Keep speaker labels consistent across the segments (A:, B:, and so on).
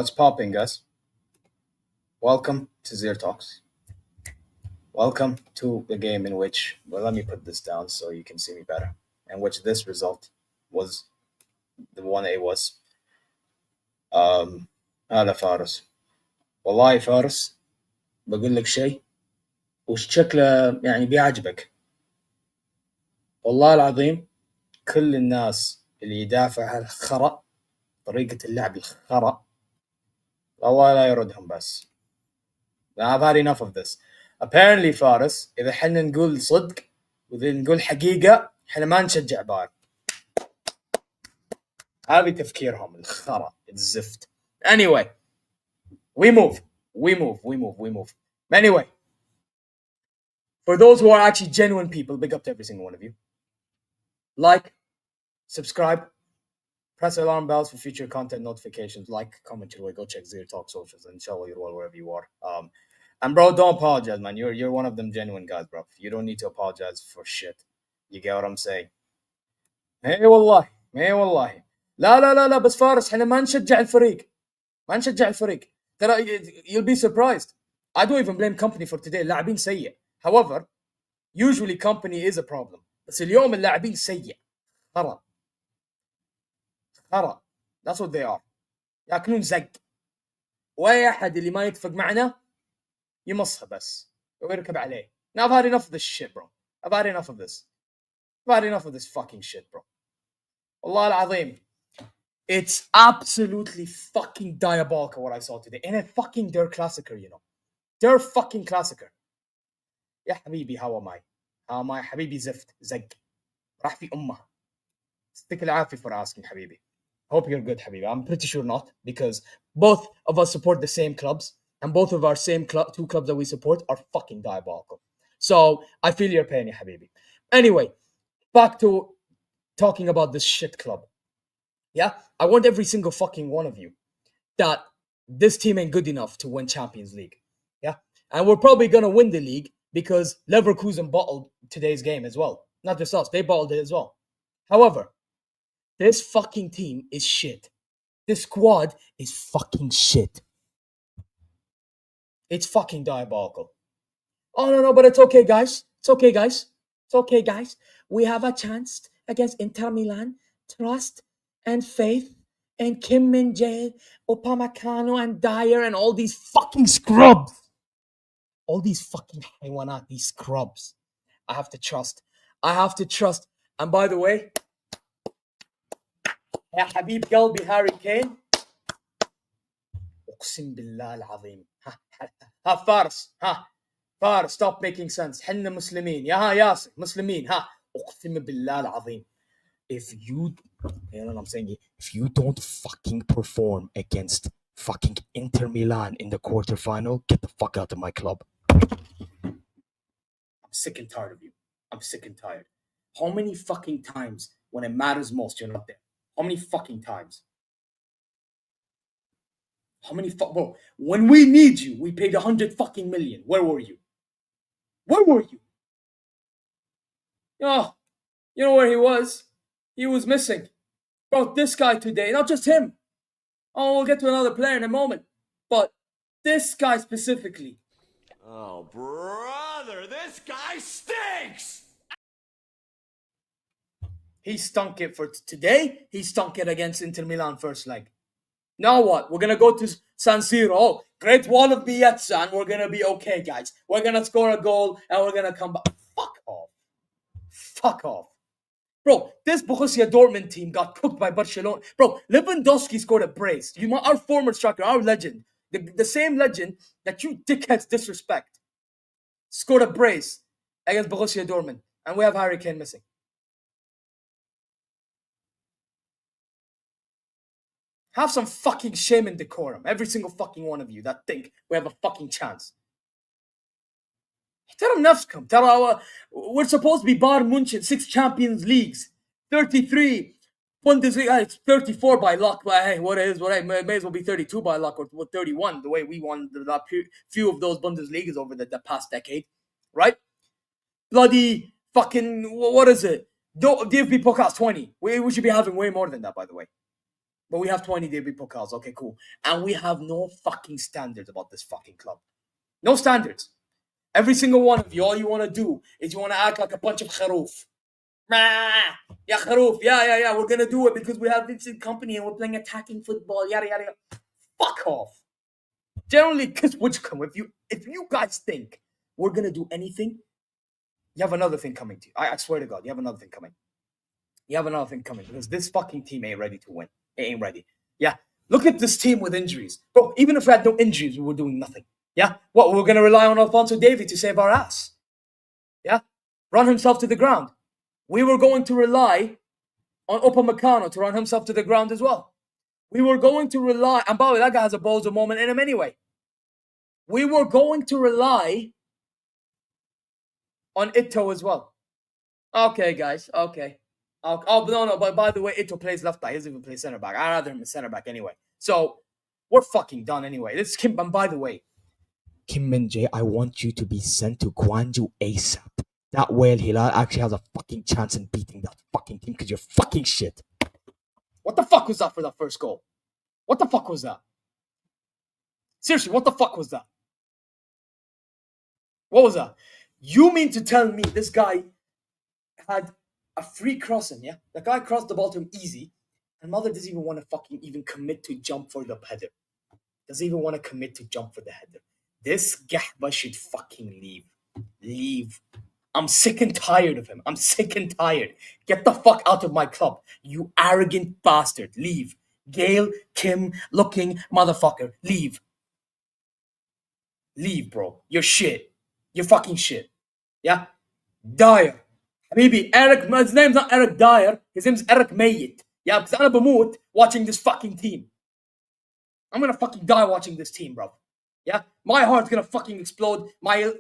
A: What's popping, guys? Welcome to ZeerTalks. Welcome to the game in which, well, let me put this down so you can see me better, in which this result was the 1A was. هذا فارس. والله فارس بقول لك شيء وش شكله يعني بيعجبك. والله العظيم كل الناس اللي يدافع عن الخرا طريقة اللعب الخرا والله لا يردهم بس. I've had enough of this. Apparently فارس إذا حنا نقول صدق وإذا نقول حقيقة حنا ما نشجع بايرن. هذه تفكيرهم الخرا الزفت. Anyway, we move. Anyway, for those who are actually genuine people, big up to every single one of you. Like, subscribe, press alarm bells for future content notifications. Like, comment your way, go check ZeerTalks socials, and inshallah you're well wherever you are. And bro, don't apologize, man. You're one of them genuine guys, bro. You don't need to apologize for shit. You get what I'm saying? Hey والله. لا بس فارس احنا ما نشجع الفريق. ترى you'll be surprised. I don't even blame company for today. اللاعبين سيء. However, usually company is a problem. بس اليوم اللاعبين سيء. خرا. That's what they are. ياكلون زق. واحد اللي ما يتفق معنا يمصها بس ويركب عليه. Now I've had enough of this shit, bro. I've had enough of this fucking shit, bro. والله العظيم. It's absolutely fucking diabolical what I saw today. In a fucking their classiker, you know. Their fucking classiker. يا حبيبي how am I? حبيبي زفت زق. راح في أمه. يعطيك العافية for asking حبيبي. Hope you're good حبيبي. I'm pretty sure not, because both of us support the same clubs and both of our same two clubs that we support are fucking diabolical. So I feel your pain, ya حبيبي. Anyway, back to talking about this shit club. Yeah, I want every single fucking one of you that this team ain't good enough to win Champions League. Yeah, and we're probably going to win the league because Leverkusen bottled today's game as well. Not just us, they bottled it as well. However, this fucking team is shit. This squad is fucking shit. It's fucking diabolical. Oh, no, but it's okay, guys. We have a chance against Inter Milan. Trust and faith and Kim Min-jae, Upamecano and Dyer and all these fucking scrubs. All these fucking haywanat, these scrubs. I have to trust. And by the way, يا حبيب قلبي هاري كين أقسم بالله العظيم ها فارس stop making sense. حنا مسلمين يا ياسر مسلمين أقسم بالله العظيم. If you know what I'm saying? If you don't fucking perform against fucking Inter Milan in the quarterfinal, get the fuck out of my club. I'm sick and tired of you. I'm sick and tired. How many fucking times when it matters most you're not there? How many fucking times? Bro, when we need you, we paid 100 fucking million. Where were you? Oh, you know where he was? He was missing. Bro, this guy today, not just him. Oh, we'll get to another player in a moment. But this guy specifically.
B: Oh, brother, this guy stinks!
A: He stunk it for today. He stunk it against Inter Milan first leg. Now what? We're going to go to San Siro. Oh, Great Wall of Bielsa, and we're going to be okay, guys. We're going to score a goal, and we're going to come back. Fuck off. Bro, this Borussia Dortmund team got cooked by Barcelona. Bro, Lewandowski scored a brace. Our former striker, our legend, the same legend that you dickheads disrespect, scored a brace against Borussia Dortmund. And we have Harry Kane missing. Have some fucking shame and decorum. Every single fucking one of you that think we have a fucking chance. ترى نفسكم. ترى we're supposed to be Bayern München, 6 Champions Leagues, 33 Bundesliga. It's 34 by luck, but hey, what it is, may as well be 32 by luck or 31, the way we won the few of those Bundesligas over the past decade, right? Bloody fucking, what is it? DFB Podcast 20. We should be having way more than that, by the way. But we have 20 DB Pokals. Okay, cool. And we have no fucking standards about this fucking club. No standards. Every single one of you, all you want to do is you want to act like a bunch of kharoof. Yeah, kharoof. Yeah. We're going to do it because we have Vincent Company and we're playing attacking football. Yada, yada, yada. Fuck off. Generally, because if you guys think we're going to do anything, you have another thing coming to you. I swear to God, you have another thing coming. You have another thing coming because this fucking team ain't ready to win. It ain't ready. Yeah. Look at this team with injuries. Bro, even if we had no injuries, we were doing nothing. Yeah. What, we're going to rely on Alphonso Davies to save our ass. Yeah. Run himself to the ground. We were going to rely on Upamecano to run himself to the ground as well. We were going to rely, and by the way, that guy has a bozo moment in him anyway. We were going to rely on Ito as well. Okay, guys. Okay. Oh, no. But by the way, Ito plays left back. He doesn't even play center back. I'd rather him as center back anyway. So, we're fucking done anyway. This is Kim, and by the way, Kim Min-jae, I want you to be sent to Gwangju ASAP. That way, Al Hilal actually has a fucking chance in beating that fucking team because you're fucking shit. What the fuck was that for that first goal? What the fuck was that? Seriously, what the fuck was that? What was that? You mean to tell me this guy had a free crossing, yeah? The guy crossed the ball to him easy, and Mother doesn't even want to fucking even commit to jump for the header. Doesn't even want to commit to jump for the header. This Gahba should fucking leave. Leave. I'm sick and tired of him. I'm sick and tired. Get the fuck out of my club. You arrogant bastard. Leave. Gail, Kim, looking motherfucker. Leave. Leave, bro. You're shit. You're fucking shit. Yeah? Dyer. Habibi, Eric, his name's not Eric Dyer. His name's Eric Mayit. Yeah, because I'm بموت watching this fucking team. I'm gonna fucking die watching this team, bro. Yeah? My heart's gonna fucking explode. My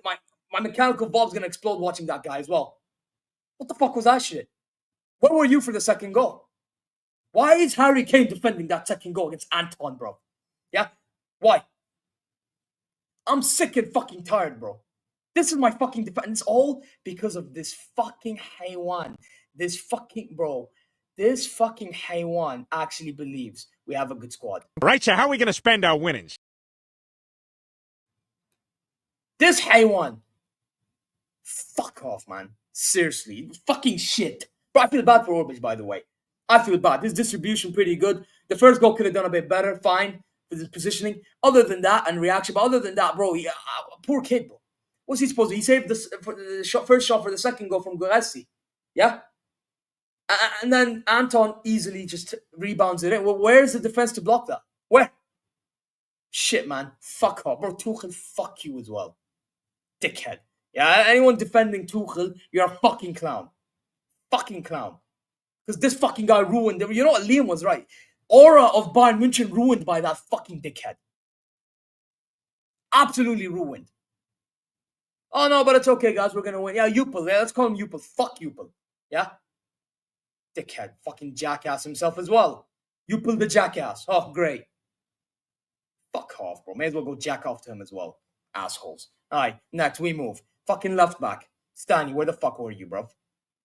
A: mechanical valve's gonna explode watching that guy as well. What the fuck was that shit? Where were you for the second goal? Why is Harry Kane defending that second goal against Anton, bro? Yeah? Why? I'm sick and fucking tired, bro. This is my fucking defense. It's all because of this fucking Haywan. This fucking Haywan actually believes we have a good squad.
C: Right, so how are we going to spend our winnings?
A: This Haywan. Fuck off, man. Seriously. Fucking shit. But I feel bad for Orbic, by the way. I feel bad. This distribution pretty good. The first goal could have done a bit better. Fine. For this positioning. Other than that, and reaction. But other than that, bro, poor kid, bro. What's he supposed to do? He saved the first shot for the second goal from Guerresi. Yeah? And then Anton easily just rebounds it in. Well, where's the defense to block that? Where? Shit, man. Fuck off. Bro, Tuchel, fuck you as well. Dickhead. Yeah, anyone defending Tuchel, you're a fucking clown. Fucking clown. Because this fucking guy ruined it. You know what? Liam was right. Aura of Bayern München ruined by that fucking dickhead. Absolutely ruined. Oh, no, but it's okay, guys. We're going to win. Yeah, Yupel. Yeah, let's call him Yupel. Fuck Yupel. Yeah? Dickhead. Fucking jackass himself as well. Yupel the jackass. Oh, great. Fuck off, bro. May as well go jack off to him as well. Assholes. All right, next, we move. Fucking left back. Stanley, where the fuck were you, bro?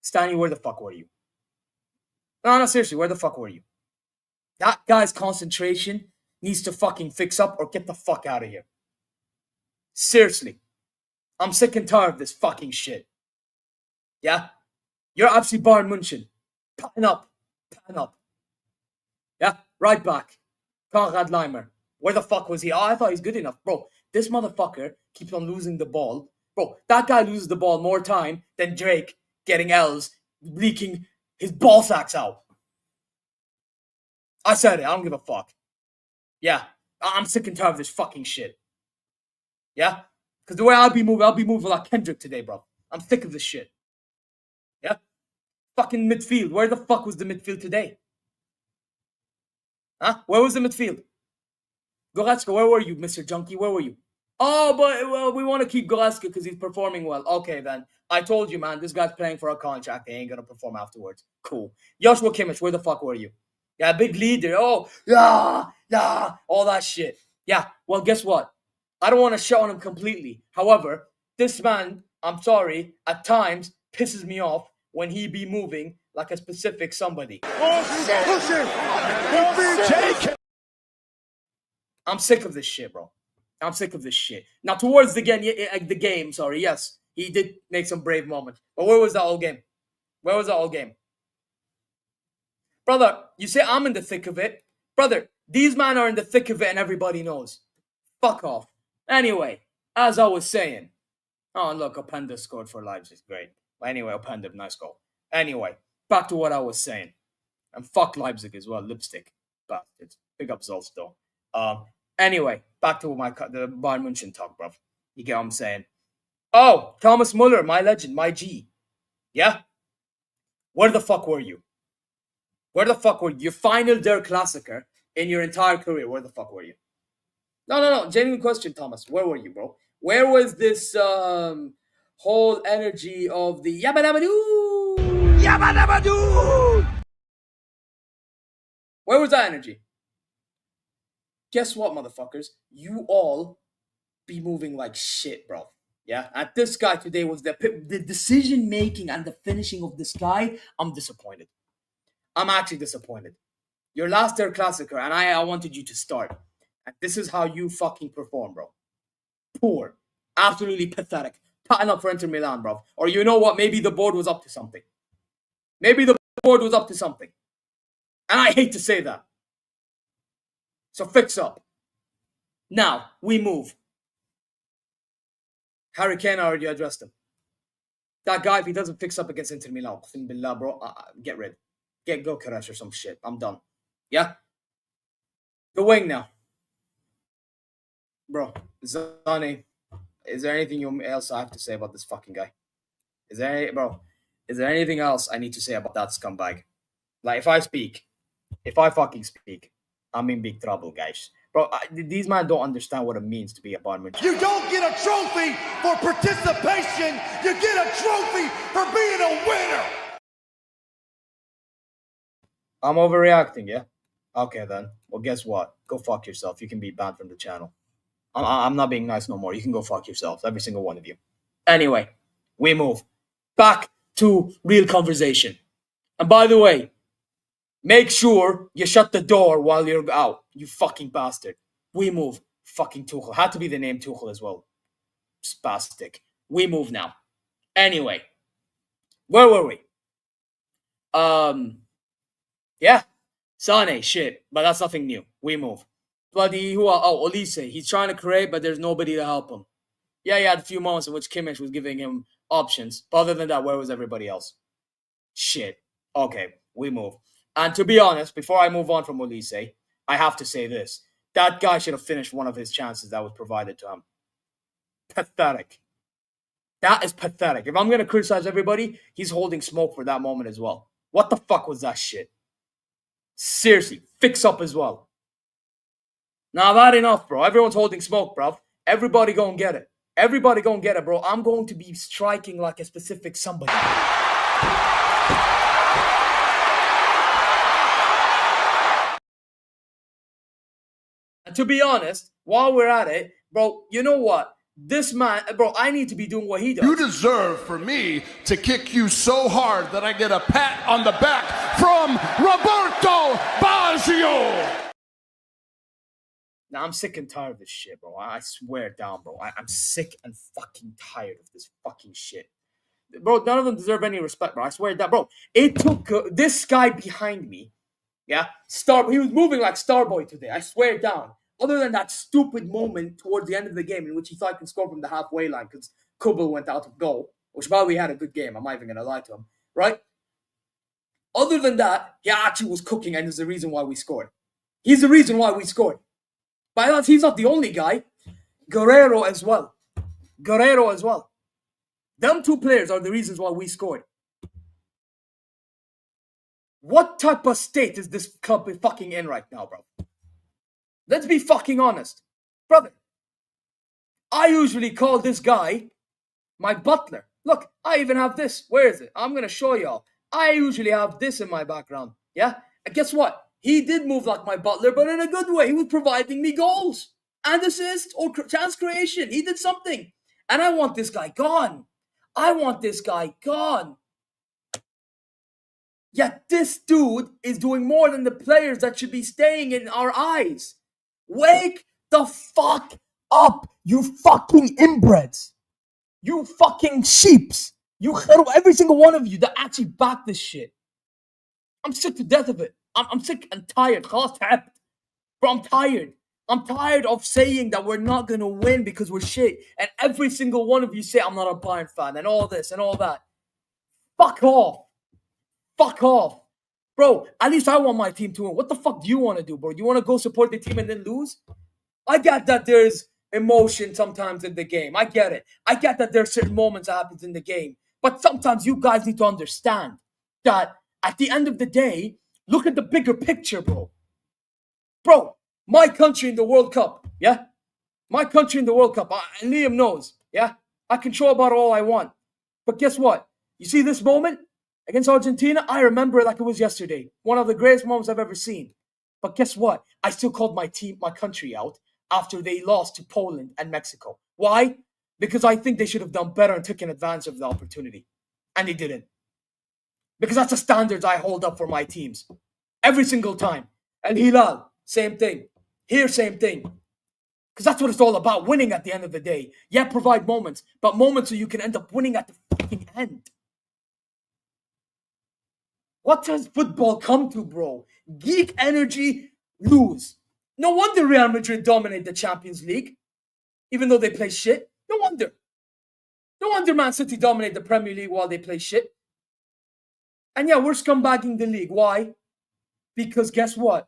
A: Stanley, where the fuck were you? No, seriously, where the fuck were you? That guy's concentration needs to fucking fix up or get the fuck out of here. Seriously. I'm sick and tired of this fucking shit. Yeah? You're absolutely Bayern München. Pattern up. Pattern up. Yeah? Right back. Konrad Leimer. Where the fuck was he? Oh, I thought he's good enough. Bro, this motherfucker keeps on losing the ball. Bro, that guy loses the ball more time than Drake getting L's, leaking his ball sacks out. I said it. I don't give a fuck. Yeah? I'm sick and tired of this fucking shit. Yeah? Because the way I'll be moving like Kendrick today, bro. I'm sick of this shit. Yeah? Fucking midfield. Where the fuck was the midfield today? Huh? Where was the midfield? Goretzka, where were you, Mr. Junkie? Where were you? Oh, but well, we want to keep Goretzka because he's performing well. Okay, then. I told you, man. This guy's playing for a contract. He ain't going to perform afterwards. Cool. Joshua Kimmich, where the fuck were you? Yeah, big leader. Oh, yeah, all that shit. Yeah, well, guess what? I don't want to shut on him completely. However, this man, I'm sorry, at times pisses me off when he be moving like a specific somebody. I'm sick of this shit, bro. I'm sick of this shit. Now, towards the game, yes, he did make some brave moments. But where was that whole game? Where was that whole game? Brother, you say I'm in the thick of it. Brother, these men are in the thick of it and everybody knows. Fuck off. Anyway, as I was saying. Oh, look, Openda scored for Leipzig. Great. But anyway, Openda, nice goal. Anyway, back to what I was saying. And fuck Leipzig as well. Lipstick. Bastards. Big up Zolz, though. Anyway, back to the Bayern München talk, bruv. You get what I'm saying? Oh, Thomas Muller, my legend, my G. Yeah? Where the fuck were you? Where the fuck were you? Your final Der Klassiker in your entire career. Where the fuck were you? No. Genuine question, Thomas. Where were you, bro? Where was this whole energy of the yabba dabba doo? Yabba dabba doo! Where was that energy? Guess what, motherfuckers? You all be moving like shit, bro. Yeah? And this guy today was the decision making and the finishing of this guy. I'm disappointed. I'm actually disappointed. Your last Der Klassiker, and I wanted you to start. And this is how you fucking perform, bro. Poor. Absolutely pathetic. Patting up for Inter Milan, bro. Or you know what? Maybe the board was up to something. And I hate to say that. So fix up. Now, we move. Harry Kane, I already addressed him. That guy, if he doesn't fix up against Inter Milan, billah, bro, get rid. Go Karash or some shit. I'm done. Yeah? The wing now. Bro, Zane, is there anything else I have to say about this fucking guy? Is there anything else I need to say about that scumbag? Like, if I fucking speak, I'm in big trouble, guys. Bro, these men don't understand what it means to be a Bayern München.
B: You don't get a trophy for participation. You get a trophy for being a winner.
A: I'm overreacting, yeah? Okay, then. Well, guess what? Go fuck yourself. You can be banned from the channel. I'm not being nice no more. You can go fuck yourselves, every single one of you. Anyway, we move. Back to real conversation. And by the way, make sure you shut the door while you're out, you fucking bastard. We move. Fucking Tuchel. Had to be the name Tuchel as well. Spastic. We move now. Anyway, where were we? Yeah. Sane, shit. But that's nothing new. We move. Bloody, Olise. He's trying to create, but there's nobody to help him. Yeah, he had a few moments in which Kimmich was giving him options. But other than that, where was everybody else? Shit. Okay, we move. And to be honest, before I move on from Olise, I have to say this. That guy should have finished one of his chances that was provided to him. Pathetic. That is pathetic. If I'm going to criticize everybody, he's holding smoke for that moment as well. What the fuck was that shit? Seriously, fix up as well. Now, I've had enough, bro. Everyone's holding smoke, bro. Everybody go and get it. Everybody go and get it, bro. I'm going to be striking like a specific somebody. And to be honest, while we're at it, bro, you know what? This man, bro, I need to be doing what he does.
B: You deserve for me to kick you so hard that I get a pat on the back from Roberto Baggio.
A: Now, I'm sick and tired of this shit, bro. I swear down, bro. I'm sick and fucking tired of this fucking shit. Bro, none of them deserve any respect, bro. I swear down, bro. It took this guy behind me, yeah? He was moving like Starboy today. I swear down. Other than that stupid moment towards the end of the game in which he thought he could score from the halfway line because Kubel went out of goal, which probably had a good game. I'm not even going to lie to him, right? Other than that, he actually was cooking and is the reason why we scored. He's the reason why we scored. By the way, he's not the only guy. Guerrero as well. Them two players are the reasons why we scored. What type of state is this club fucking in right now, bro? Let's be fucking honest. Brother, I usually call this guy my butler. Look, I even have this. Where is it? I'm going to show y'all. I usually have this in my background. Yeah? And guess what? He did move like my butler, but in a good way. He was providing me goals and assists or chance creation. He did something. And I want this guy gone. Yet this dude is doing more than the players that should be staying in our eyes. Wake the fuck up, you fucking inbreds. You fucking sheeps. You, every single one of you that actually back this shit. I'm sick to death of it. I'm sick and tired. خلاص تعبت. Bro, I'm tired. I'm tired of saying that we're not going to win because we're shit. And every single one of you say, I'm not a Bayern fan and all this and all that. Fuck off. Fuck off. Bro, at least I want my team to win. What the fuck do you want to do, bro? You want to go support the team and then lose? I get that there's emotion sometimes in the game. I get it. I get that there's certain moments that happens in the game. But sometimes you guys need to understand that at the end of the day, look at the bigger picture, bro. Bro, my country in the World Cup, yeah? My country in the World Cup, and Liam knows, yeah? I can show about all I want. But guess what? You see this moment against Argentina? I remember it like it was yesterday. One of the greatest moments I've ever seen. But guess what? I still called my team, my country out after they lost to Poland and Mexico. Why? Because I think they should have done better and taken advantage of the opportunity. And they didn't. Because that's the standards I hold up for my teams. Every single time. Al Hilal, same thing. Here, same thing. Because that's what it's all about. Winning at the end of the day. Yeah, provide moments. But moments so you can end up winning at the fucking end. What does football come to, bro? Geek energy, lose. No wonder Real Madrid dominate the Champions League. Even though they play shit. No wonder. No wonder Man City dominate the Premier League while they play shit. And yeah, we're scumbagging the league. Why? Because guess what?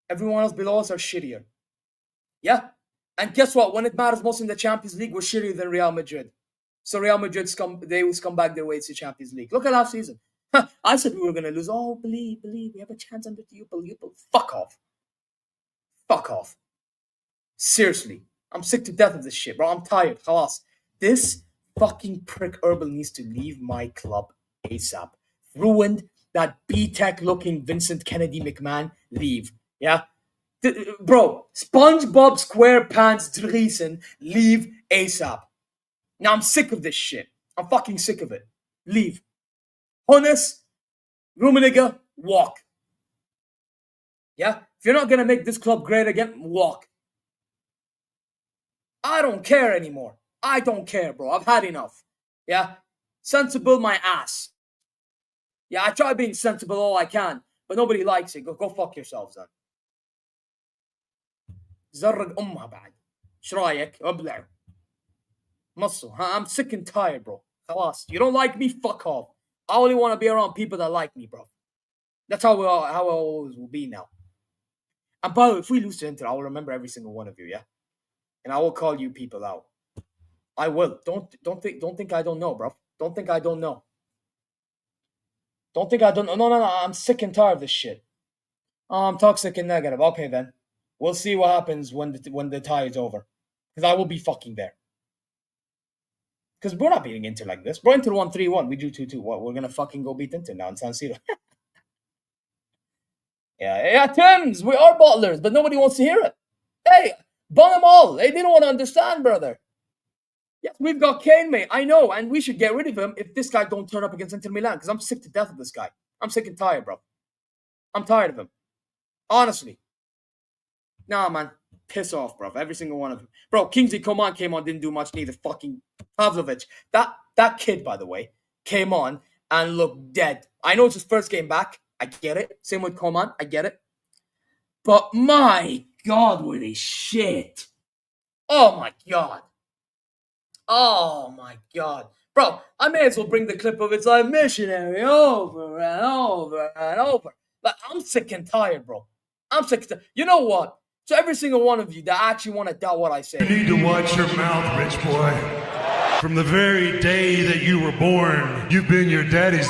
A: Everyone else below us are shittier. Yeah? And guess what? When it matters most in the Champions League, we're shittier than Real Madrid. So Real Madrid, they will scumbag their way to the Champions League. Look at last season. I said we were going to lose. Oh, believe. We have a chance under you. Believe. Fuck off. Fuck off. Seriously. I'm sick to death of this shit, bro. I'm tired. Khalas. This fucking prick Urban needs to leave my club ASAP. Ruined that B-Tech looking Vincent Kennedy McMahon. Leave. Yeah? Bro, SpongeBob SquarePants Driesen, leave ASAP. Now I'm sick of this shit. I'm fucking sick of it. Leave. Honest, Rummenigge, walk. Yeah? If you're not going to make this club great again, walk. I don't care anymore. I don't care, bro. I've had enough. Yeah? Sensible my ass. Yeah, I try being sensible all I can, but nobody likes it. Go fuck yourselves then. زرق امها بعد. ايش رايك؟ ابلع. Muscle. I'm sick and tired, bro. خلاص. You don't like me? Fuck off. I only want to be around people that like me, bro. That's how I always will be now. And by the way, if we lose to Inter, I will remember every single one of you, yeah? And I will call you people out. I will. Don't think I don't know, bro. Don't think I don't know. Don't think I don't know. No. I'm sick and tired of this shit. I'm toxic and negative. Okay, then. We'll see what happens when the tie is over. Because I will be fucking there. Because we're not beating Inter like this. Bro, Inter won 3-1. We drew 2-2. What? We're going to fucking go beat Inter now in San Siro. Yeah, Tims. We are bottlers, but nobody wants to hear it. Hey, bun them all. They didn't want to understand, brother. Yes, we've got Kane, mate. I know, and we should get rid of him if this guy don't turn up against Inter Milan, because I'm sick to death of this guy. I'm sick and tired, bro. I'm tired of him. Honestly. Nah, man. Piss off, bro. Every single one of them. Bro, Kingsley Coman came on, didn't do much neither. Fucking Pavlovic. That kid, by the way, came on and looked dead. I know it's his first game back. I get it. Same with Coman. I get it. But my God, were they shit. Oh, my God. Oh, my God. Bro, I may as well bring the clip of It's Like Missionary over and over and over. Like, I'm sick and tired, bro. I'm sick and tired. You know what? So every single one of you that actually want to doubt what I say.
D: You need to watch your mouth, rich boy. From the very day that you were born, you've been your daddy's.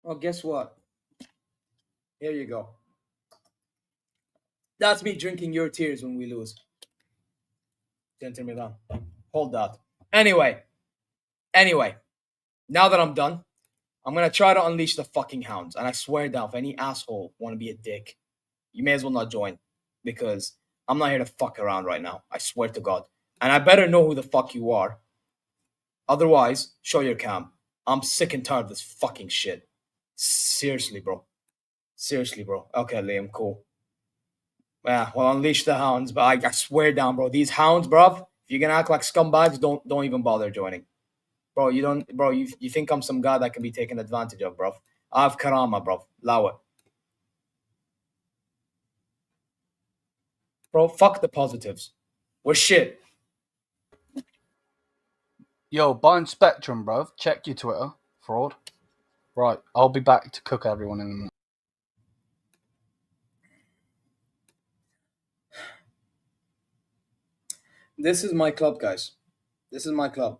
A: Well, guess what? Here you go. That's me drinking your tears when we lose. Inter Milan. Hold that. Anyway. Now that I'm done, I'm going to try to unleash the fucking hounds. And I swear down, if any asshole want to be a dick, you may as well not join. Because I'm not here to fuck around right now. I swear to God. And I better know who the fuck you are. Otherwise, show your cam. I'm sick and tired of this fucking shit. Seriously, bro. Seriously, bro. Okay, Liam, cool. Yeah, well, unleash the hounds, but I swear down, bro. These hounds, bro. If you're gonna act like scumbags, don't even bother joining, bro. You think I'm some guy that can be taken advantage of, bro? I have karama, bro. Allow it, bro. Fuck the positives. We're shit.
E: Yo, buying Spectrum, bruv. Check your Twitter. Fraud. Right, I'll be back to cook everyone in a minute.
A: This is my club, guys. This is my club.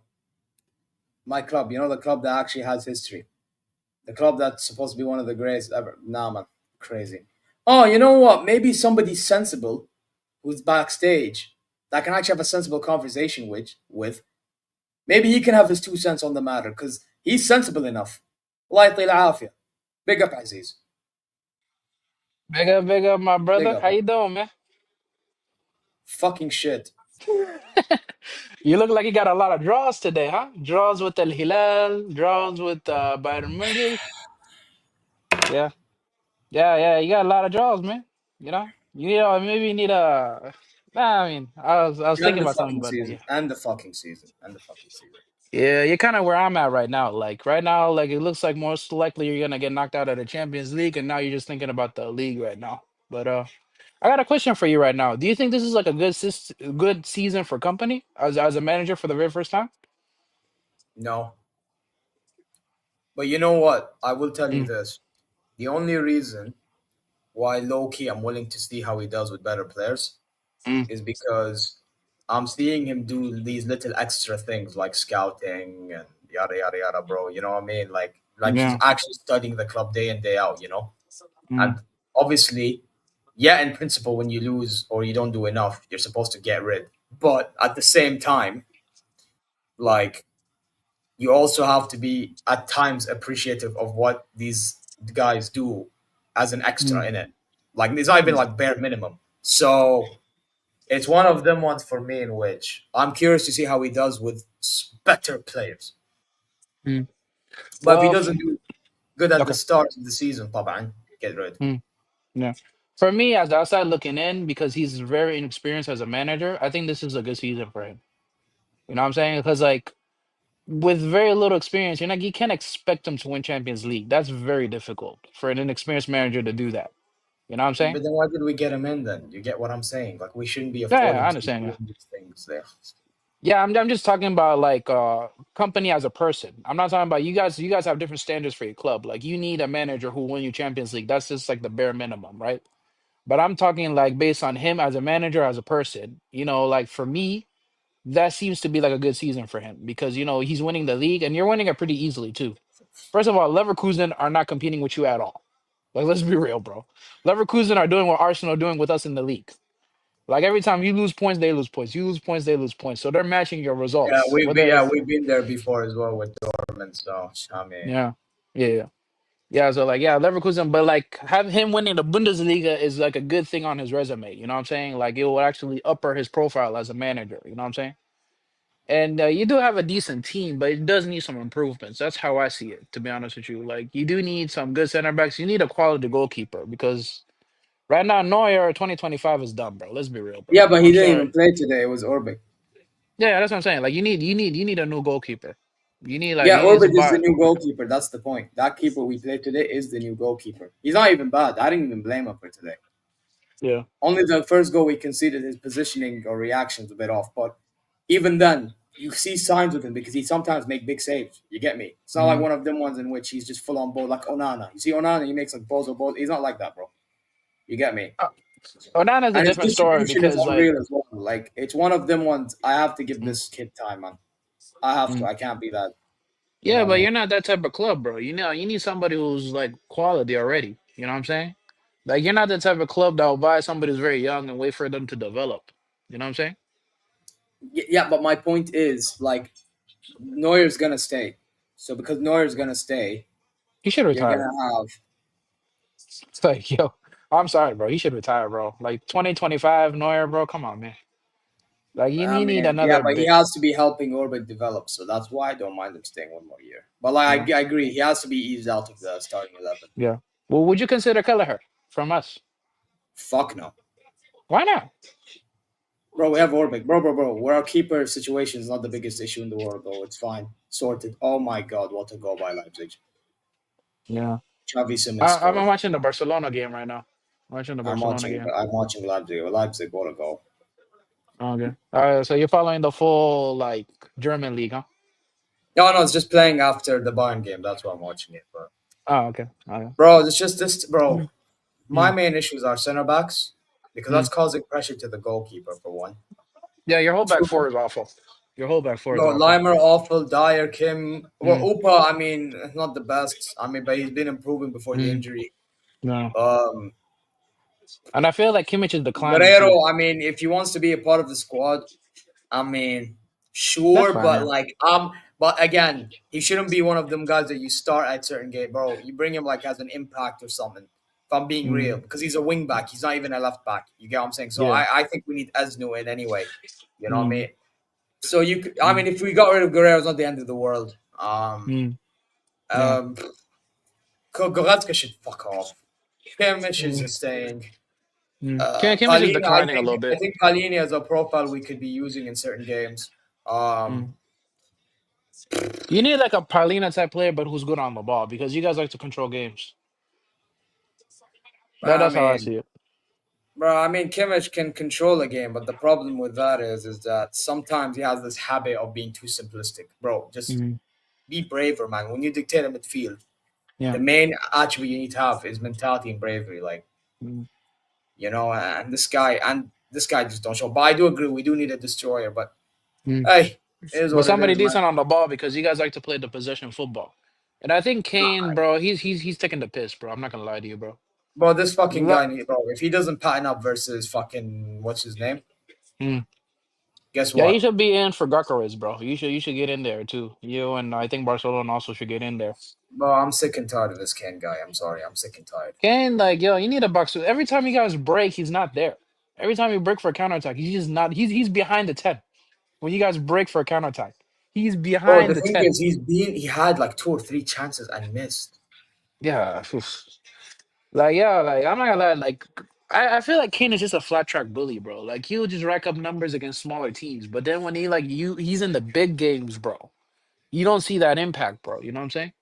A: My club. You know, the club that actually has history. The club that's supposed to be one of the greatest ever. Nah, man. Crazy. Oh, you know what? Maybe somebody sensible who's backstage that can actually have a sensible conversation with. Maybe he can have his 2 cents on the matter because he's sensible enough. Allah يعطيه العافية. Big up, Aziz.
F: Big up, my brother.
A: up.
F: How you doing, man?
A: Fucking shit.
F: You look like you got a lot of draws today, huh? Draws with Al Hilal, draws with Bayern Munich. Yeah, You got a lot of draws, man. Maybe you need a. Nah, I mean, I was
A: And
F: thinking
A: the
F: about something,
A: fucking
F: but
A: season.
F: yeah,
A: And the fucking season. And the fucking season.
F: yeah, you're kind of where I'm at right now. Like right now, like it looks like most likely you're gonna get knocked out of the Champions League, and now you're just thinking about the league right now. But I got a question for you right now. Do you think this is like a good season for company as a manager for the very first time?
A: No. But you know what? I will tell you
F: Mm,
A: this. The only reason why low key I'm willing to see how he does with better players
F: mm,
A: is because I'm seeing him do these little extra things like scouting and yada yada yada, bro. You know what I mean? Like he's
F: yeah.
A: actually studying the club day in day out.
F: Mm,
A: And obviously, yeah, in principle, when you lose or you don't do enough, you're supposed to get rid. But at the same time, like you also have to be at times appreciative of what these guys do as an extra
F: mm,
A: in it. Like it's not even
F: mm,
A: like bare minimum. So it's one of them ones for me in which I'm curious to see how he does with better players.
F: mm.
A: But if he
F: Well,
A: doesn't do good at the
F: okay.
A: start of the season, طبعا, get rid.
F: Mm, yeah. For me, as the outside looking in, because he's very inexperienced as a manager, I think this is a good season for him. You know what I'm saying? Because like with very little experience, you can't expect him to win Champions League. That's very difficult for an inexperienced manager to do that. You know what I'm saying?
A: But then why did we get him in then? You get what I'm saying? Like we shouldn't be
F: Yeah, I
A: affording to be
F: understand. Yeah.
A: doing these things there.
F: Yeah, I'm just talking about like company as a person. I'm not talking about you guys. You guys have different standards for your club. Like you need a manager who win you Champions League. That's just like the bare minimum, right? But I'm talking like based on him as a manager, as a person. Like for me, that seems to be like a good season for him because he's winning the league and you're winning it pretty easily too. First of all, Leverkusen are not competing with you at all. Like let's be real, bro. Leverkusen are doing what Arsenal are doing with us in the league. Like every time you lose points, they lose points. You lose points, they lose points. So they're matching your
A: Yeah,
F: results. Whether
A: we've been there before as well with Dortmund. So I mean,
F: yeah, yeah, yeah. So like yeah, Leverkusen, but like have him winning the Bundesliga is like a good thing on his resume. You know what I'm saying? Like it will actually upper his profile as a manager. You know what I'm saying? And you do have a decent team, but it does need some improvements. That's how I see it, to be honest with you. Like you do need some good center backs. You need a quality goalkeeper because right now Neuer 2025 is done, bro. Let's be real, bro.
A: yeah, but he
F: I'm
A: didn't even
F: sorry.
A: play today. It was Orbic.
F: Yeah, that's what I'm saying. Like you need a new goalkeeper.
A: Yeah,
F: You need to
A: Orbic is the
F: buy.
A: new goalkeeper. That's the point. That keeper we played today is the new goalkeeper. He's not even bad. I didn't even blame him for today.
F: Yeah.
A: Only the first goal we conceded, his positioning or reactions a bit off. But even then, you see signs with him because he sometimes make big saves. You get me? It's not like
F: Mhm.
A: one of them ones in which he's just full on ball like Onana. You see Onana, he makes like balls. He's not like that, bro. You get me?
F: Onana's a
A: And his
F: different story
A: distribution is
F: because like
A: unreal as well. Like it's one of them ones. I have to give
F: mm,
A: this kid time, man. I have to.
F: mm.
A: I can't be that. You know
F: Yeah,
A: what I
F: but
A: mean?
F: you're not that type of club, bro. You need somebody who's like quality already. You know what I'm saying? Like you're not the type of club that will buy somebody who's very young and wait for them to develop. You know what I'm saying?
A: Yeah, but my point is like Neuer's gonna stay. So because Neuer's gonna stay,
F: He should
A: you're
F: retire.
A: gonna have.
F: It's like, yo, I'm sorry, bro. He should retire, bro. Like 2025 Neuer, bro. Come on, man. Like you
A: I
F: need
A: mean, yeah,
F: another
A: but he
F: big.
A: has to be helping Orbeck develop, so that's why I don't mind him staying one more year. But like,
F: Yeah.
A: I agree, he has to be eased out of the starting 11.
F: Yeah. Well, would you consider Kelleher from us?
A: Fuck no.
F: Why not?
A: Bro, we have Orbeck. Bro. Where our keeper situation is not the biggest issue in the world, bro. It's fine. Sorted. Oh my god, what a goal by Leipzig.
F: Yeah.
A: Xavi Simons
F: I'm
A: scored.
F: watching the Barcelona game right now. Watching the Barcelona game.
A: I'm watching Leipzig. Leipzig, what a goal.
F: Okay. So you're following the full like German league, huh?
A: No, it's just playing after the Bayern game. That's why I'm watching it. But
F: Oh, okay. Okay.
A: bro, it's just this, bro.
F: Mm,
A: My
F: mm,
A: main issues are center backs because
F: mm.
A: that's causing pressure to the goalkeeper for one.
F: Yeah, your whole back
A: Two,
F: four is awful. Your whole back four is
A: bro,
F: awful.
A: Limer awful, Dyer, Kim. Well,
F: Mm,
A: Upa, I mean, not the best. I mean, but he's been improving before the
F: mm,
A: injury.
F: no.
A: Um,
F: And I feel like Kimmich is declining too.
A: Guerrero, I mean, if he wants to be a part of the squad, I mean,
F: That's
A: sure,
F: fine,
A: but
F: yeah.
A: like, but again, he shouldn't be one of them guys that you start at certain game, bro. You bring him like as an impact or something. If I'm being real,
F: Mm,
A: because he's a wing back, he's not even a left back. You get what I'm saying? So
F: yeah.
A: I think we need Esnu in anyway. You know what I
F: Mm,
A: mean? So you, could, I
F: mm,
A: mean, if we got rid of Guerrero, it's not the end of the world.
F: mm, yeah.
A: Um, Goretzka should fuck off. Kimmich
F: Mm,
A: is staying.
F: Kimmich is
A: Palhinha,
F: declining a little
A: I
F: bit.
A: think Palhinha is a profile we could be using in certain games.
F: Mm. You need like a Paulina type player, but who's good on the ball because you guys like to control games.
A: I
F: That's how I
A: mean,
F: see it.
A: bro, I mean, Kimmich can control the game, but the problem with that is that sometimes he has this habit of being too simplistic. Bro, just
F: Hmm.
A: be braver, man. When you dictate a midfield,
F: Yeah.
A: the main attribute you need to have is mentality and bravery. Like,
F: Mm.
A: you know, and this guy just don't show. But I do agree, we do need a destroyer. But
F: Mm.
A: hey, it is
F: But
A: what it
F: somebody
A: is, man.
F: decent on the ball because you guys like to play the possession football. And I think Kane, bro, he's taking the piss, bro. I'm not gonna lie to you, bro.
A: Bro, this fucking
F: Lo-
A: guy, bro, if he doesn't pattern up versus fucking what's his name,
F: Mm.
A: guess
F: Yeah, you
A: what?
F: should be in for Gyökeres, bro. You should get in there too. You and I think Barcelona also should get in there.
A: Bro, I'm sick and tired of this Ken guy. I'm sorry, I'm sick and tired.
F: Kane, like, yo, you need a box. Every time you guys break, he's not there. Every time you break for a counterattack, he's just not. He's behind the 10. When you guys break for a counterattack, he's
A: Bro, the
F: behind the
A: thing
F: 10.
A: is, he had like 2 or 3 chances and missed.
F: Yeah. Oof. Like, yeah, like I'm not gonna lie, like I feel like Kane is just a flat track bully, bro. Like he'll just rack up numbers against smaller teams. But then when he's in the big games, bro. You don't see that impact, bro. You know what I'm saying?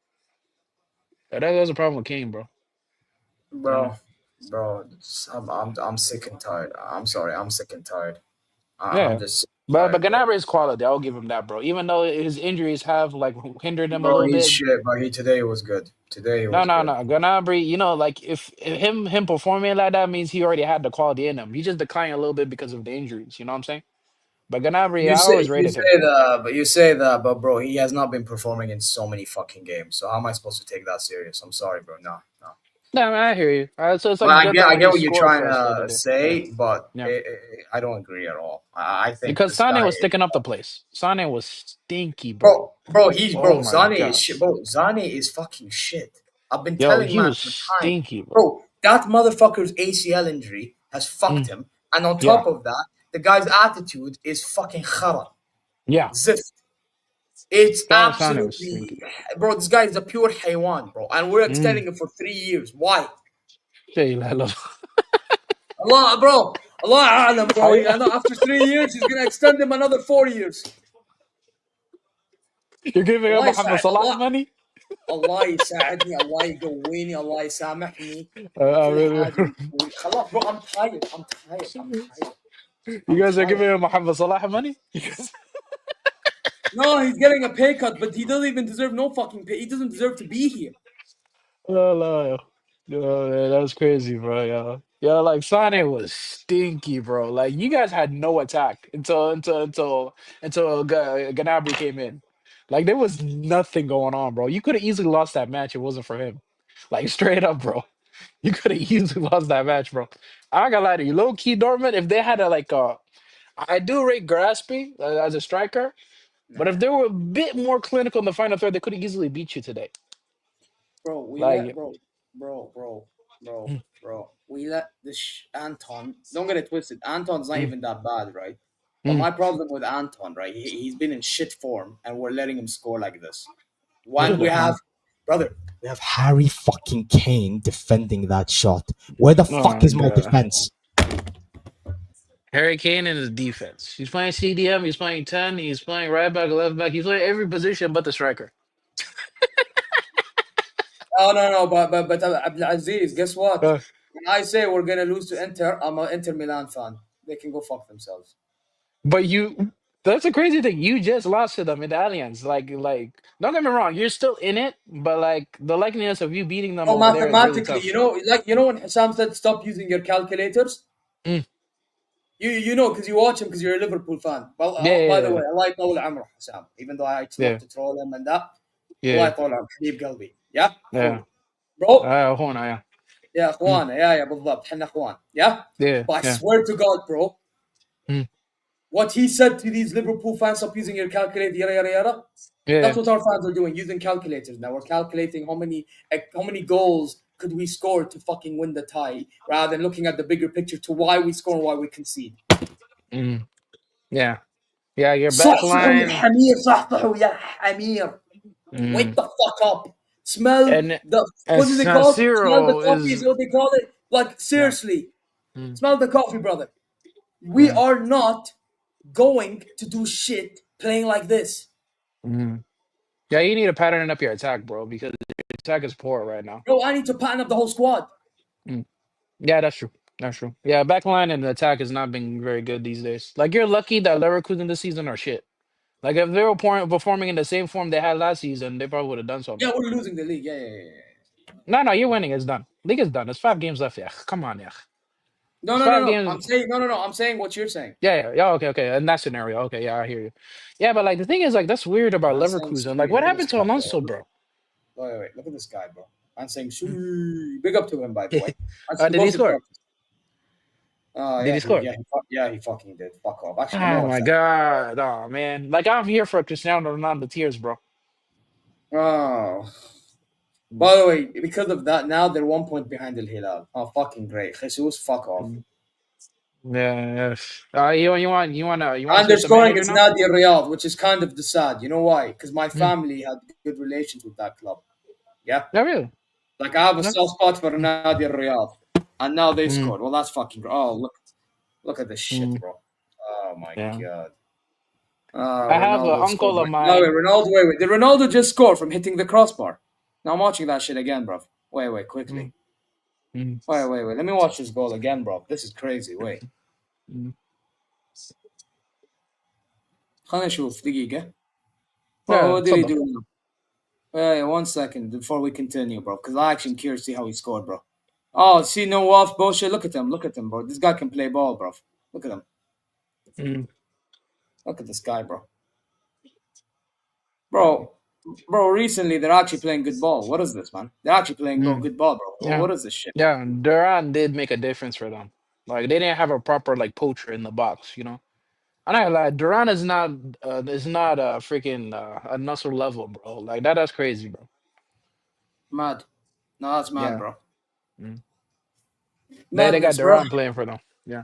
F: That's a problem with Kane, bro. Yeah.
A: Bro, I'm sick and tired. I'm sorry, I'm sick and tired. I'm
F: Yeah.
A: just sick and
F: But
A: tired, bro.
F: Gnabry is quality. I'll give him that, bro. Even though his injuries have like hindered him a
A: Bro,
F: little
A: he's
F: bit.
A: shit, but he today was good. Today he
F: No,
A: was
F: no,
A: good.
F: no. Gnabry, like if him performing like that means he already had the quality in him. He just declined a little bit because of the injuries. You know what I'm saying? But Gnabry, I always
A: You
F: rated him.
A: say that, but you say that, but bro, he has not been performing in so many fucking games. So how am I supposed to take that serious? I'm sorry, bro. No, no.
F: No, I hear you. So it's
A: Well,
F: like good that
A: I
F: when
A: get
F: he
A: what you're
F: scored
A: trying
F: for us the other
A: to
F: day. Yeah,
A: say, but
F: yeah.
A: I don't agree at all. I think
F: Because
A: this
F: Sane
A: guy
F: was
A: is,
F: sticking up the place. Sane was stinky, bro.
A: bro,
F: Oh my
A: Zane is
F: god.
A: shit. Bro, Zane is fucking shit. I've been
F: Yo,
A: telling
F: he
A: man
F: was
A: for time.
F: stinky, bro.
A: Bro, that motherfucker's ACL injury has fucked
F: Mm,
A: him. And on
F: yeah,
A: top of that, the guy's attitude is fucking khara.
F: yeah.
A: Zift. It's
F: Sane was
A: absolutely,
F: stinky.
A: bro, this guy is a pure haywan, bro. And we're
F: Mm.
A: extending it for 3 years. Why?
F: Say hello.
A: Allah, bro. Allah Alam, bro.
F: I,
A: And after 3 years, he's going to extend him another 4 years.
F: you're giving him
A: Allah
F: Mohamed
A: يساعد
F: Salah
A: الله
F: money?
A: الله يساعدني الله يقويني الله يسامحني
F: I
A: كل
F: really,
A: حاجة بتسوي خلاص bro I'm tired
F: you
A: I'm
F: guys are
A: tired
F: giving him Mohamed Salah money?
A: no he's getting a pay cut but he doesn't even deserve no fucking pay he doesn't deserve to be here
F: Oh, no. Yo, man, that's crazy, bro. Yo, like Sane was stinky, bro. Like you guys had no attack until Gnabry came in. Like there was nothing going on, bro. You could have easily lost that match. If it wasn't for him. Like straight up, bro. You could have easily lost that match, bro. I ain't gonna lie to you. Low key Dortmund, if they had I do rate Grasby as a striker, but if
A: nah
F: they were a bit more clinical in the final third, they could have easily beat you today.
A: bro we let
F: Like.
A: bro we let this Anton don't get it twisted Anton's not
F: Mm,
A: even that bad right But my problem with Anton, right? He's been in shit form, and we're letting him score like this. When we have, brother, we have Harry fucking Kane defending that shot. Where the fuck is my defense?
F: Harry Kane in his defense. He's playing CDM. He's playing 10. He's playing right back, left back. He's playing every position but the striker.
A: Oh no, but Abdulaziz, guess what?
F: Uh,
A: When I say we're gonna lose to Inter, I'm an Inter Milan fan. They can go fuck themselves.
F: But that's a crazy thing. You just lost to them in the Allianz. Don't get me wrong. You're still in it, but like the likeliness of you beating them
A: Oh,
F: over there is really
A: mathematically,
F: tough.
A: you know when Hassam said stop using your calculators.
F: Mm.
A: You know because you watch him because you're a Liverpool fan. Well,
F: Yeah,
A: by
F: yeah,
A: the
F: yeah,
A: way, I like Noel Amr Hassam, even though I
F: yeah,
A: love to troll him and that.
F: yeah,
A: والله طول عمرك حبيب قلبي. Yeah,
F: yeah.
A: cool, bro.
F: Hold on, yeah.
A: يا
F: Mm.
A: اخوانا يا بالضبط احنا اخوان. Yeah,
F: Yeah,
A: but I
F: yeah.
A: swear to God, bro.
F: Mm.
A: What he said to these Liverpool fans, stop using your calculator, yada yada yada.
F: Yeah.
A: That's what our fans are doing, using calculators now. We're calculating how many goals could we score to fucking win the tie, rather than looking at the bigger picture to why we score and why we concede.
F: Mm. Yeah. Yeah, your back
A: صحصحوا يا
F: line.
A: حمير صحصحوا يا حمير. Wake
F: Mm.
A: the fuck up. Smell
F: And
A: the
F: and
A: what is it called? Smell the
F: San
A: coffee, is
F: is
A: what they call it. Like
F: yeah.
A: seriously,
F: Mm.
A: smell the coffee, brother. We
F: Yeah.
A: are not going to do shit playing like this.
F: Mm. Yeah, you need to pattern up your attack, bro, because your attack is poor right now.
A: Bro, I need to pattern up the whole squad.
F: Mm. Yeah, that's true. That's true. Yeah, back line and attack has not been very good these days. Like you're lucky that Leverkusen this season are shit. Like if they were performing in the same form they had last season, they probably would have done something.
A: Yeah, we're losing the league. Yeah.
F: No, you're winning. It's done. League is done. It's 5 games left. Yeah, come on, yeah.
A: No,
F: It's
A: no, no,
F: 5
A: no.
F: games.
A: I'm saying no. I'm saying what you're saying.
F: Yeah. Okay. In that scenario, okay, yeah, I hear you. Yeah, but like the thing is, like that's weird about
A: I'm saying
F: Leverkusen. Like,
A: Sui.
F: what
A: Look at this
F: happened to
A: guy.
F: Alonso, bro?
A: Wait. Look at this guy, bro. I'm saying Sui. Big up to him, by the way.
F: Did he score? Did he score?
A: He fucking did. Fuck off. Actually,
F: Oh my god, oh man! Like I'm here for Cristiano Ronaldo tears, bro.
A: Oh. By the way, because of that, now they're 1 point behind Al Hilal. Oh, fucking great. Jesus, fuck off.
F: Yeah. You want
A: And
F: to
A: they're
F: switch the
A: scoring
F: manager
A: it's
F: now?
A: Nadia Riyadh, which is kind of the sad. You know why? Because my family had good relations with that club. Yeah?
F: Yeah, really?
A: Like, I have a
F: No?
A: soft spot for Nadia Riyadh. And now they scored. Well, that's fucking great. Oh, look at this shit, bro. Oh, my God.
F: I have an
A: Ronaldo
F: uncle
A: scored.
F: of
A: No,
F: mine.
A: wait. Did Ronaldo just score from hitting the crossbar? Now I'm watching that shit again, bro. Wait, quickly. Wait. Let me watch this goal again, bro. This is crazy. Wait. خلينا نشوف دقيقة.
F: Yeah,
A: What did he do now? Wait, 1 second before we continue, bro. Because I actually curious to see how he scored, bro. Oh, see, no off bullshit. Look at him, bro. This guy can play ball, bro. Look at him. Look at this guy, bro. Bro, recently they're actually playing good ball. What is this, man? They're actually playing good ball, bro.
F: Yeah.
A: What is this shit?
F: Yeah, Duran did make a difference for them. Like they didn't have a proper like poacher in the box, you know. I'm not gonna lie, Duran is not a freaking a Nasser level, bro. Like that's crazy, bro.
A: Mad. No, that's mad,
F: Yeah.
A: bro.
F: They got
A: Madness, bro.
F: Duran playing for them. Yeah.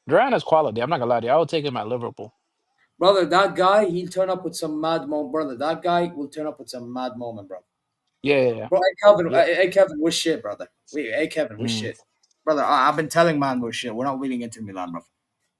F: Duran is quality. I'm not gonna lie to you. I would take him at Liverpool.
A: Brother, that guy, he'll turn up with some mad moment. Brother, that guy will turn up with some mad moment, bro.
F: Yeah.
A: Bro, hey Kevin, we're shit, brother. We're shit. Brother, I've been telling man we're shit. We're not winning Inter Milan, bro.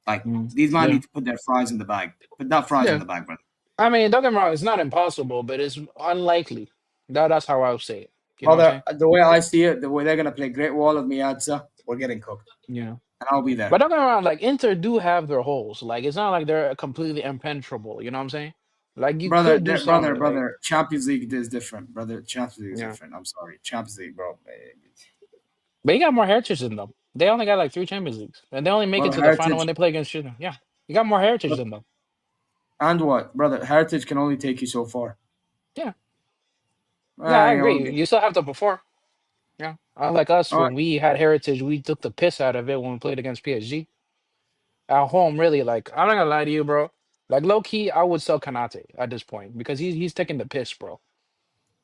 A: Like, these men need to put their fries in the bag. Put that fries in the bag, brother.
F: I mean, don't get me wrong, it's not impossible, but it's unlikely. That's how I would say it. You know what I'm saying?
A: The way I see it, the way they're gonna play Great Wall of Miazza, we're getting cooked.
F: Yeah.
A: And I'll be there.
F: But don't get me wrong, like Inter do have their holes. Like it's not like they're completely impenetrable. You know what I'm saying? Like you could do something.
A: Brother, Champions League is different, brother. Champions League is
F: Yeah.
A: different. I'm sorry, Champions League, bro.
F: But you got more heritage than them. They only got like 3 Champions Leagues, and they only make it to the final when they play against Chile. Yeah, you got more heritage than them.
A: And what, brother? Heritage can only take you so far.
F: Yeah. Yeah, I agree. You still have to perform. Yeah. Unlike us, when we had heritage, we took the piss out of it when we played against PSG. At home, really, like I'm not gonna lie to you, bro. Like low key, I would sell Kanate at this point because he's taking the piss, bro.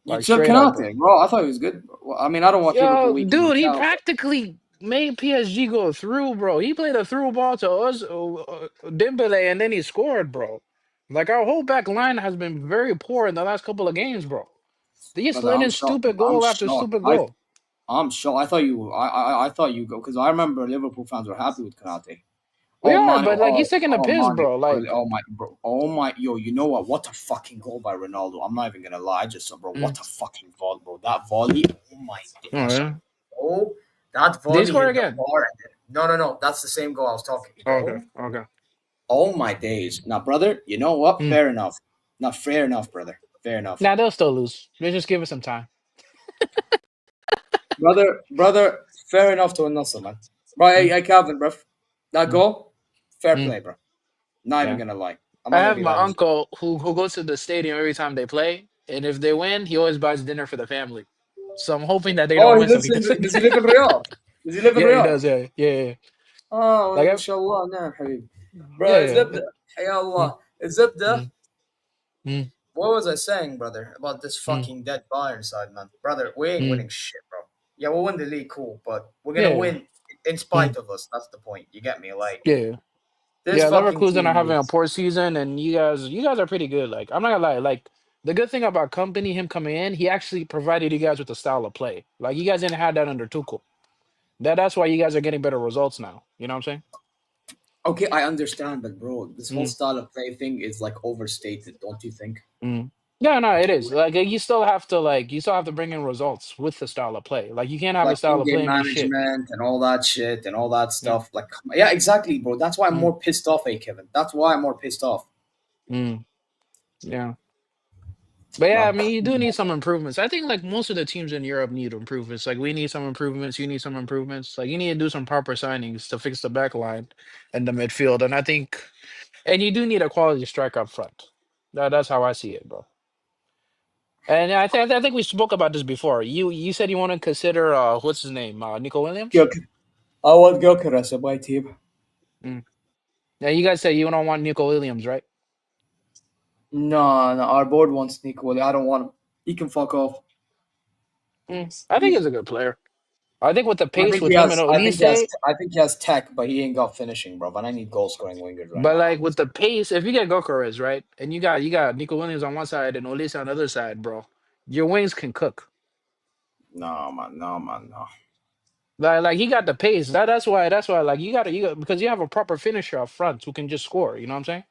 A: You
F: Like
A: took
F: straight up, bro.
A: Kanate, bro. I thought he was good. Well, I mean, I don't watch Liverpool
F: Yo,
A: week in,
F: dude,
A: week
F: he
A: out.
F: practically made PSG go through, bro. He played a through ball to us, Dembele, and then he scored, bro. Like our whole back line has been very poor in the last couple of games, bro. They just
G: Brother,
F: let
G: I'm
F: in
G: shocked.
F: stupid
G: I'm
F: goal after
G: shocked.
F: stupid goal.
G: I'm shocked. I thought you go because I remember Liverpool fans were happy with Kanate.
F: We
G: Oh
F: are,
G: man,
F: but like he's taking the piss,
G: man,
F: bro. Like,
G: oh my, bro, oh my, yo, you know what? What a fucking goal by Ronaldo! I'm not even gonna lie, I just saw, bro. What a fucking volley, bro! That volley, oh my
F: oh,
G: gosh,
F: yeah.
G: oh, that
F: Did he
G: volley
F: score
G: hit the
F: again?
G: bar. No, that's the same goal I was talking about.
F: Okay.
G: Oh my days! Now, brother, you know what?
F: Mm.
G: Fair enough. Not fair enough, brother. Fair enough,
F: Nah, they'll still lose. They just give it some time.
G: brother. Fair enough to Al-Nassr, man. Right,
F: Mm.
G: hey, Calvin, bro. That
F: Mm.
G: goal, fair
F: Mm.
G: play, bro. Not even
F: Yeah.
G: gonna lie. I'm
F: I
G: not gonna
F: have
G: be
F: my
G: lying.
F: uncle who goes to the stadium every time they play, and if they win, he always buys dinner for the family. So I'm hoping that they don't
G: Oh,
F: win, so he doesn't.
G: does he live in Riyadh? Does he live in
F: Yeah, he
G: Riyadh?
F: does. Yeah.
G: اه
F: Like,
G: ما شاء الله نعم حبيبي. Bro,
F: yeah.
G: الزبدة حيا
F: Mm,
G: الله الزبدة.
F: mm, mm,
G: What was I saying, brother, about this
F: mm.
G: fucking dead Bayern side, man? Brother, we ain't
F: Mm.
G: winning shit, bro. Yeah, we'll win the league, cool, but we're gonna
F: Yeah.
G: win in
F: Mm.
G: spite of us. That's the point. You get me? Like
F: Yeah.
G: this
F: Yeah,
G: fucking
F: Leverkusen are
G: team
F: having a
G: needs.
F: poor season, and you guys are pretty good. Like, I'm not gonna lie. Like, the good thing about Company, him coming in, he actually provided you guys with a style of play. Like, you guys didn't have that under Tuchel. That's why you guys are getting better results now. You know what I'm
G: Okay, I understand, but bro, this whole
F: saying?
G: style of play thing is like overstated, don't you think?
F: Yeah, no, it is. Like you still have to bring in results with the style of play. Like you can't have a
G: Like
F: style of
G: in-game
F: play and be shit.
G: management and all that shit and all that
F: Mm,
G: stuff. Like, yeah, exactly, bro. That's why I'm
F: mm,
G: more pissed off, Kevin. That's why I'm more pissed off.
F: mm, yeah. But yeah, I
G: Like,
F: mean you do need some improvements. I think like most of the teams in Europe need improvements. Like we need some improvements, you need some improvements. Like you need to do some proper signings to fix the back line and the midfield. And you do need a quality striker up front. That's how I see it, bro. And I think we spoke about this before. You said you want to consider what's his name? Nico Williams?
G: Gyökeres. I want Gyökeres in my team.
F: Mm. Yeah, you guys say you don't want Nico Williams, right?
G: No, our board wants Nico Williams. I don't want him. He can fuck off.
F: I think he's a good player. I think with the
G: I
F: pace
G: think
F: with
G: he
F: him and
G: has.
F: Olise,
G: I think he has tech, but he ain't got finishing, bro. But I need goal scoring wingers right
F: but
G: now,
F: like
G: man.
F: with the pace, if you get Gokares, right, and you got Nico Williams on one side and Olise on the other side, bro, your wings can cook.
G: No, man. No, man. No.
F: Like he got the pace. That's why like you got because you have a proper finisher up front who can just score. You know what I'm saying?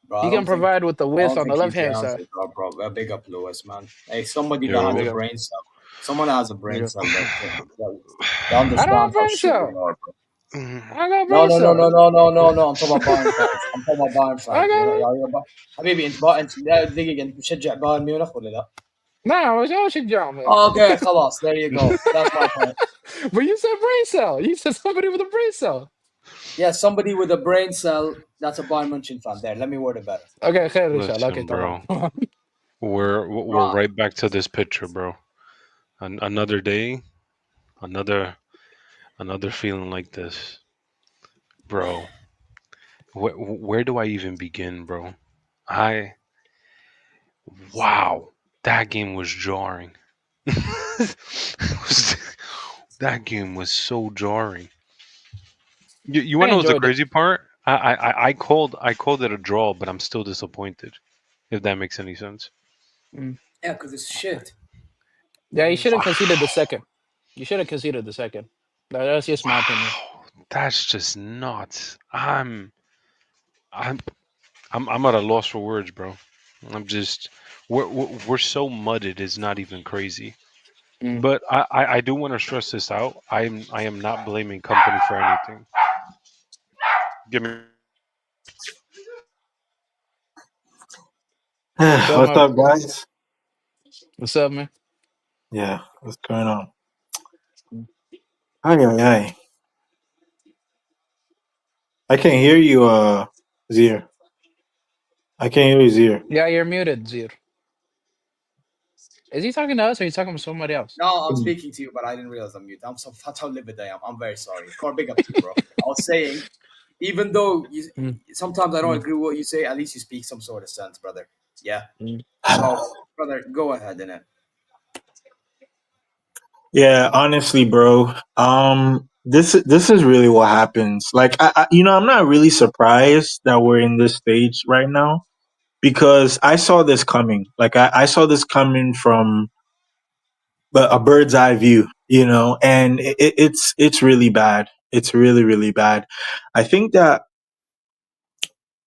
G: Bro,
F: He can provide with the
G: I
F: width
G: don't
F: on the
G: think
F: left
G: he's the
F: hand
G: answer,
F: side.
G: bro. Big up Lewis, man. Hey, somebody that has
C: Yo,
F: Big
G: a
F: up.
G: brain cell. Someone that has a brain
F: Big
G: cell
F: up.
G: that
F: I don't have
G: understands how
F: brain
G: shit we
F: cell.
G: are, bro.
F: I got
G: No,
F: brain
G: no, no, no,
F: cell.
G: no, no, no, no. I'm talking about Bayern fans. I'm talking about Bayern
F: I
G: fans.
F: got
G: حبيبي انت دقيقة انت بتشجع بايرن ميونخ ولا لا؟
F: nah. What's your shit, John, man?
G: Okay, خلاص. There you go. That's my point.
F: But you said brain cell. You said somebody with a brain cell.
G: Yeah, somebody with a brain cell that's a Bayern München fan. There, let me word it better.
F: Okay, خير إن شاء الله. Okay,
C: listen,
F: tamam.
C: bro. We're right back to this picture, bro. Another day, another feeling like this, bro. Where do I even begin, bro? I Wow, that game was jarring. That game was so jarring. You
F: I
C: want to know what's the
F: enjoyed it.
C: crazy part? I called it a draw, but I'm still disappointed. If that makes any sense.
F: Mm.
G: Yeah, because it's shit.
F: Yeah, you should have conceded the
C: Wow,
F: second. You should have conceded the second. That's just my opinion.
C: wow, that's just nuts. I'm I'm at a loss for words, bro. I'm just we're so mudded. It's not even crazy.
F: Mm.
C: But I do want to stress this out. I am not blaming company for anything. Give me.
F: What's up,
H: What's
F: man?
H: up, guys?
F: What's up, man?
H: Yeah, what's going on?
F: Mm.
H: Ay, ay, ay. I can't hear you, Zier. I can't hear you, Zier.
F: Yeah, you're muted, Zir. Is he talking to us or is he talking to somebody else?
G: No, I'm speaking to you, but I didn't realize I'm mute. That's how livid I am. I'm very sorry. Core, big up to you, bro. I was saying, even though
F: Mm.
G: sometimes I don't
F: Mm.
G: agree with what you say, at least you speak some sort of sense, brother. Yeah.
F: Mm.
G: So, brother, go ahead, innit?
H: Yeah, honestly, bro. This is really what happens. Like, I'm not really surprised that we're in this stage right now because I saw this coming. Like, I saw this coming from a bird's eye view, and it's really bad. It's really really bad. I think that,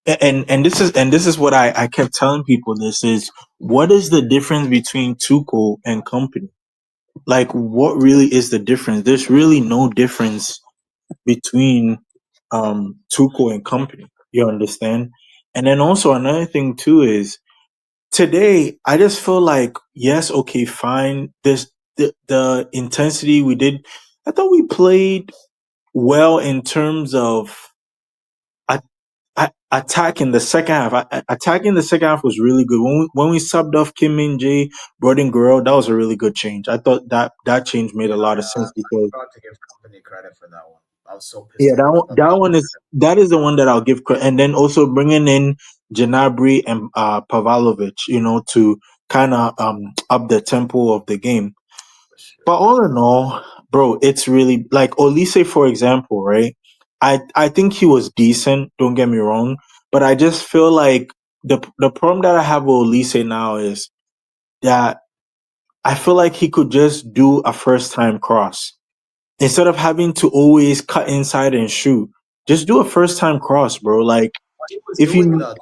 H: and this is what I kept telling people. This is what is the difference between Tuchel and company? Like, what really is the difference? There's really no difference between Tuchel and company. You understand? And then also another thing too is today I just feel like yes, okay, fine. This the intensity we did. I thought we played well in terms of attacking the second half. Attacking the second half was really good. When we subbed off Kim Min Jae, brought in Guerrero, that was a really good change. I thought that change made a lot of sense
G: I
H: because
G: forgot to give company credit for that one. I was so pissed
H: yeah,
G: off.
H: that is the one that I'll give credit. And then also bringing in Janabri and Pavlovic, to kind of up the tempo of the game. But all in all, bro, it's really like Olise, for example, right? I think he was decent. Don't get me wrong, but I just feel like the problem that I have with Olise now is that I feel like he could just do a first time cross instead of having to always cut inside and shoot. Just do a first time cross, bro. Like
G: He was
H: if
G: doing
H: you
G: that.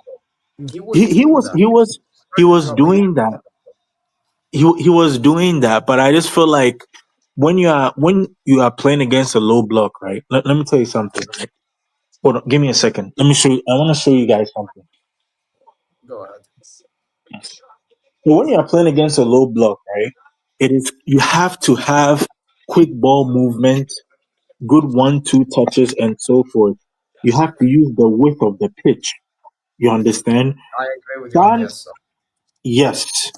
G: He was
H: he
G: doing
H: was
G: that.
H: he was he
G: Starting
H: was
G: drop, but he
H: doing that. He was doing that, but I just feel like when you are playing against a low block, right? Let me tell you something. Right? Hold on, give me a second. Let me show you. I want to show you guys something.
G: go ahead.
H: So when you are playing against a low block, right? It is you have to have quick ball movement, good 1-2 touches, and so forth. You have to use the width of the pitch. You understand?
G: I agree with you on
H: San,
G: this. So.
H: yes.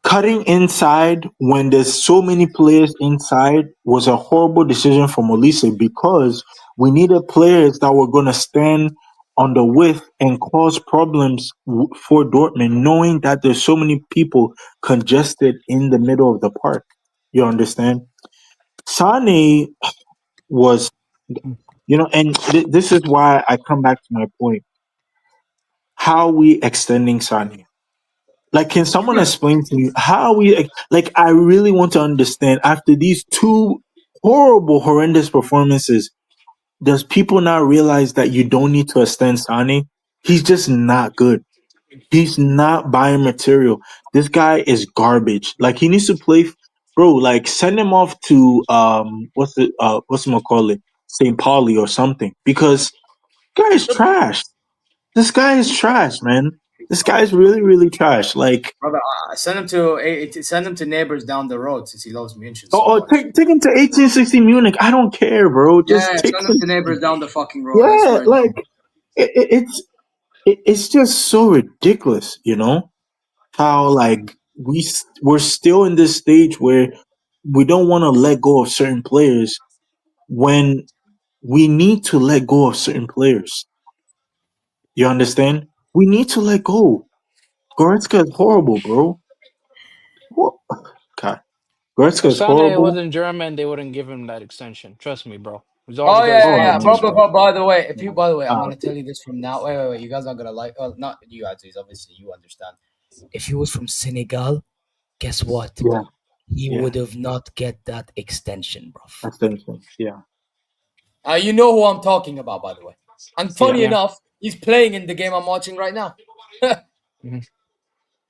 H: Cutting inside when there's so many players inside was a horrible decision from Olise because we needed players that were going to stand on the width and cause problems for Dortmund, knowing that there's so many people congested in the middle of the park. You understand? Sane was, and this is why I come back to my point. How are we extending Sane? Like, can someone explain to me how we like? I really want to understand after these two horrible, horrendous performances. Does people now realize that you don't need to extend Sane? He's just not good. He's not Bayern material. This guy is garbage. Like he needs to play, bro. Like send him off to what's it call it, St. Pauli or something because guy is trash. This guy is trash, man. This guy is really, really trash. Like.
G: Brother, send him to neighbors down the road since he loves München so
H: Oh,
G: much.
H: take him to 1860 Munich. I don't care, bro. Just
G: Yeah,
H: take
G: send him
H: him.
G: to neighbors down the fucking road. I
H: Yeah,
G: swear.
H: like it's it's just so ridiculous, how like we're still in this stage where we don't want to let go of certain players when we need to let go of certain players. You understand? We need to let go. Goretzka is horrible, bro. What? God, Goretzka
F: If
H: is
F: Sane
H: horrible.
F: wasn't German, they wouldn't give him that extension. Trust me, bro. It's all
A: Oh
F: because
A: yeah,
H: Oh,
A: yeah,
H: I
A: yeah.
H: know.
F: politics, bro.
A: By the way, I'm
H: Ah,
A: gonna tell you this from now. Wait. You guys are gonna like. Not you guys. Obviously, you understand. If he was from Senegal, guess what?
H: yeah,
A: He
H: yeah.
A: would have not get that extension, bro.
H: That's the thing. Yeah,
A: You know who I'm talking about, by the way. And
H: yeah.
A: funny
F: Yeah.
A: enough, he's playing in the game I'm watching right now.
F: hmm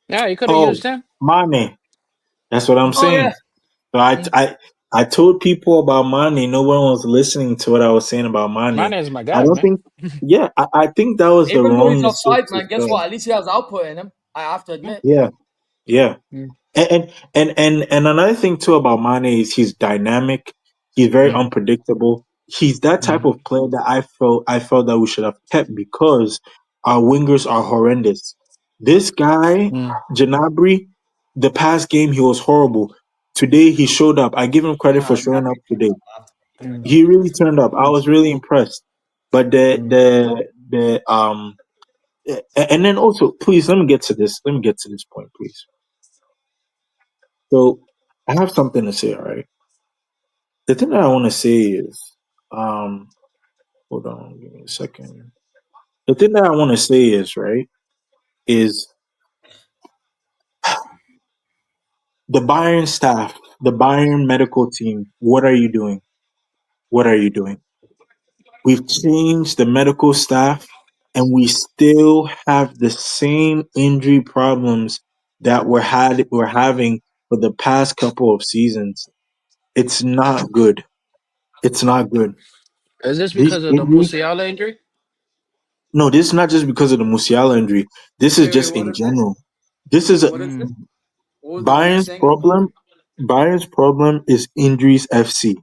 F: Yeah, you could have
H: Oh,
F: used him.
H: Mane. That's what I'm
A: Oh yeah.
H: saying. So I told people about Mane. No one was listening to what I was saying about Mane.
F: Mane is my
H: I
F: guy,
H: don't
F: man.
H: think. Yeah, I think that was the
A: Even though
H: wrong
A: he's
H: mistake
A: offside,
H: to
A: man, guess
H: sell.
A: what? At least he has output in him. I have to
F: Yeah.
A: admit.
H: Yeah, yeah.
F: Mm,
H: And another thing too about Mane is he's dynamic. He's very
F: mm,
H: unpredictable. He's that type
F: mm,
H: of player that I felt that we should have kept because our wingers are horrendous. This guy,
F: mm,
H: Janabri, the past game he was horrible. Today he showed up. I give him credit for showing up today.
G: I have to
F: mm,
H: He really turned up. I was really impressed. But
F: mm.
H: and then also, please let me get to this. Let me get to this point, please. So I have something to say, all right? The thing that I want to say is, hold on, give me a second. The thing that I want to say is right is the Bayern staff, the Bayern medical team. What are you doing? What are you doing? We've changed the medical staff, and we still have the same injury problems that we're having for the past couple of seasons. It's not good. It's not good.
F: Is this
H: These
F: because of the
H: injuries.
F: Musiala injury?
H: No, this is not just because of the Musiala injury. This is
G: Wait,
H: just
G: what
H: in
G: is this?
H: general. This is a
G: What is this? What are you
H: Bayern's
G: saying?
H: problem. Bayern's problem is injuries FC.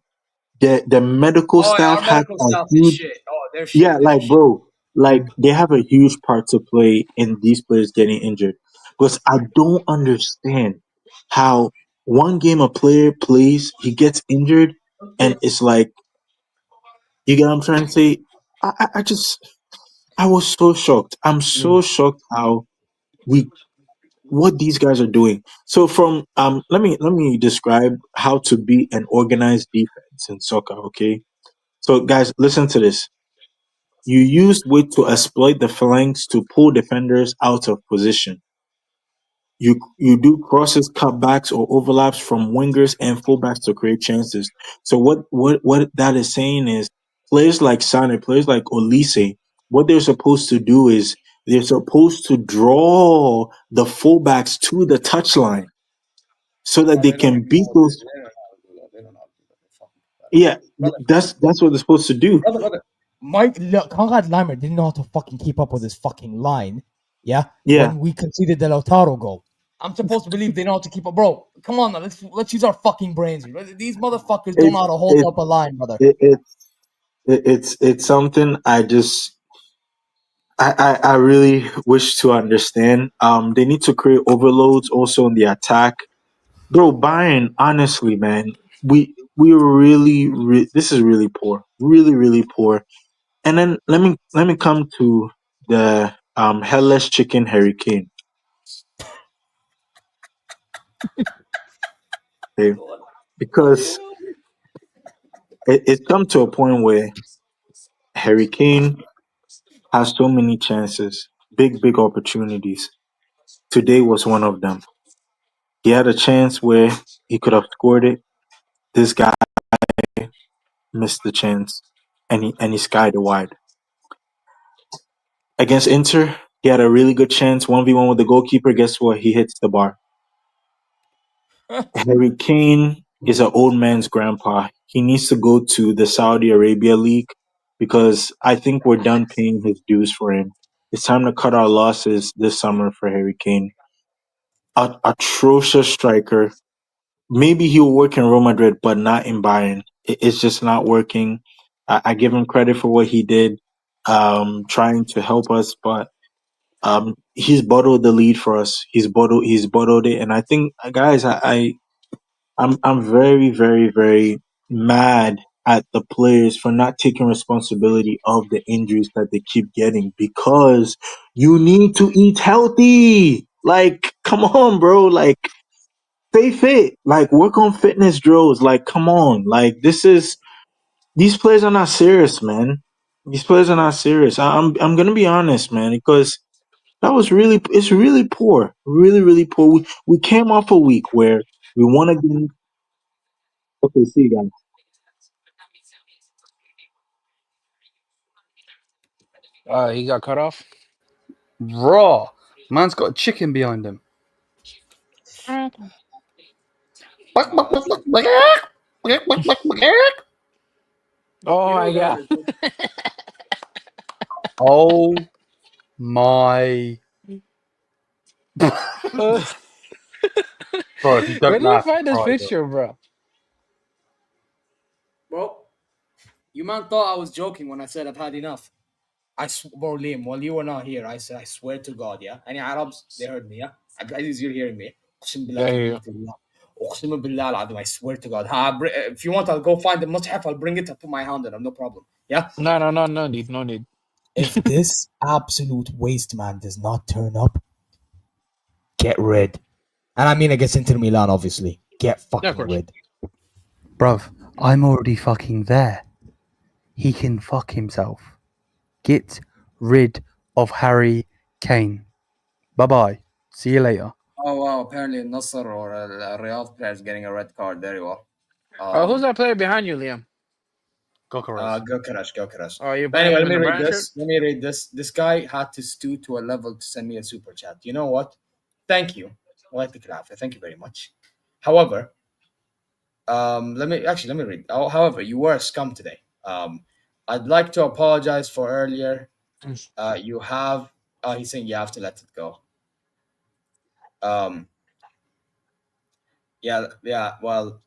H: The medical
G: Oh,
H: staff
G: our
H: has
G: medical
H: a
G: staff is
H: huge,
G: shit. Oh, they're
H: yeah,
G: shit. They're
H: like
G: shit.
H: bro, like they have a huge part to play in these players getting injured. Because I don't understand how one game a player plays, he gets injured, and it's like, you get what I'm trying to say? I just I was so shocked. I'm so shocked how we what these guys are doing. So from let me describe how to be an organized defense in soccer, okay? So guys, listen to this. You use width to exploit the flanks to pull defenders out of position. You do crosses, cutbacks, or overlaps from wingers and fullbacks to create chances. So what that is saying is players like Sane, players like Olise, what they're supposed to do is they're supposed to draw the fullbacks to the touchline so that
G: No,
H: they
G: they don't
H: can
G: even know
H: beat
G: how to do
H: those.
G: that. They don't know how to do that. They don't know how to do that. They're fucking pathetic.
H: Yeah,
G: Brother,
H: that's what they're supposed to do.
A: brother. Conrad Laimer didn't know how to fucking keep up with his fucking line. Yeah,
H: Yeah,
A: when we conceded the Lautaro goal, I'm supposed to believe they know how to keep up, bro. Come on, now, let's use our fucking brains here. These motherfuckers don't know
H: it's
A: how to hold
H: it,
A: up a line, brother.
H: it's something I really wish to understand. They need to create overloads also in the attack. Bro, Bayern, honestly, man, we really, this is really poor, really, really poor. And then let me come to the headless chicken hurricane. Okay, because it's come to a point where Hurricane has so many chances, big opportunities. Today was one of them. He had a chance where he could have scored it. This guy missed the chance, and he skied it wide. Against Inter, he had a really good chance, 1v1 with the goalkeeper. Guess what? He hits the bar. Harry Kane is an old man's grandpa. He needs to go to the Saudi Arabia League because I think we're done paying his dues for him. It's time to cut our losses this summer for Harry Kane. Atrocious striker. Maybe he'll work in Real Madrid, but not in Bayern. It's just not working. I give him credit for what he did, trying to help us, but he's bottled the lead for us. He's bottled it, and I think, guys, I'm very, very, very mad at the players for not taking responsibility of the injuries that they keep getting because you need to eat healthy. Like, come on, bro. Like, stay fit. Like, work on fitness drills. Like, come on. Like, these players are not serious, man. These players are not serious. I'm gonna be honest, man, because it's really poor, really, really poor. We came off a week where we won against. Okay, see you guys.
F: He got cut off.
E: Raw. Man's got a chicken behind him.
F: Oh my god.
E: Oh my.
F: Where
E: Bro, if you don't
F: did you
E: laugh,
F: find this
E: cry, bro.
F: picture, bro?
G: bro, you man thought I was joking when I said I've had enough. Bro, Liam, while you were not here, I said, I swear to God, yeah. Any Arabs, they heard me, yeah. Abdulaziz, you're hearing me. أقسم بالله
F: Yeah,
G: كلمة الله. أقسم بالله العظيم, I swear to God. If you want, I'll go find the mushaf. I'll bring it. I'll put my hand on it. No problem. Yeah.
F: no need, no need.
A: If this absolute waste man does not turn up, get rid. And I mean against Inter Milan, obviously. Get
F: Yeah, of
A: fucking
F: course.
A: rid.
E: Bruv, I'm already fucking there. He can fuck himself. Get rid of Harry Kane. Bye-bye. See you later.
G: Oh wow! Apparently, Nasser or Riyadh player is getting a red card. There you are.
F: Who's that player behind you, Liam?
G: Gokaresh.
F: Oh, you're
G: But
F: playing
G: anyway,
F: him
G: let
F: in
G: me
F: the
G: read
F: Bayern shirt?
G: this. Let me read this. This guy had to stew to a level to send me a super chat. You know what? Thank you. Thank you very much. However, let me read. However, you were a scum today. I'd like to apologize for earlier. You have. He's saying you have to let it go. Yeah. Well,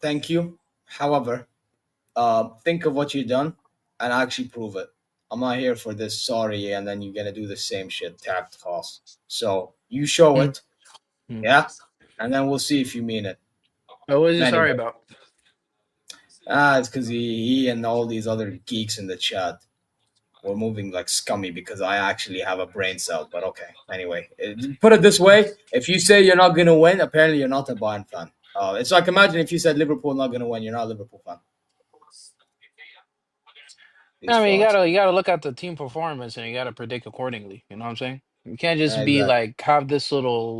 G: thank you. However, think of what you've done and actually prove it. I'm not here for this sorry and then you're gonna do the same shit, tact cost. So you show it, yeah, and then we'll see if you mean it.
F: What was you sorry
G: Anyway,
F: about?
G: it's because he and all these other geeks in the chat were moving like scummy because I actually have a brain cell. But okay, anyway, put it this way: if you say you're not gonna win, apparently you're not a Bayern fan. It's like imagine if you said Liverpool not gonna win, you're not a Liverpool fan. These
F: I mean,
G: frauds.
F: you gotta look at the team performance and you gotta predict accordingly. You know what I'm saying? You can't just be
G: Exactly.
F: like have this little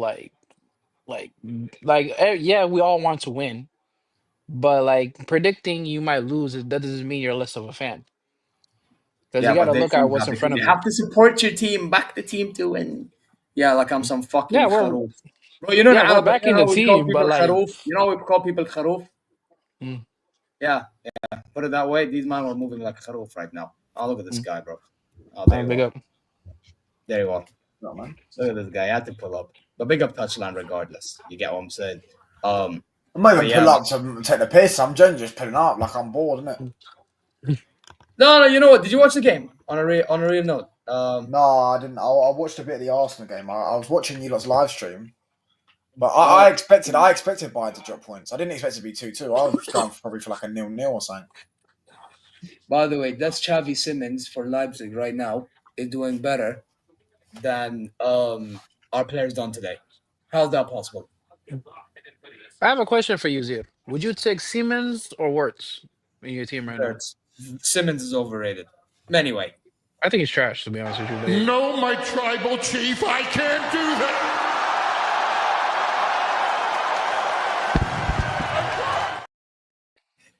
F: yeah, we all want to win, but like predicting you might lose, that doesn't mean you're less of a fan. Because you
G: Yeah, but
F: gotta
G: they
F: look at
G: think
F: what's
G: that
F: in
G: because
F: front of
G: they
F: you.
G: have to support your team, back the team to win. Yeah, like I'm some
F: Yeah,
G: fucking kharoof. Bro, you know in
F: we're
G: Arab, you
F: backing
G: know
F: the
G: how we call
F: team, but
G: people
F: like
G: kharoof? You know how we call people kharoof?
F: mm,
G: Yeah, put it that way. These men are moving like kharoof right now. Oh, look at this guy, bro. Oh, there you
F: big
G: are.
F: up.
G: There you are.
H: No, man.
G: Look at this guy. I had to pull up. But big up touchline regardless. You get what I'm saying?
I: I'm not
G: But
I: even
G: yeah,
I: pull up to take the piss. I'm generally just pulling up like I'm bored, isn't it?
G: no, you know what? Did you watch the game? On a real note.
I: No, I didn't. I watched a bit of the Arsenal game. I was watching you lot's live stream, but
G: Oh,
I: I expected Bayern to drop points. I didn't expect it to be 2-2. I was going probably for like a 0-0 or something.
G: by the way, that's Xavi Simmons for Leipzig right now is doing better than our players done today. How's that possible?
F: I have a question for you, Zir. Would you take Siemens or Wirtz in your team right now?
G: Hurts. Simmons is overrated. Anyway,
F: I think he's trash, to be honest with you. But
B: No, my tribal chief, I can't do that.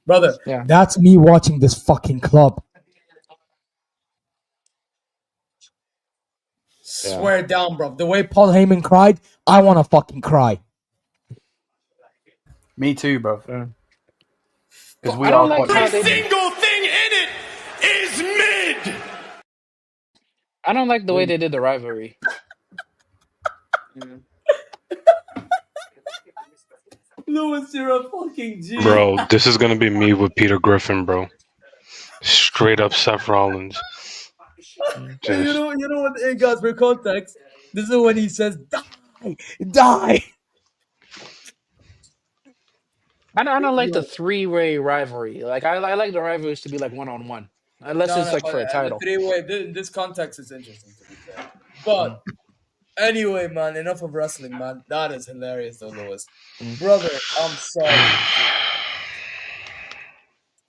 A: Brother,
F: yeah.
A: that's me watching this fucking club. Swear down, bro. The way Paul Heyman cried, I want to fucking cry.
E: Me too, bro. Because we
F: I don't
E: are
F: like
E: quite
F: how
B: Every
F: they.
B: single thing in it is mid.
F: I don't like the way they did the rivalry.
G: Lewis, you're a fucking G.
C: Bro, this is gonna be me with Peter Griffin, bro. Straight up Seth Rollins.
G: You
C: Just
G: know what? Hey guys, for context, this is when he says die.
F: I don't like the
G: Yo.
F: three-way rivalry. Like I like the rivalries to be like one-on-one, unless
G: No,
F: it's
G: no,
F: like
G: but
F: for a
G: the
F: title.
G: three-way. In this context, is interesting to be fair. But anyway, man, enough of wrestling, man. That is hilarious, though, Lewis. Brother, I'm sorry.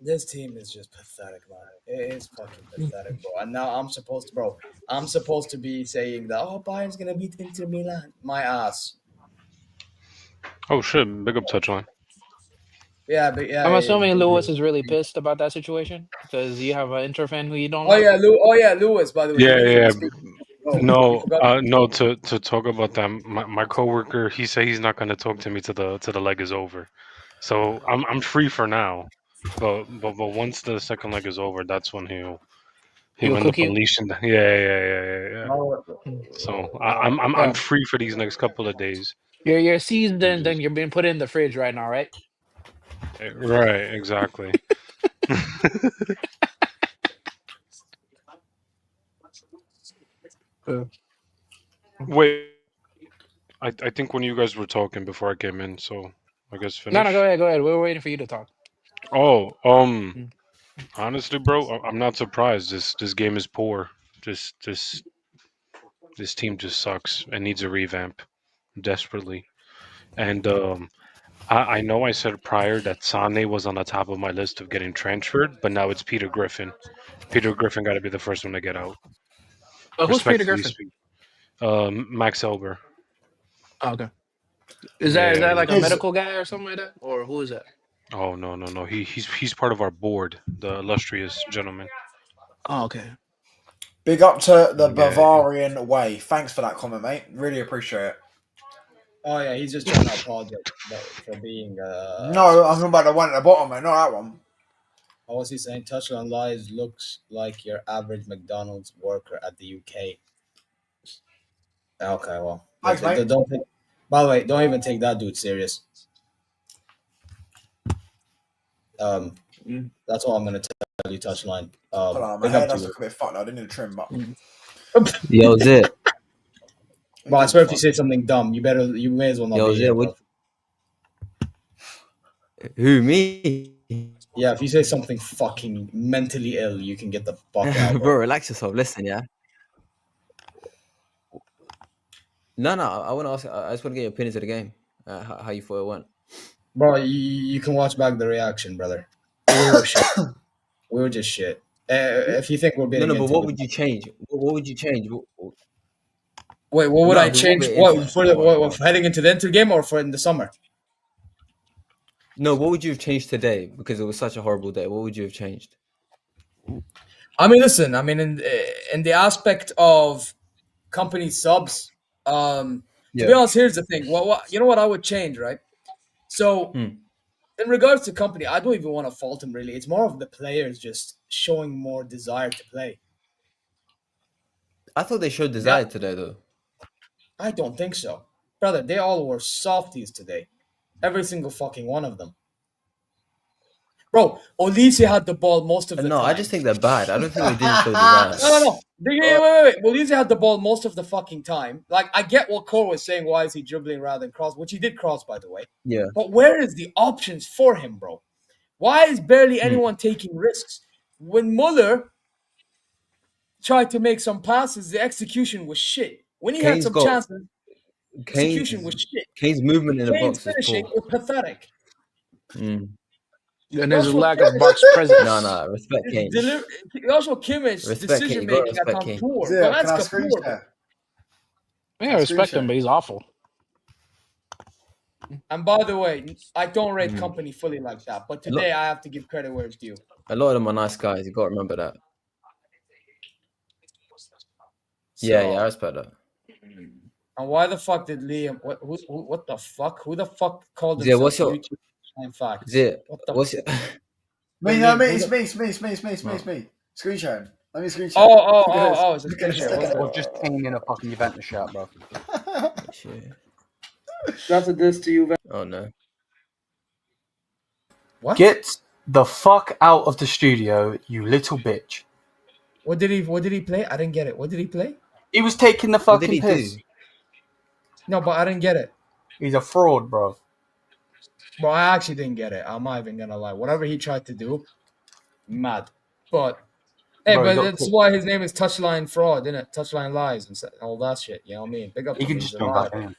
G: This team is just pathetic, man. It is fucking pathetic, bro. And now I'm supposed to be saying that, oh, Bayern's gonna beat Inter Milan. My ass.
C: oh shit, big up touchline.
G: Yeah, but
F: I'm
G: yeah.
F: assuming Lewis is really pissed about that situation because you have an Inter fan who you don't
G: Oh
F: like.
G: yeah, Lewis. By the way, you
C: Yeah,
G: didn't even
C: yeah.
G: speak. Oh, you
C: No,
G: forgot.
C: no. To talk about that, my coworker, he said he's not gonna talk to me till the leg is over. So I'm free for now, but once the second leg is over, that's when
F: He
C: he'll
F: will
C: end up
F: cook you.
C: unleashing the yeah. So I'm
F: Yeah,
C: free for these next couple of days.
F: you're seasoned
C: And
F: and then
C: just
F: you're being put in the fridge right now, right?
C: right, exactly. Wait, I think when you guys were talking before I came in, so I guess
F: No,
C: finish.
F: go ahead. We're waiting for you to talk.
C: Oh,
F: Mm.
C: honestly, bro, I'm not surprised. This game is poor. This team just sucks and needs a revamp desperately. And I know I said prior that Sane was on the top of my list of getting transferred, but now it's Peter Griffin. Peter Griffin got to be the first one to get out.
F: Who's Peter
C: Respectfully
F: Griffin?
C: speaking. Max Elber.
F: Oh, okay. Is
C: Yeah.
F: that like a
I: His-
F: medical guy or something like that, or who is that?
C: Oh no. He's part of our board, the illustrious gentleman.
F: Oh, okay.
I: Big up to the
C: Yeah.
I: Bavarian way. Thanks for that comment, mate. Really appreciate it.
G: Oh yeah, he's just trying to apologize for being.
I: No, I'm talking about the one at the bottom, mate. Not that one.
G: What was he saying? Touchline lies looks like your average McDonald's worker at the UK. Okay, well,
I: Thanks, mate.
G: don't take, by the way, don't even take that dude serious. That's all I'm gonna tell you, Touchline.
I: Hold on, my
G: big up
I: hair
G: to
I: does
G: you.
I: look a bit fucked. I didn't need to trim, but
E: Yo, Zit.
G: But I swear, if you say something dumb, you may as well not
E: Yo,
G: be
E: Zit,
G: here.
E: what? Who, me?
G: Yeah, if you say something fucking mentally ill, you can get the fuck out.
E: Bro, relax yourself. Listen, yeah. No, I want to ask. I just want to get your opinions of the game. How you thought it went.
G: Bro, you can watch back the reaction, brother. We were shit. We were just shit. If you think we're being
E: No, but what would you change? What would you change?
G: Wait, what would
E: No,
G: I
E: we
G: change?
E: won't get into
G: What, for heading into the Inter game or for in the summer?
E: No, what would you have changed today? Because it was such a horrible day. What would you have changed?
G: I mean, listen. I mean, in the aspect of company subs, to be honest, here's the thing. What you know what I would change, right? So, in regards to company, I don't even want to fault him really. It's more of the players just showing more desire to play.
E: I thought they showed desire today, though.
G: I don't think so, brother. They all were softies today, every single fucking one of them. Bro, Olise had the ball most of the time.
E: No, I just think they're bad. I don't think they didn't show desire.
G: No. Wait. Olise had the ball most of the fucking time. Like, I get what Cole was saying. Why is he dribbling rather than cross? Which he did cross, by the way.
E: Yeah.
G: But where is the options for him, bro? Why is barely anyone taking risks? When Muller tried to make some passes, the execution was shit. When he had some chances, execution was shit.
E: Kane's movement in the
G: Kane's
E: box was
G: finishing
E: poor.
G: was pathetic.
F: And there's a lack of box presence.
E: No, respect Kane.
G: Also, Kimmich's decision making at times poor.
I: Yeah,
G: But
I: can I
G: that's
I: screen
G: poor.
I: share?
F: Yeah, I respect him, but he's awful.
G: And by the way, I don't rate company fully like that. But today, I have to give credit where it's due.
E: A lot of them are nice guys. You got to remember that.
G: So,
E: Yeah, I respect that.
G: And why the fuck did Liam? What the fuck? Who the fuck called
E: Yeah,
G: himself
E: what's your
G: YouTube Time Facts?
E: Yeah?
G: What the
E: What's your...
I: It's me. Screen sharing. Let me screen share.
G: Oh, it's a screen share.
E: Or just Kane in a fucking Juventus shirt, bro.
G: That's a diss to you.
E: Oh no.
G: What?
E: Get the fuck out of the studio, you little bitch.
G: What did he play? I didn't get it. What did he play?
E: He was taking the fucking piss.
G: No, but I didn't get it.
E: He's a fraud, bro.
G: Bro, I actually didn't get it. I'm not even gonna lie. Whatever he tried to do, mad. But hey,
E: Bro,
G: but that's why his name is Touchline Fraud, isn't it? Touchline Lies and all that shit. You know what I mean? Big up.
E: He can just jump back in.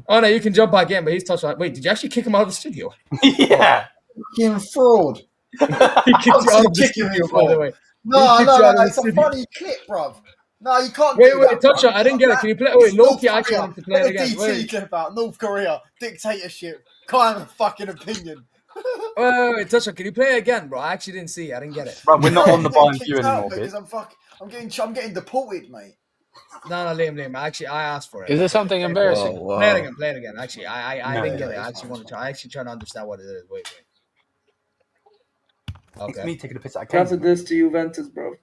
G: Oh no, you can jump back in, but he's Touchline. Wait, did you actually kick him out of the studio?
E: Yeah.
I: Fucking fraud.
G: He kicked you out of the studio, by the way.
I: No, it's a funny clip, bruv. No, you can't.
G: Wait, Touchline. I didn't get it. Can you play? Wait, Loki actually wanted to play it again.
I: DT clip about North Korea dictatorship. Can't have a fucking opinion.
G: Wait, Touchline. Can you play it again, bro? I actually didn't see it. I didn't get it.
E: Bro, we're not on the Bayern View anymore,
I: because I'm getting deported, mate.
G: No, Liam. Actually, I asked for it.
F: Is this something embarrassing?
E: Wow.
G: Play it again. Actually, I didn't get it. I actually want to try. I actually trying to understand what it is. Wait. Okay.
E: It's me taking a piss out of Kane.
G: That's a diss to Juventus, bro.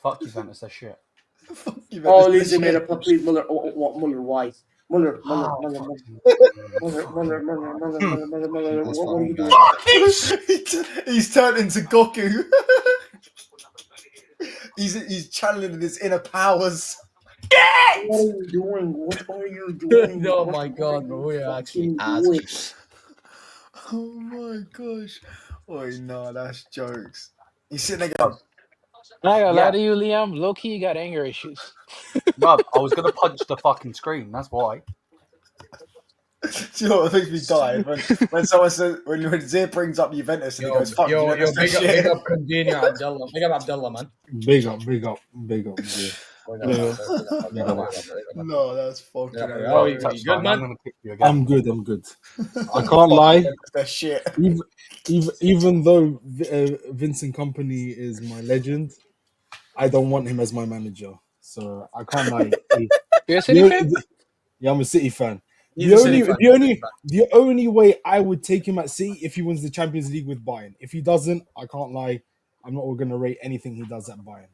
E: Fuck Juventus, that shit.
G: Lise made a please Muller. Muller, why? Muller. What are you doing?
I: He's turned into Goku. He's channeling his inner powers.
G: What are you doing? Oh my god, bro. We are actually assholes.
I: Oh my gosh. Oh no, that's jokes. He's sitting there going,
F: I gotta lie to you, Liam. Low key, you got anger issues.
E: Bro, I was gonna punch the fucking screen. That's why.
I: Do you know what makes me die? When someone says, when Zier brings up Juventus and he goes, fuck Juventus,
G: big up,
I: shit.
G: big up Coutinho, Abdullah. Big up Abdullah, man.
H: Big up. Yeah.
G: Big up,
F: Yeah.
I: No, that's fucking
G: How are you? You good, man?
E: I'm gonna pick you again.
H: I'm good. I can't lie.
I: That shit.
H: Even though Vincent Company is my legend, I don't want him as my manager. So I can't lie.
F: You're a City fan?
H: Yeah, I'm a City fan.
G: He's a City fan.
H: The only way I would take him at City if he wins the Champions League with Bayern. If he doesn't, I can't lie. I'm not going to rate anything he does at Bayern.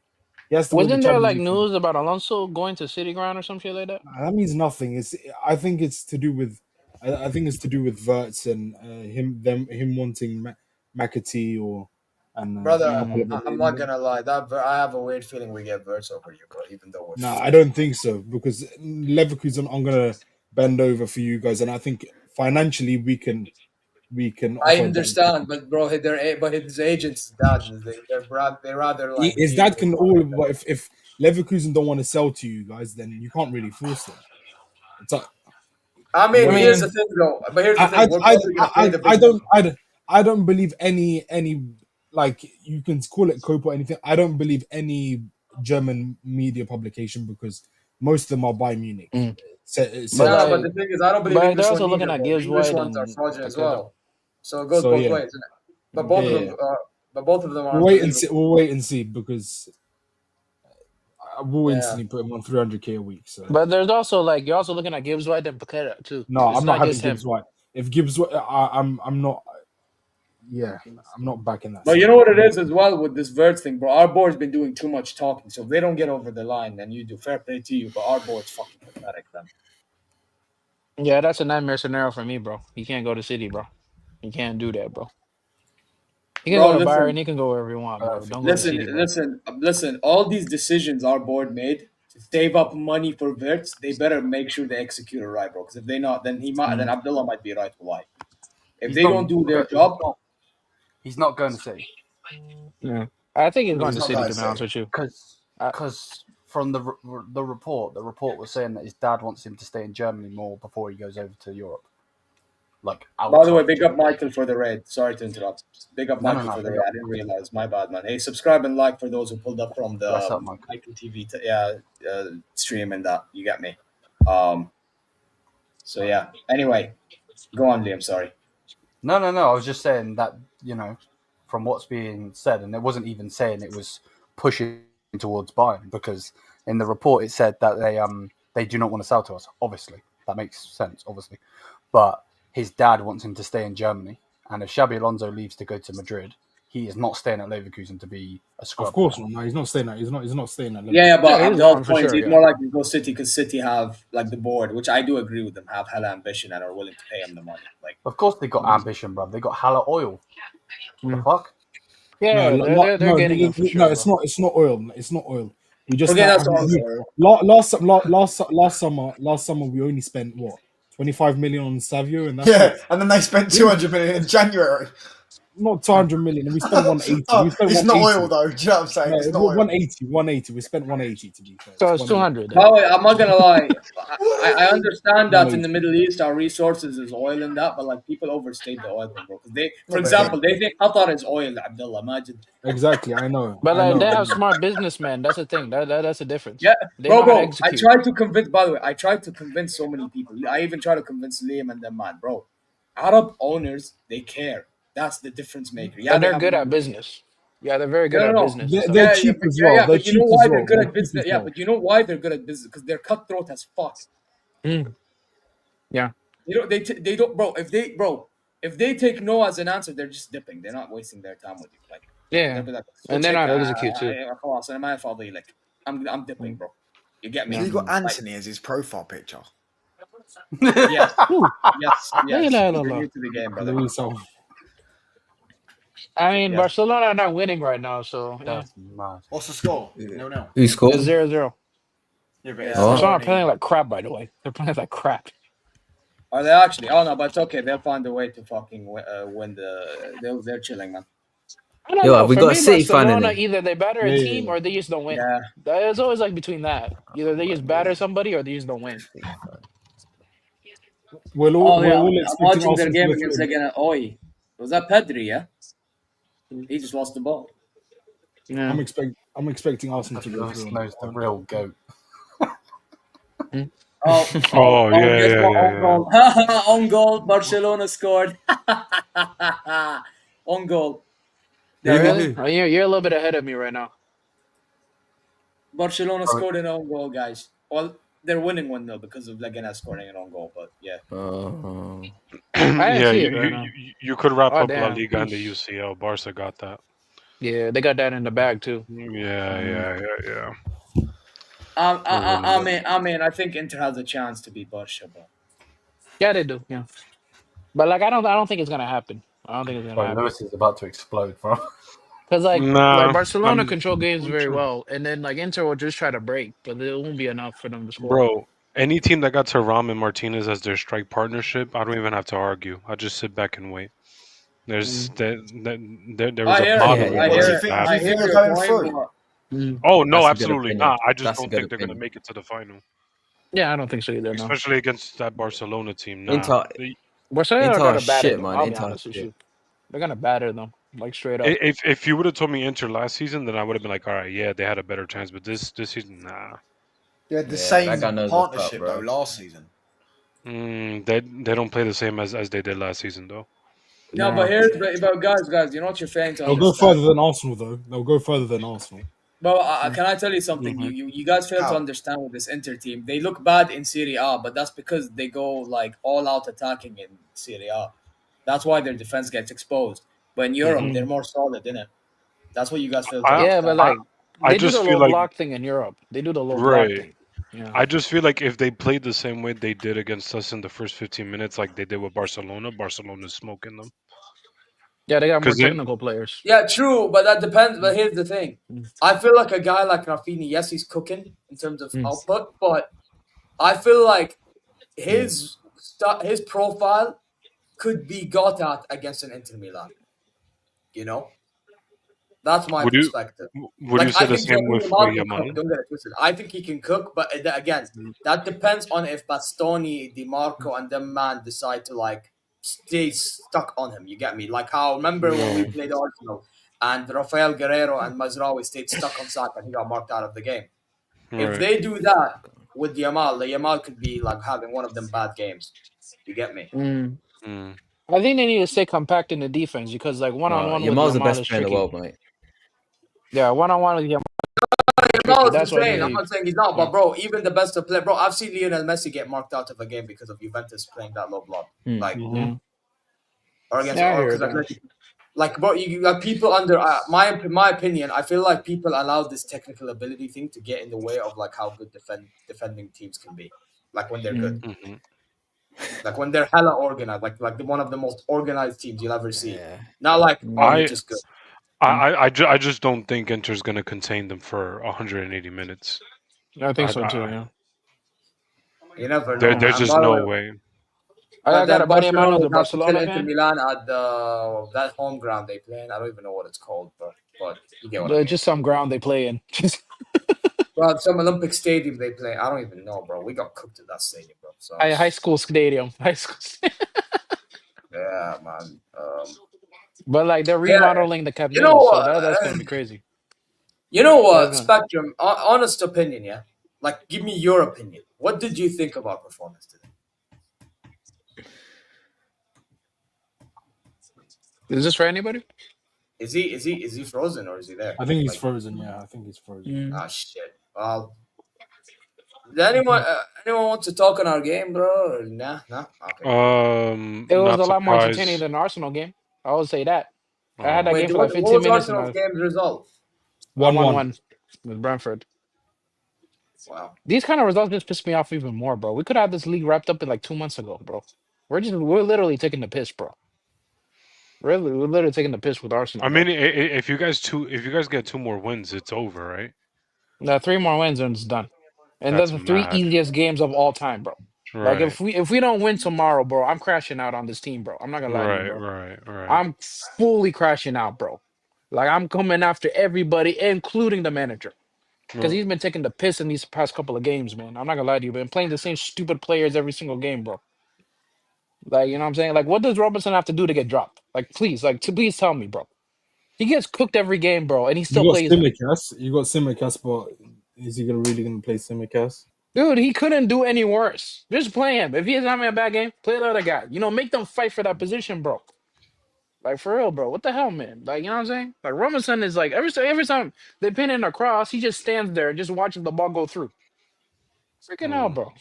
H: He has to win the
F: Wasn't there
H: Champions
F: like
H: League.
F: news about Alonso going to City Ground or some shit like that?
H: That means nothing. I think it's to do with Wirtz and him wanting McAtee
G: Brother, I'm not gonna lie. I have a weird feeling we get Wirtz over you, bro. Even though we're
H: I don't think so, because Leverkusen, I'm gonna bend over for you guys, and I think financially we can.
G: I understand, but bro, his agent's dad, they rather like
H: his dad can all. But if Leverkusen don't want to sell to you guys, then you can't really force them. It's like,
G: I mean, here's the thing, though. But here's the thing: we're probably gonna pay the big
H: I don't believe any like, you can call it cope or anything. I don't believe any German media publication, because most of them are Bayern Munich.
F: Mm.
G: but the thing is, I don't believe English
F: they're also
G: one
F: looking
G: either,
F: at
G: bro.
F: Gibbs
G: English
F: White
G: ones are
F: and
G: fraudulent as
F: Paqueta.
G: well. So it goes both ways, isn't it? But both of them, both of them are.
H: We'll wait and see, because we'll instantly put him on 300k a week. So.
F: But there's also like, you're also looking at Gibbs White and Paqueta too.
H: No,
F: it's
H: I'm not having
F: just him.
H: Gibbs White. If Gibbs White, I'm not. Yeah, I'm not backing that.
G: But you know what it is as well with this Wirtz thing, bro. Our board's been doing too much talking, so if they don't get over the line, then you do. Fair play to you, but our board's fucking pathetic, then.
F: Yeah, that's a nightmare scenario for me, bro. He can't go to City, bro. He can't do that, bro. He can go to Bayern. He can go wherever he wants, bro. Don't go to City, bro.
G: Listen. All these decisions our board made to save up money for Wirtz, they better make sure they execute it right, bro. Because if they not, then then Abdullah might be right. Why? If they don't do their job,
E: he's not going to City.
F: Yeah, I think he's going to City, to be honest with you.
E: Because from the report was saying that his dad wants him to stay in Germany more before he goes over to Europe. Like,
G: by the way, big up Michael for the raid. Sorry to interrupt. Big up Michael for the raid. I didn't realize. My bad, man. Hey, subscribe and like for those who pulled up from the Michael TV stream and that. You get me. So yeah. Anyway, go on, Liam. Sorry.
E: No. I was just saying that, from what's being said, and it wasn't even saying it was pushing towards Bayern, because in the report it said that they do not want to sell to us. Obviously, that makes sense. Obviously, but his dad wants him to stay in Germany, and if Xabi Alonso leaves to go to Madrid, he is not staying at Leverkusen to be a scrub.
H: Of course not. No, he's not staying at. He's not staying at.
G: Yeah, but Abdul's point, he's more likely to go City because City have like the board, which I do agree with them, have hella ambition and are willing to pay him the money. Like,
E: of course they got ambition, bro. They got hella oil. What the fuck?
F: Yeah, they're getting it for sure.
H: No, it's not oil. It's not oil. We just last summer we only spent what, 25 million on Savio, and that's
I: and then they spent 200 million in January.
H: Not 200 million, and we spent 180.
I: It's not oil though. Do you know what I'm saying?
H: No,
I: it's not
H: 180. We spent 180 to be fair.
F: So it's 200.
G: By the way, I'm not gonna lie. I understand that in the Middle East our resources is oil and that, but like people overstate the oil, bro. Because for example, they think Qatar is oil, Abdullah. Imagine.
H: Exactly, I know.
F: But like, they have smart businessmen. That's the thing. That's the difference.
G: Yeah,
F: they
G: bro. I tried to convince. By the way, I tried to convince so many people. I even tried to convince Liam and them, man, bro. Arab owners, they care. That's the difference maker.
F: Yeah, and they're good at business. Yeah, they're very good at business.
H: They're cheap as well.
G: Yeah, but you know why they're good at business? Yeah, but you know why they're good at business? Because they're cutthroat as fuck.
F: Yeah.
G: They don't, bro. If they take no as an answer, they're just dipping. They're not wasting their time with you. Like,
F: and they're not execute too.
G: Like, I'm dipping, bro. You get me?
I: You got Anthony as his profile picture.
G: Yes. You're new to the game, brother.
F: I mean, Barcelona are not winning right now, so
E: that's mad.
I: What's the score? No.
J: Who scored?
F: It's 0-0. Barcelona are
J: Oh.
F: playing like crap, by the way. They're playing like crap.
G: Are they actually? Oh no, but it's okay. They'll find a way to fucking win the. They're chilling, man.
F: I don't know. We got a City fan in it. Either they batter a team or they just don't win.
G: Yeah.
F: It's always like between that. Either they just batter somebody or they just don't win.
J: We're
G: Oh yeah,
J: all
G: I'm
J: expecting
G: watching their
J: Arsenal to
G: game
J: go
G: against
J: through.
G: Legan. Oi, was that Pedri? Yeah, he just lost the ball.
F: Yeah.
J: I'm expecting Arsenal to go
E: Lewis
J: through on
E: knows the
J: on
E: real goat.
F: Mm.
C: Oh yeah,
G: Guess
C: yeah,
G: what?
C: yeah,
G: Own
C: yeah.
G: goal. Own goal. Barcelona scored. Own goal.
F: Oh,
G: There you go.
F: really? Oh, you're a little bit ahead of me right now.
G: Barcelona
E: Oh,
G: scored an own goal, guys. Well, they're winning 1-0 because of Leganes scoring an own goal, but yeah.
F: I didn't
C: Yeah,
F: see it right now.
C: you could wrap
F: Oh
C: up La
F: damn.
C: Liga and the UCL. Barca got that.
F: Yeah, they got that in the bag too.
C: Yeah, yeah, yeah, yeah. We're winning
G: I
C: that.
G: mean, I think Inter has a chance to beat Barca, bro.
F: Yeah, they do. Yeah, but like I don't think it's gonna happen. I don't think it's gonna
E: sorry,
F: happen
E: Lewis is about to explode, bro.
F: because like
C: Nah,
F: Barcelona control games
C: I'm
F: very
C: sure.
F: well, and then like Inter will just try to break, but it won't be enough for them to score.
C: Bro, any team that got Thuram and Martinez as their strike partnership, I don't even have to argue. I just sit back and wait. There's there was
G: I
C: a
G: heir
C: pot
G: it.
C: of
I: What do you
C: waiting to
I: think? Do
G: I
I: you
C: happen.
I: think
G: hear
I: they're
G: your
I: going
G: point,
I: through?
G: but
C: Oh no,
K: That's a good
C: absolutely
K: opinion.
C: not. I just
K: That's a
C: don't
K: good
C: think they're gonna
K: opinion.
C: make it to the final,
F: Yeah, I don't think so either. No,
C: especially against that Barcelona team. Nah,
K: Inter,
F: Barcelona are
K: Inter are
F: gonna batter
K: shit,
F: them.
K: man.
F: I'll be
K: Inter are
F: honest with
K: shit.
F: you, they're gonna batter them like straight up.
C: if you would have told me Inter last season, then I would have been like, all right, yeah, they had a better chance. But this season, nah.
I: They had the
K: Yeah, that guy
I: same
K: knows what's up,
I: partnership though
K: bro.
I: last season.
C: They don't play the same as they did last season though.
G: no, but
F: No,
G: here's but guys, you know what you're failing to
J: They'll go
G: understand.
J: further than Arsenal, though. They'll go further than Arsenal.
G: But can I tell you something?
F: Mhm.
G: You guys fail to
I: How?
G: understand with this Inter team. They look bad in Serie A, but that's because they go like all out attacking in Serie A. That's why their defense gets exposed. But in Europe, they're
F: Mhm.
G: more solid, innit? That's what you guys fail to
C: I
F: Yeah, but
G: understand.
C: I
F: like
C: I
F: they do the
C: just feel
F: low
C: like
F: block thing in Europe. They do the low block
C: right.
F: thing. Yeah.
C: I just feel like if they played the same way they did against us in the first 15 minutes, like they did with Barcelona, Barcelona's smoking them.
F: Yeah, they got more
C: Because
F: technical players.
G: Yeah, true, but that depends. But here's the thing:
F: Mm.
G: I feel like a guy like Rafinha, yes, he's cooking in terms of
F: Mm.
G: output, but I feel like
K: Yeah.
G: his profile could be got at against an Inter Milan. You know, that's my
C: would you
G: perspective.
C: would you
G: Like,
C: say
G: I
C: the
G: think
C: same
G: Lamine
C: with
G: Yamal can cook.
C: Yamal?
G: Don't get it twisted. I think he can cook, but again, that depends on if Bastoni, Di Marco, and them man decide to like stay stuck on him. You get me? Like how remember when we
C: No,
G: played Arsenal and Rafael Guerrero and Mazraoui stayed stuck on Saka and he got marked out of the game. If
C: right.
G: they do that with Yamal, the Yamal could be like having one of them bad games. You get me?
F: Mm.
C: Mm.
F: I think they need to stay compact in the defense because like one on
K: No,
F: one with
K: Yamal's the
F: Yamal
K: best
F: is
K: player in the
F: tricky.
K: world, mate.
F: Yeah, one on one with Yamal is tricky.
G: Yamal is
F: That's why
G: insane.
F: they
G: I'm
F: need.
G: not saying he's not,
F: Yeah.
G: but bro, even the best of play, bro, I've seen Lionel Messi get marked out of a game because of Juventus playing that low block,
K: Hmm.
G: like
C: Hmm.
F: Yeah.
G: or against
F: Yeah, I
G: or
F: hear
G: because
F: it. Yeah.
G: like bro, you got people under my opinion. I feel like people allow this technical ability thing to get in the way of like how good defending teams can be, like when they're good,
F: Mm.
C: Hmm.
G: like when they're hella organized, like one of the most organized teams you'll ever see.
K: Yeah.
G: Not like oh they're
C: I
G: just good.
C: I just don't think Inter's gonna contain them for 180 minutes.
F: I think
C: I,
F: so too.
C: I,
F: Yeah.
G: You never
C: there
G: know,
F: Yeah.
C: there's
G: man.
C: just
G: By the way,
C: no way.
F: I got a
G: then
F: buddy of mine
G: Barcelona
F: who's a
G: would have to kill
F: Barcelona
G: Inter
F: fan.
G: Milan at that home ground they play in. I don't even know what it's called, but you get what I mean.
F: Just some ground they play in.
G: Well, some Olympic stadium they play. I don't even know, bro. We got cooked at that stadium, bro. So
F: High school stadium. High school.
G: yeah, man.
F: But like they're
G: Yeah,
F: remodeling the Camp
G: you know
F: Nou, so
G: what?
F: that's gonna be crazy.
G: You know
F: That's
G: what?
F: gonna.
G: Spectrum. Honest opinion, yeah. Like, give me your opinion. What did you think of our performance today?
F: Is this for anybody?
G: Is he frozen or is he there?
J: I think he's
G: Like,
J: frozen. Yeah, I think he's frozen.
G: ah, shit. Well, does anyone want to talk on our game, bro? Or nah. Okay.
F: It was
C: Not
F: a lot more entertaining
C: surprised.
F: than the Arsenal game. I would say that. I had that
G: Wait,
F: game for
G: what
F: like
G: what
F: 15
G: was
F: minutes and
G: Arsenal's
F: I
G: game's result?
J: 1-1.
F: 1-1 with Brentford.
G: Wow.
F: These kind of results just piss me off even more, bro. We could have this league wrapped up in like 2 months ago, bro. We're literally taking the piss, bro. We're literally taking the piss with Arsenal,
C: I
F: bro.
C: mean, if you guys get 2 more wins, it's over, right?
F: 3 more wins and it's done. And
C: That's
F: that's the 3
C: mad.
F: easiest games of all time, bro. Like
C: Right,
F: if we don't win tomorrow, bro, I'm crashing out on this team, bro. I'm not gonna lie to you,
C: right,
F: bro.
C: right, right.
F: I'm fully crashing out, bro. Like I'm coming after everybody, including the manager. Because
C: Well,
F: he's been taking the piss in these past couple of games, man. I'm not gonna lie to you, man. Playing the same stupid players every single game, bro. Like, you know what I'm saying? Like, what does Robinson have to do to get dropped? Like, please, please tell me, bro. He gets cooked every game, bro, and he still plays him.
J: You got Simicast, but is he really gonna play Simicast?
F: Dude, he couldn't do any worse. Just play him. If he is having a bad game, play the other guy. You know, make them fight for that position, bro. Like, for real, bro. What the hell, man? Like, you know what I'm saying? Like, Robinson is like, every time they pin in a cross, he just stands there and just watches the ball go through. Freaking hell, bro.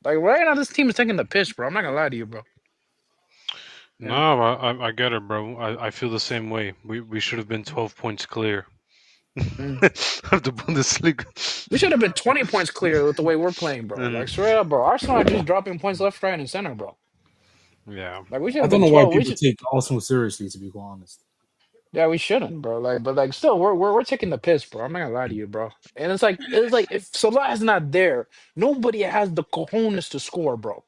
F: Like, right now, this team is taking the piss, bro. I'm not gonna lie to you, bro.
C: No, I get it, bro. I feel the same way. We should have been 12 points clear of the Bundesliga.
F: We should have been 20 points clear with the way we're playing, bro. Like, straight up, bro. Arsenal are just dropping points left, right, and center, bro.
C: Yeah.
F: Like, we should
J: I
F: have
J: don't
F: been
J: know why
F: 12.
J: people take Arsenal seriously, to be quite honest.
F: Yeah, we shouldn't, bro. Like, but like, still, we're taking the piss, bro. I'm not gonna lie to you, bro. And it's like if Salah is not there, nobody has the cojones to score, bro.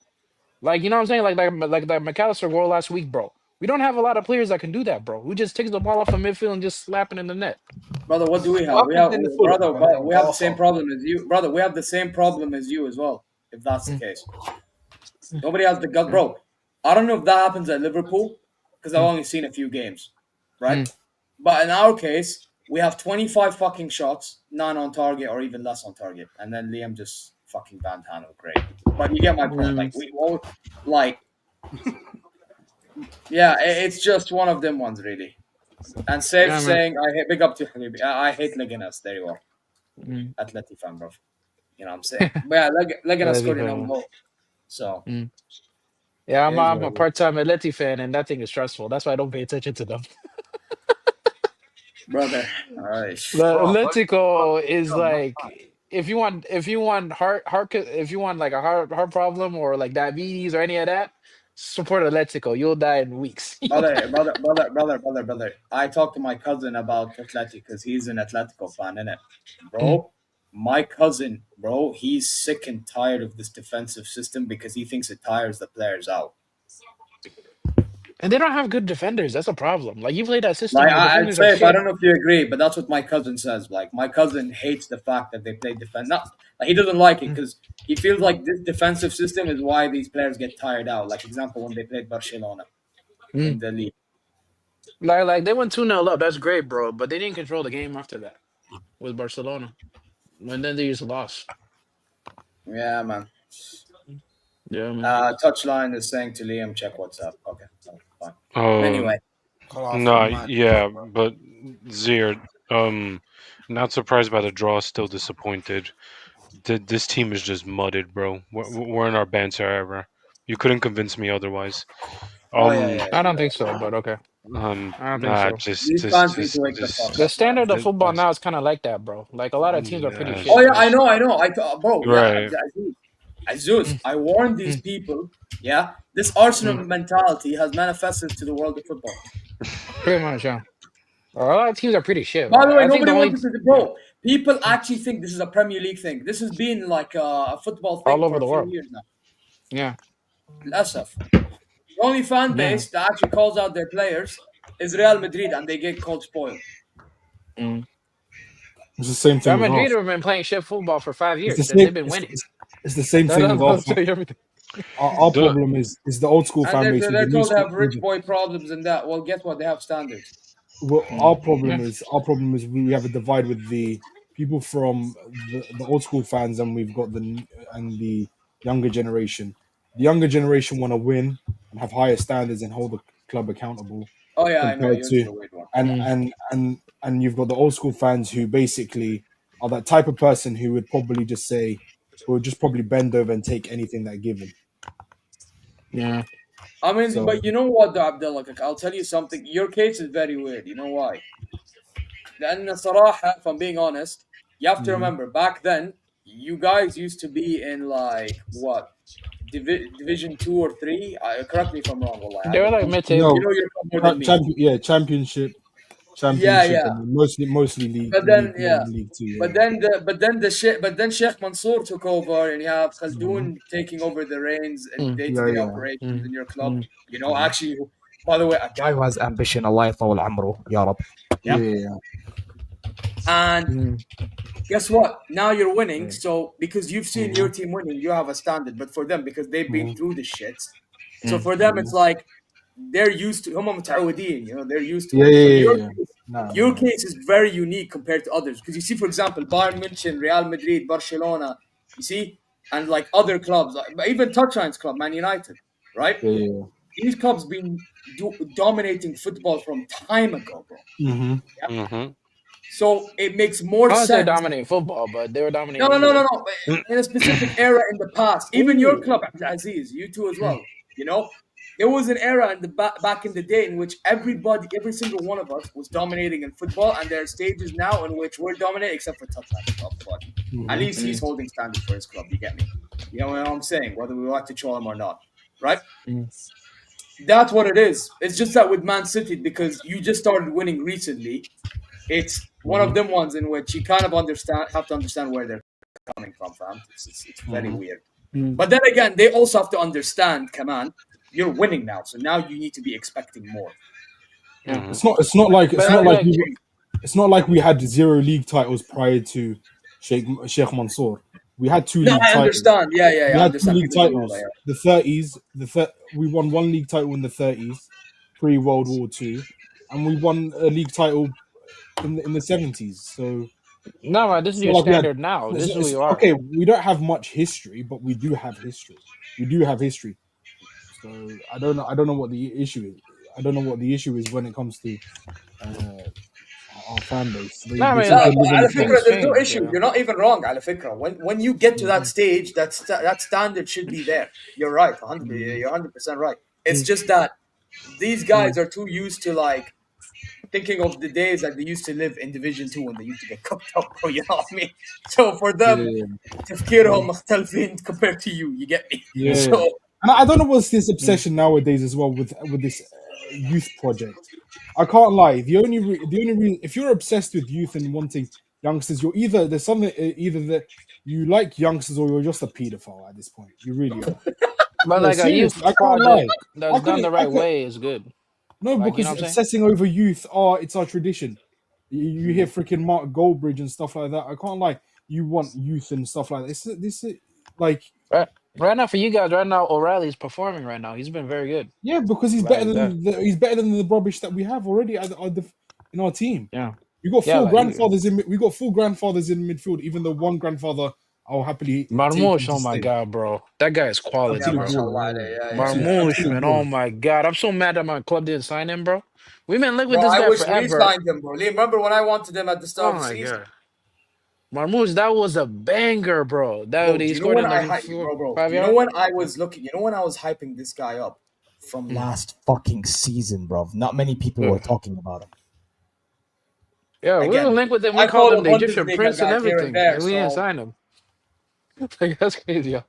F: Like, you know what I'm saying? Like that McAllister goal last week, bro. We don't have a lot of players that can do that, bro. Who just takes the ball off of midfield and just slap it in the net.
A: Brother, what do we have?
E: What
A: We
E: happened
A: have
E: in the
A: brother,
E: Fulham when
A: we have the
E: Barca-
A: same problem as you, brother. We have the same problem as you as well. If that's the case, nobody has the gut, bro. I don't know if that happens at Liverpool because I've only seen a few games, right? But in our case, we have 25 fucking shots, 9 on target or even less on target, and then Liam just fucking banned handle. Great, but you get my point. Like we all like, yeah, it's just one of them ones really. And safe
F: Yeah, man.
A: saying, big up to Habibi. I hate Leganes. There you are. Atleti fan, bro. You know what I'm saying? But yeah, Leganes scored in own goal. So
F: Yeah,
A: it is
F: I'm
A: what
F: a
A: it is.
F: part-time Atleti fan, and that thing is stressful. That's why I don't pay attention to them.
A: Brother. All right.
F: Atletico is like if you want if you want like a heart problem or like diabetes or any of that, support Atletico. You'll die in weeks.
A: Brother. I talked to my cousin about Atleti because he's an Atletico fan, innit? Bro, my cousin, bro, he's sick and tired of this defensive system because he thinks it tires the players out.
F: And they don't have good defenders. That's a problem. Like you play that system,
A: Like
F: the
A: I'd
F: defenders are
A: say, if I
F: shit.
A: don't know if you agree, but that's what my cousin says. Like my cousin hates the fact that they play defense. Not like, he doesn't like it because he feels like this defensive system is why these players get tired out. Like example, when they played Barcelona in the league.
F: Like they went 2-0 up. That's great, bro. But they didn't control the game after that with Barcelona. And then they just lost.
A: Yeah, man.
F: Yeah, man.
A: Touchline is saying to Liam, check WhatsApp. Okay, fine. Anyway.
C: No, yeah, but Zier, not surprised by the draw. Still disappointed. This team is just mudded, bro. We're in our banter era. You couldn't convince me otherwise.
F: I don't think so, but okay. I don't think so. The standard of football now is kind of like that, bro. Like a lot of teams are pretty shit.
A: Oh yeah, I know. Bro,
C: right.
A: Azuz, I warned these people. Yeah, this Arsenal mentality has manifested to the world of football.
F: Pretty much, yeah. A lot of teams are pretty shit.
A: By the way,
F: I think
A: nobody wants to bro. People actually think this is a Premier League thing. This has been like a football thing
F: all over
A: for
F: the
A: a few
F: world.
A: years now.
F: Yeah.
A: Lassaf. The only fan base that actually calls out their players is Real Madrid, and they get called spoiled.
J: It's the same thing.
F: Real Madrid have been playing shit football for 5 years.
J: They've
F: been winning.
J: It's the same thing with our problem is the old school fan base.
A: They're told they have rich boy problems and that. Well, guess what? They have standards.
J: Well, our problem is we have a divide with the people from the old school fans, and we've got the younger generation. The younger generation want to win and have higher standards and hold the club accountable.
A: Oh yeah, I know. You're the weird one.
J: And you've got the old school fans who basically are that type of person who would probably just say, who would just probably bend over and take anything they're given.
F: Yeah.
A: I mean, but you know what, Abdullah? Like, I'll tell you something. Your case is very weird. You know why? لأن صراحة, if I'm being honest, you have to remember, back then, you guys used to be in like, what? Division 2 or 3? Correct me if I'm wrong.
F: They were like mid-table.
A: You know you're more than me.
J: Championship.
A: Yeah.
J: And mostly league.
A: But then,
J: League 2,
A: But then Sheikh Mansour took over, and you have Khaldoon taking over the reins and day-to-day operations in your club. You know, actually, by the way, a guy who has ambition, Allah يطول عمره, Ya Rab.
J: Yeah.
A: And guess what? Now you're winning. So because you've seen your team winning, you have a standard. But for them, because they've been through the shit, So for them, it's like they're used to هم متعودين, they're used to
J: Yeah,
A: it. So
J: yeah.
A: your case is very unique compared to others because you see, for example, Bayern München, Real Madrid, Barcelona, you see, and like other clubs, even Touchline's club, Man United, right?
J: Yeah.
A: These clubs been dominating football from time ago, bro.
J: Mm-hmm.
A: Yeah?
C: Mm-hmm.
A: So it makes more
F: I don't say
A: sense.
F: dominating football, but they were dominating.
A: No. In a specific era in the past, even your club, Aziz, you too as well. There was an era in the back in the day in which every single one of us was dominating in football, and there are stages now in which we're dominating, except for Touchline's club. But at least he's holding standard for his club. You get me? You know what I'm saying? Whether we want to troll him or not, right? That's what it is. It's just that with Man City, because you just started winning recently, it's one of them ones in which you kind of have to understand where they're coming from, fam. It's very weird. But then again, they also have to understand, come on, you're winning now, so now you need to be expecting more.
J: It's not like we had 0 league titles prior to Sheikh Mansour. We had 2 league titles.
A: I understand. Yeah.
J: We
A: I
J: had
A: understand.
J: 2 league titles. The 30s, we won 1 league title in the 30s, pre-World War II, and we won a league title in the 70s. So
F: no, man, this is your standard now. This is who you are.
J: Okay, we don't have much history, but we do have history. So I don't know what the issue is. I don't know what the issue is when it comes to our fan base.
A: There's no issue. You're not even wrong, Ala Fikra. When you get to that stage, that standard should be there. You're right. You're 100% right. It's just that these guys are too used to like thinking of the days that they used to live in Division 2 when they used to get cooked up, bro. You know what I mean? So for them, تفكيرهم مختلفين compared to you get me?
J: Yeah.
A: So,
J: and I don't know what's this obsession nowadays as well with this youth project. I can't lie. The only reason, if you're obsessed with youth and wanting youngsters, there's something that you like youngsters or you're just a paedophile at this point. You really are.
F: But like a youth project that's done the right way is good.
J: No,
F: like,
J: because obsessing over youth, it's our tradition. You hear freaking Mark Goldbridge and stuff like that. I can't lie. You want youth and stuff like that. This is like
F: right now for you guys. Right now, O'Reilly's performing. Right now, he's been very good.
J: Yeah, because he's better than the rubbish that we have already in our team.
F: Yeah,
J: we got 4 grandfathers in. We got 4 grandfathers in midfield. Even though one grandfather, I'll happily.
F: Marmoush, oh my god, bro, that guy is quality, bro. Marmoush, man, oh my god, I'm so mad that my club didn't sign him, bro. We've been living with this guy forever.
A: We signed him, bro. Remember when I wanted him at the start of the season?
F: God. Marmoush, that was a banger, bro. He scored in like 5
A: yards. You know when I was looking? You know when I was hyping this guy up from last fucking season, bro. Not many people were talking about him.
F: Yeah, we were linked with him. We called him the Egyptian prince and everything, and we didn't sign him. Like, that's crazy, yeah.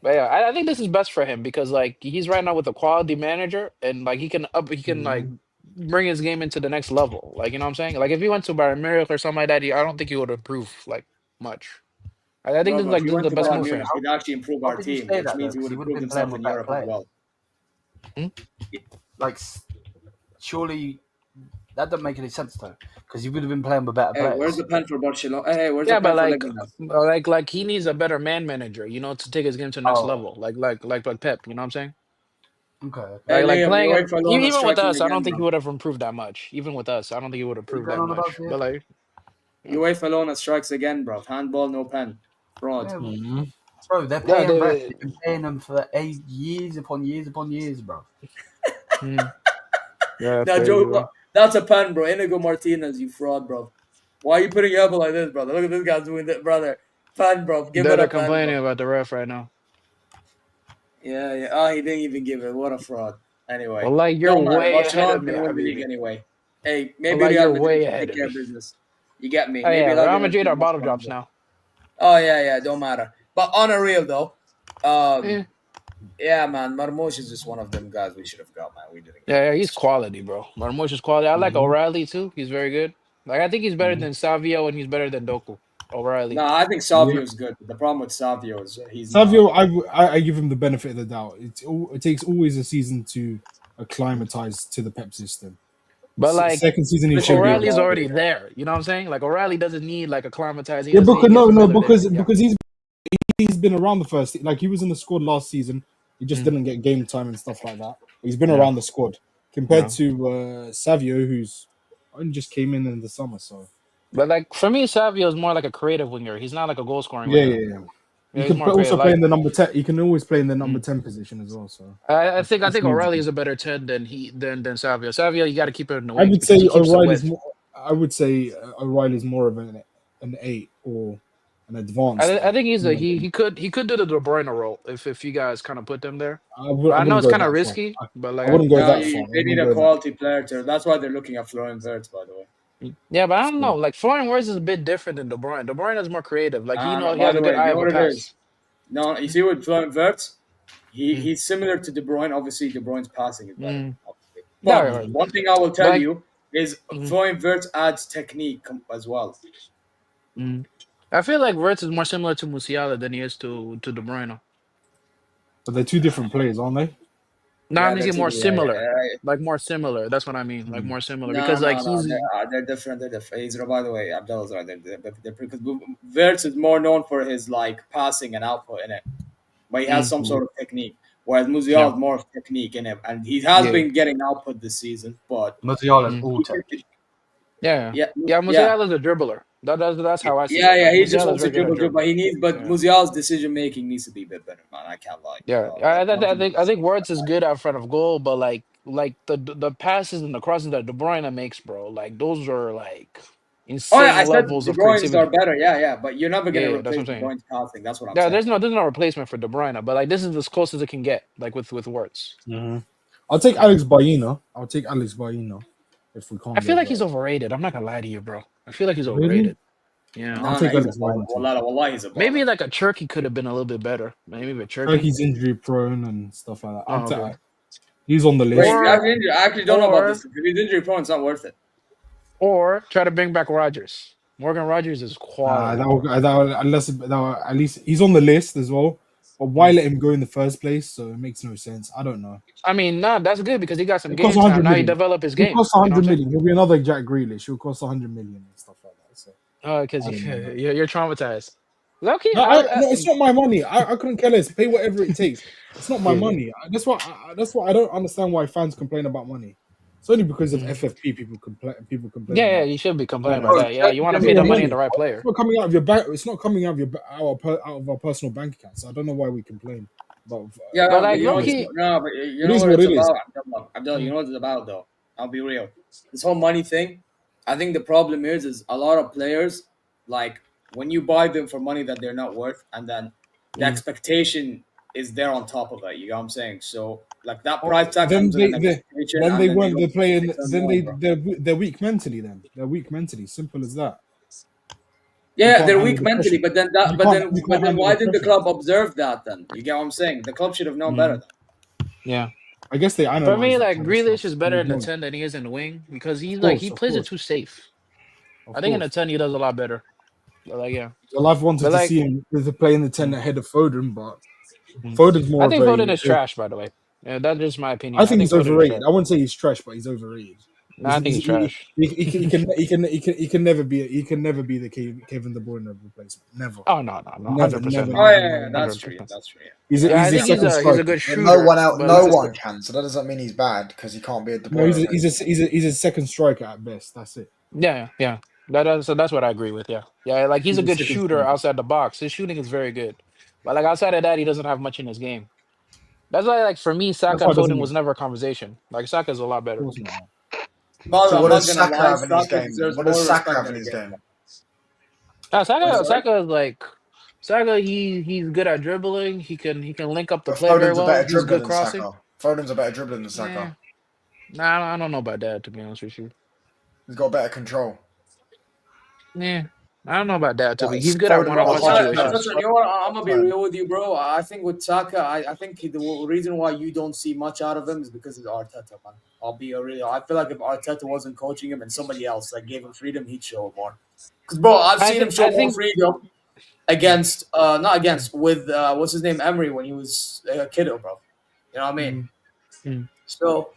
F: But yeah, I think this is best for him because like he's right now with a quality manager, and like he can like bring his game into the next level. Like, you know what I'm saying? Like if he went to Bayern Munich or something like that, I don't think he would improve like much. I think this is like the best move for him.
A: He'd actually improve our team, which means he would improve himself in Europe as well.
E: Like, surely that doesn't make any sense though, because he would have been playing with better players.
A: Where's the pen for Barcelona? Hey, where's
F: the
A: pen
F: for like he needs a better manager, to take his game to the next level. Like Pep, you know what I'm saying?
E: Okay.
F: Like playing even with us, I don't think he would have improved that much. Even with us, I don't think he would have improved that much. But like,
A: UEFA Lona strikes again, bro. Handball, no pen. Fraud.
E: Yeah. Bro, they're paying They've been paying them for years upon years, bro.
A: Yeah, now, Joe, that's a pen, bro. Inigo Martinez, you fraud, bro. Why are you putting your elbow like this, brother? Look at this guy doing that, brother. Pen, bro. Give it a pen.
F: Complaining about the ref right now.
A: Yeah. Oh, he didn't even give it. What a fraud. Anyway.
F: Well, like, you're way ahead of me.
A: Win the league anyway. Hey, maybe Real Madrid take care of business. You get me?
F: Oh, maybe Real Madrid are bottle drops now.
A: Oh, yeah. Don't matter. But on a real, though, yeah, man, Marmoush is just one of them guys we should have got, man. We didn't.
F: Yeah, he's quality, bro. Marmoush is quality. I like O'Reilly too. He's very good. Like, I think he's better than Savio and he's better than Doku. O'Reilly.
A: No, I think Savio is good. The problem with Savio is
J: I give him the benefit of the doubt. It takes always a season to acclimatize to the Pep system.
F: But like
J: second season,
F: O'Reilly's already there. You know what I'm saying? Like O'Reilly doesn't need like acclimatizing.
J: Yeah, because he's been around the first. Like he was in the squad last season. He just didn't get game time and stuff like that. He's been
F: Yeah.
J: around the squad compared
F: Yeah.
J: to Savio, who's only just came in the summer. So
F: But like for me, Savio is more like a creative winger. He's not like a goal scoring
J: yeah,
F: winger.
J: yeah, yeah.
F: Yeah,
J: He
F: he's
J: can
F: more
J: also
F: creative.
J: play
F: Like
J: in the number 10. He can always play in the number 10 position as well. So
F: I think
J: that's
F: O'Reilly
J: easy.
F: is a better 10 than Savio. Savio, you got to keep it in the
J: I
F: wings
J: would
F: because
J: say
F: he keeps the
J: O'Reilly's
F: width.
J: more. I would say O'Reilly's more of an 8 or an advanced.
F: I think he's a
J: eight.
F: he could do the De Bruyne role if you guys kind of put them there.
J: I
F: But I know
J: wouldn't
F: it's
J: go
F: kind of
J: that far.
F: risky. But like
J: I wouldn't go
G: No,
J: that far. I
G: they need
J: wouldn't
G: a
J: go that.
G: quality player too. That's why they're looking at Florian Wirtz, by the way.
F: yeah, but I don't know. Like Florian Wirtz is a bit different than De Bruyne. De Bruyne is more creative. Like he
G: No,
F: he
G: by
F: has
G: the
F: a good
G: way, you
F: eye
G: know
F: of a
G: what it
F: pass.
G: is? No, you see with Florian Wirtz, he's similar to De Bruyne. Obviously, De Bruyne's passing is better. Obviously.
F: Yeah,
G: But
F: right.
G: one thing I will tell
F: Like-
G: you is Florian Wirtz adds technique as well.
F: I feel like Wirtz is more similar to Musiala than he is to De Bruyne.
J: But they're two different players, aren't they?
F: No,
G: Yeah,
F: I mean
G: they're
F: more
G: two- yeah,
F: similar.
G: yeah.
F: Like more similar. That's what I mean. Like more similar
G: No,
F: because like
G: no,
F: he's
G: they're different. They're different. He's, by the way, Abdullah's right. They're because Wirtz is more known for his like passing and output in it, but he has some sort of technique. Whereas Musiala is more of technique in it, and he has been getting output this season. But
E: Musiala's all tech.
F: yeah.
G: yeah,
F: Musiala's a dribbler. That's how I see it.
G: Yeah,
F: Like,
G: he just
F: Musiala's
G: wants to
F: very good at
G: dribble, but he needs. But
F: Yeah.
G: Musiala's decision making needs to be a bit better, man. I can't lie.
F: Yeah, I think Wirtz is good out front of goal, but like the passes and the crosses that De Bruyne makes, bro, like those are like insane
G: Oh yeah, I said
F: levels
G: De
F: of
G: Bruyne's
F: creativity.
G: are better. Yeah, but you're never gonna
F: Yeah, that's what
G: replace
F: I'm
G: De
F: saying.
G: Bruyne's passing. That's what I'm
F: Yeah,
G: saying.
F: there's no replacement for De Bruyne, but like this is as close as it can get, like with Wirtz.
J: I'll take Alex Baina. If we can't.
F: I feel
J: go
F: like he's
J: back.
F: overrated. I'm not gonna lie to you, bro. I feel like he's
J: Really?
F: overrated. Yeah.
G: No,
J: I'll take
G: he's
J: Alex
G: a baller.
J: Baina too.
G: Wallahi, he's a baller.
F: Maybe like a Turkey could have been a little bit better. Maybe a Turkey.
J: He's injury prone and stuff like that.
F: Oh, okay.
J: He's on the list.
G: Wait, I actually don't know about
F: or-
G: this. If he's injury prone, it's not worth it.
F: Or try to bring back Rodgers. Morgan Rodgers is quality.
J: At least he's on the list as well. But why let him go in the first place? So it makes no sense. I don't know.
F: I mean, nah, that's good because he got some
J: It
F: game
J: costs
F: time.
J: 100
F: Now he
J: million.
F: developed his
J: He'll
F: game.
J: cost
F: You know what
J: 100
F: I'm saying?
J: million. He'll be another Jack Grealish. He'll cost 100 million and stuff like that. So
F: Because
J: I don't know.
F: you're traumatized. Okay,
J: no, it's not my money. I couldn't care less. Pay whatever it takes. It's not my money. That's why I don't understand why fans complain about money. It's only because of FFP people complain.
F: Yeah,
J: about
F: you should be complaining
J: No,
F: about that. Yeah, you want to pay the money in the right player.
J: It's not coming out of your bank. It's not coming out of out of our personal bank accounts. So I don't know why we complain. But
G: Yeah,
F: But
G: no,
F: like,
G: you know,
F: low-key-
G: but you know
J: is
G: what
J: what
G: it's
J: it is.
G: about. Abdullah, you know what it's about, though. I'll be real. This whole money thing, I think the problem is a lot of players, like, when you buy them for money that they're not worth, and then the expectation is there on top of it. You know what I'm saying? So, like, that price tag
J: then
G: comes in
J: they
G: expectation,
J: then
G: and
J: they
G: then
J: weren't.
G: go
J: They're playing.
G: 600
J: Then
G: more, bro.
J: they're weak mentally. Then they're weak mentally. Simple as that.
G: Yeah,
J: can't
G: they're
J: handle
G: weak
J: the
G: mentally,
J: pressure.
G: but then
J: You can't handle
G: why
J: the
G: didn't the
J: pressure.
G: club observe that then? You get what I'm saying? The club should have known better then.
F: Yeah.
J: I guess they
F: For
J: analyze
F: me,
J: that
F: like
J: kind of
F: Grealish
J: stuff.
F: is better
J: They
F: in the
J: don't.
F: 10 than he is in the wing because he's
J: Of
F: like
J: course,
F: he
J: of
F: plays it
J: course.
F: too safe.
J: Of
F: I think in the
J: course.
F: 10 he does a lot better. But like yeah.
J: Well, I've wanted
F: But
J: to
F: like-
J: see him to play in the 10 ahead of Foden, but Foden's more
F: I think
J: of a.
F: Foden is trash, by the way. Yeah, that's just my opinion.
J: I think he's
F: Foden is
J: overrated.
F: trash.
J: I wouldn't say he's trash, but he's overrated.
F: Nah, I think he's trash.
J: He can never be the Kevin De Bruyne replacement. Never.
F: Oh no,
J: Never,
F: 100%.
J: never.
G: Oh, yeah, that's true. That's true. Yeah.
J: He's
F: Yeah, I
J: a
F: think he's
J: second
F: a
J: striker.
F: good
I: But
F: shooter.
I: no one out,
F: but
I: no
F: like-
I: one can. So that doesn't mean he's bad because he can't be a De
J: No,
I: Bruyne.
J: he's a second striker at best. That's it.
F: Yeah. So that's what I agree with. Yeah. Like he's a
J: He's a
F: good
J: second
F: shooter
J: striker.
F: outside the box. His shooting is very good, but like outside of that, he doesn't have much in his game. That's why, like for me, Saka
J: why
F: and
J: it doesn't
F: Foden
J: make-
F: was never a conversation. Like Saka is a lot
J: Of
F: better.
J: course not.
G: But
I: So
G: I'm
I: what
G: not
I: does
G: gonna
I: Saka
G: lie,
I: have in his
G: Saka
I: game?
G: deserves
I: What does
G: more
I: Saka
G: respect
I: have in
G: in
I: his
G: the
I: game?
F: Saka is like Saka. He's good at dribbling. He can link up the
I: But
F: play very
I: Foden's a
F: well.
I: better
F: He's
I: dribbler
F: good
I: than
F: crossing.
I: Saka. Foden's a better dribbler than Saka.
F: Yeah. Nah, I don't know about that to be honest with you.
I: He's got better control.
F: Yeah, I don't know about that too. But
I: Like,
F: he's good at
I: Foden
F: one-on-one
I: rather hard-
F: situations.
G: Listen, you know what? I'm gonna be
I: Fine.
G: real with you, bro. I think with Saka, I think the reason why you don't see much out of him is because of Arteta, man. I'll be real. I feel like if Arteta wasn't coaching him and somebody else like gave him freedom, he'd show more. Because, bro, I've seen him show more freedom against, not against, with what's his name, Emery, when he was a kiddo, bro. You know what I mean? So.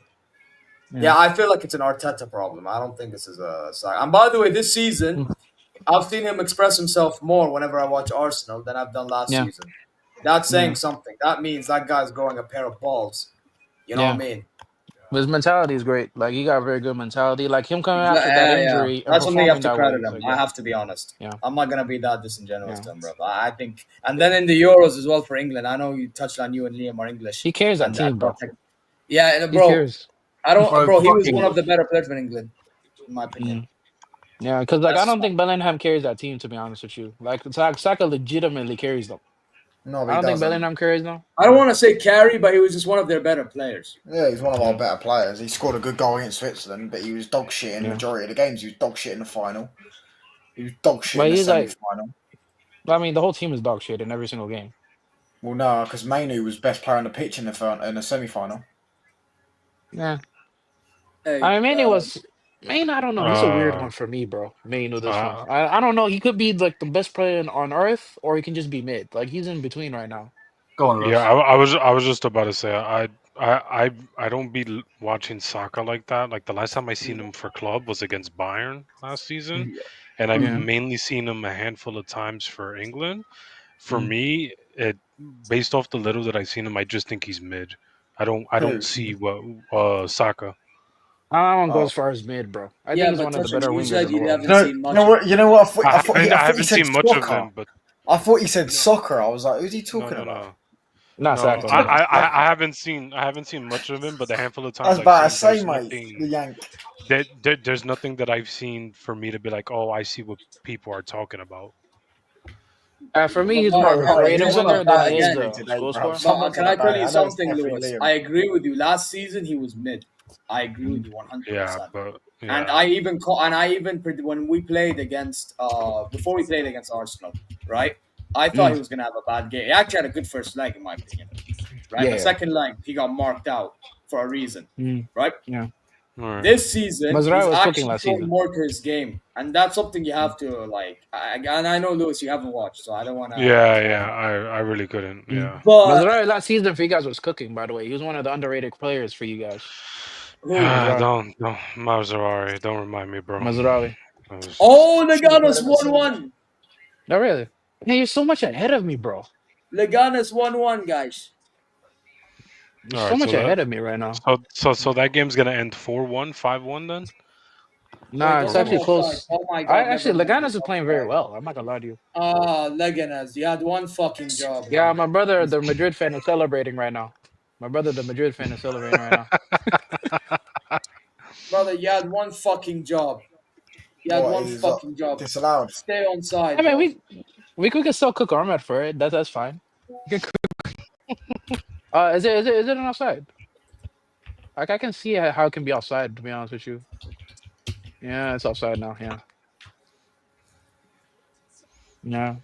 G: Yeah, I feel like it's an Arteta problem. I don't think this is a Saka. And by the way, this season, I've seen him express himself more whenever I watch Arsenal than I've done last season. That's saying something. That means that guy's growing a pair of balls. You know what I mean?
F: But his mentality is great. Like he got a very good mentality. Like him coming after that
G: Yeah.
F: injury and
G: That's something you have
F: performing
G: to
F: that
G: credit
F: way.
G: him.
F: Like,
G: I have to be honest.
F: Yeah.
G: I'm not gonna be that disingenuous to him, bro. I think, and then in the Euros as well for England. I know you touched on you and Liam are English.
F: He carries that team, bro.
G: Yeah,
F: He
G: bro.
F: cares.
G: I don't,
E: Bro,
G: bro. He was
E: fucking-
G: one of the better players for England, in my opinion.
F: Yeah, because like I don't think Bellingham carries that team. To be honest with you, like Saka legitimately carries them.
I: No,
F: I don't think Bellingham carries them.
G: I don't want to say carry, but he was just one of their better players.
I: Yeah, he's one of our better players. He scored a good goal against Switzerland, but he was dog shit in the majority of the games. He was dog shit in the final. He was dog shit
F: But
I: in the
F: he's like-
I: semi-final.
F: I mean, the whole team is dog shit in every single game.
I: Well, no, because Mainu was best player on the pitch in the semi-final.
F: Yeah.
G: Hey,
F: I mean, Mainu was. Mainu, I don't know. He's a weird one for me, bro. Mainu, this one. I don't know. He could be like the best player on earth, or he can just be mid. Like he's in between right now.
E: Go on,
C: Yeah, I was just about to say I don't be watching soccer like that. Like the last time I seen him for club was against Bayern last season, and I've mainly seen him a handful of times for England. For me, based off the little that I've seen him, I just think he's mid. I don't see what Saka.
F: I don't go as far as mid, bro. I think he's one of the better wingers in the world.
I: You know what? I thought
C: I
I: he
C: haven't
I: said
C: seen much of
I: soccer.
C: him, but
I: I thought he said soccer. I was like, who's he talking
C: no.
I: about?
F: Not
C: No,
F: Saka.
C: I haven't seen much of him, but the handful of times
I: I was
C: I've
I: about to
C: seen,
I: say,
C: there's
I: mate,
C: nothing
I: the Yank.
C: there's nothing that I've seen for me to be like, oh, I see what people are talking about.
F: For me, he's more of a creative winger than he is
G: again,
F: a goal scorer.
G: But can I tell you something, Lewis? I agree with you. Last season he was mid. I agree with you 100%.
C: Yeah, but
G: And I even when we played against before we played against Arsenal, right? I thought he was gonna have a bad game. He actually had a good first leg, in my opinion. Right, the second leg he got marked out for a reason, right?
F: Yeah.
C: Right.
G: This season he's
F: Masraoui was cooking
G: actually
F: last
G: showing
F: season.
G: more to his game, and that's something you have to like. And I know, Lewis, you haven't watched, so I don't want to.
C: Yeah, I really couldn't. Yeah,
G: But
F: Masraoui last season for you guys was cooking. By the way, he was one of the underrated players for you guys.
C: don't Mazraoui, don't remind me, bro.
F: Mazraoui.
G: Oh, Leganes 1-1.
F: No, really. Hey, you're so much ahead of me, bro.
G: Leganes 1-1, guys.
F: You're so much ahead of me right now.
C: So that game's gonna end 4-1, 5-1 then?
F: Nah,
G: Wait,
F: it's
G: don't
F: actually
G: go
F: close.
G: offside. Oh my God,
F: Actually,
G: never mind.
F: Leganes is playing very well. I'm not gonna lie to you.
G: Leganes, you had one fucking job.
F: Yeah,
G: man.
F: my brother, the Madrid fan, is celebrating right now. Brother,
G: Brother, you had one fucking job. You had one fucking job.
I: Disallowed.
G: Stay on side.
F: I mean, we could still cook Armad for it. That's fine. You can cook. Is it an offside? Like I can see how it can be offside. To be honest with you. Yeah, it's offside now. Yeah. Yeah.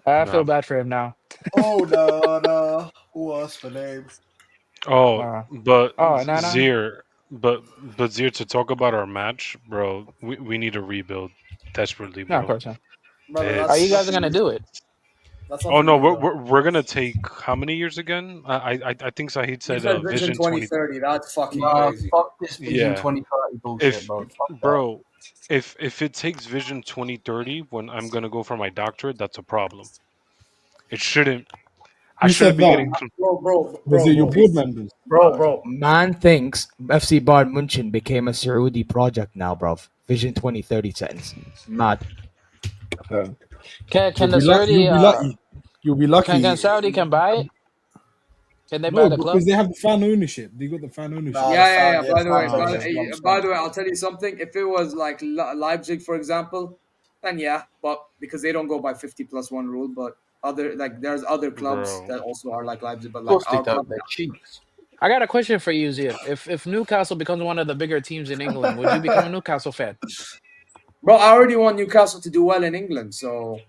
F: I feel bad for him now.
I: Oh no! What's the name?
C: Zier, but Zier, to talk about our match, bro, we need a rebuild desperately, bro.
F: No, of course not.
G: Brother,
F: Are you guys gonna do it?
C: Oh no, we're gonna take how many years again? I think Sahid said
G: Vision 2030. That's fucking crazy.
E: Fuck this Vision 2030 bullshit, bro.
C: If it takes Vision 2030 when I'm gonna go for my doctorate, that's a problem. It shouldn't. I shouldn't be getting.
G: Bro.
J: Was it your board members?
G: Bro. Man thinks FC Bayern München became a Saudi project now, bro. Vision 2030 sentence. Mad.
F: Can the Saudi?
J: You'll be lucky.
F: Can Saudi buy it? Can they buy
J: No,
F: the club?
J: because they have the fan ownership. They got the fan ownership.
G: Yeah. By the way, I'll tell you something. If it was like Leipzig, for example, then yeah, but because they don't go by 50+1 rule, but there's other clubs that also are like Leipzig, but like our club.
F: I got a question for you, Zia. If Newcastle becomes one of the bigger teams in England, would you become a Newcastle fan?
G: Bro, I already want Newcastle to do well in England, so.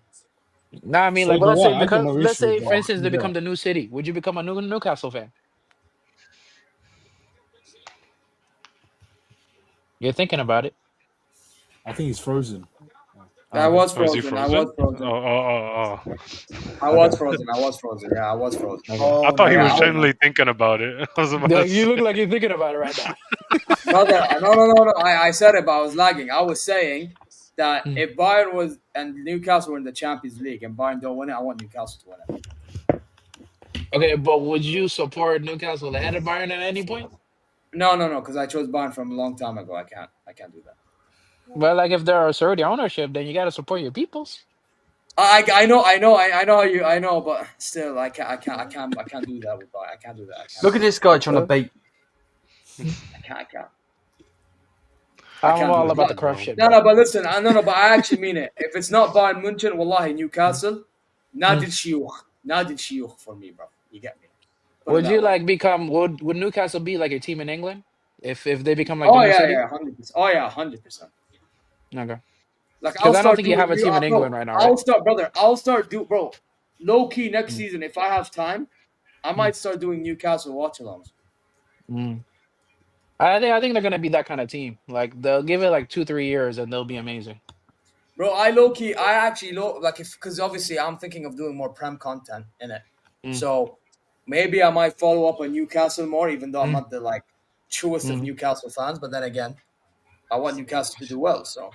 F: Nah, I mean,
J: So
F: like,
J: do
F: let's
J: I.
F: say
J: I got no
F: let's say,
J: issue,
F: for instance, they
J: but-
F: become the new city. Would you become a Newcastle fan? You're thinking about it.
J: I think he's frozen.
G: I was
C: Oh, is he
G: frozen. I was frozen.
C: Oh.
G: I was frozen. Yeah, I was frozen.
C: I thought he was genuinely thinking about it. I was about to
F: You look like you're thinking about it right now.
G: Brother, no. I said it, but I was lagging. I was saying that if Bayern and Newcastle were in the Champions League and Bayern don't win it, I want Newcastle to win it.
F: Okay, but would you support Newcastle ahead of Bayern at any point?
G: No, because I chose Bayern from a long time ago. I can't do that.
F: Well, like if there are Saudi ownership, then you got to support your peoples.
G: I know how you I know, but still I can't do that with Bayern. I can't do that. I can't
E: Look
G: do
E: at
G: that.
E: this guy trying to bait.
G: I can't.
F: I'm all
G: do
F: about the
G: that.
F: corrupt shit.
G: No,
F: bro.
G: but listen, but I actually mean it. If it's not Bayern München, wallahi, Newcastle, Nadil Shiyukh for me, bro. You get me? Put it
F: Would
G: that
F: you
G: way.
F: like become? Would Newcastle be like a team in England if they become like the
G: Oh
F: new
G: yeah,
F: city?
G: 100%. Oh yeah, 100%.
F: Okay.
G: Like I'll
F: Because I don't
G: start
F: think you
G: doing
F: have a team in
G: bro.
F: England right now, right?
G: I'll start bro. Low key next season, if I have time, I might start doing Newcastle watch-alongs.
F: Mm. I think they're gonna be that kind of team. Like they'll give it like 2-3 years and they'll be amazing.
G: Bro, I actually like because obviously I'm thinking of doing more Prem content in it.
F: Mm.
G: So maybe I might follow up on Newcastle more, even though I'm not the like truest of
F: Mhm.
G: Newcastle fans. But then again, I want Newcastle to do well. So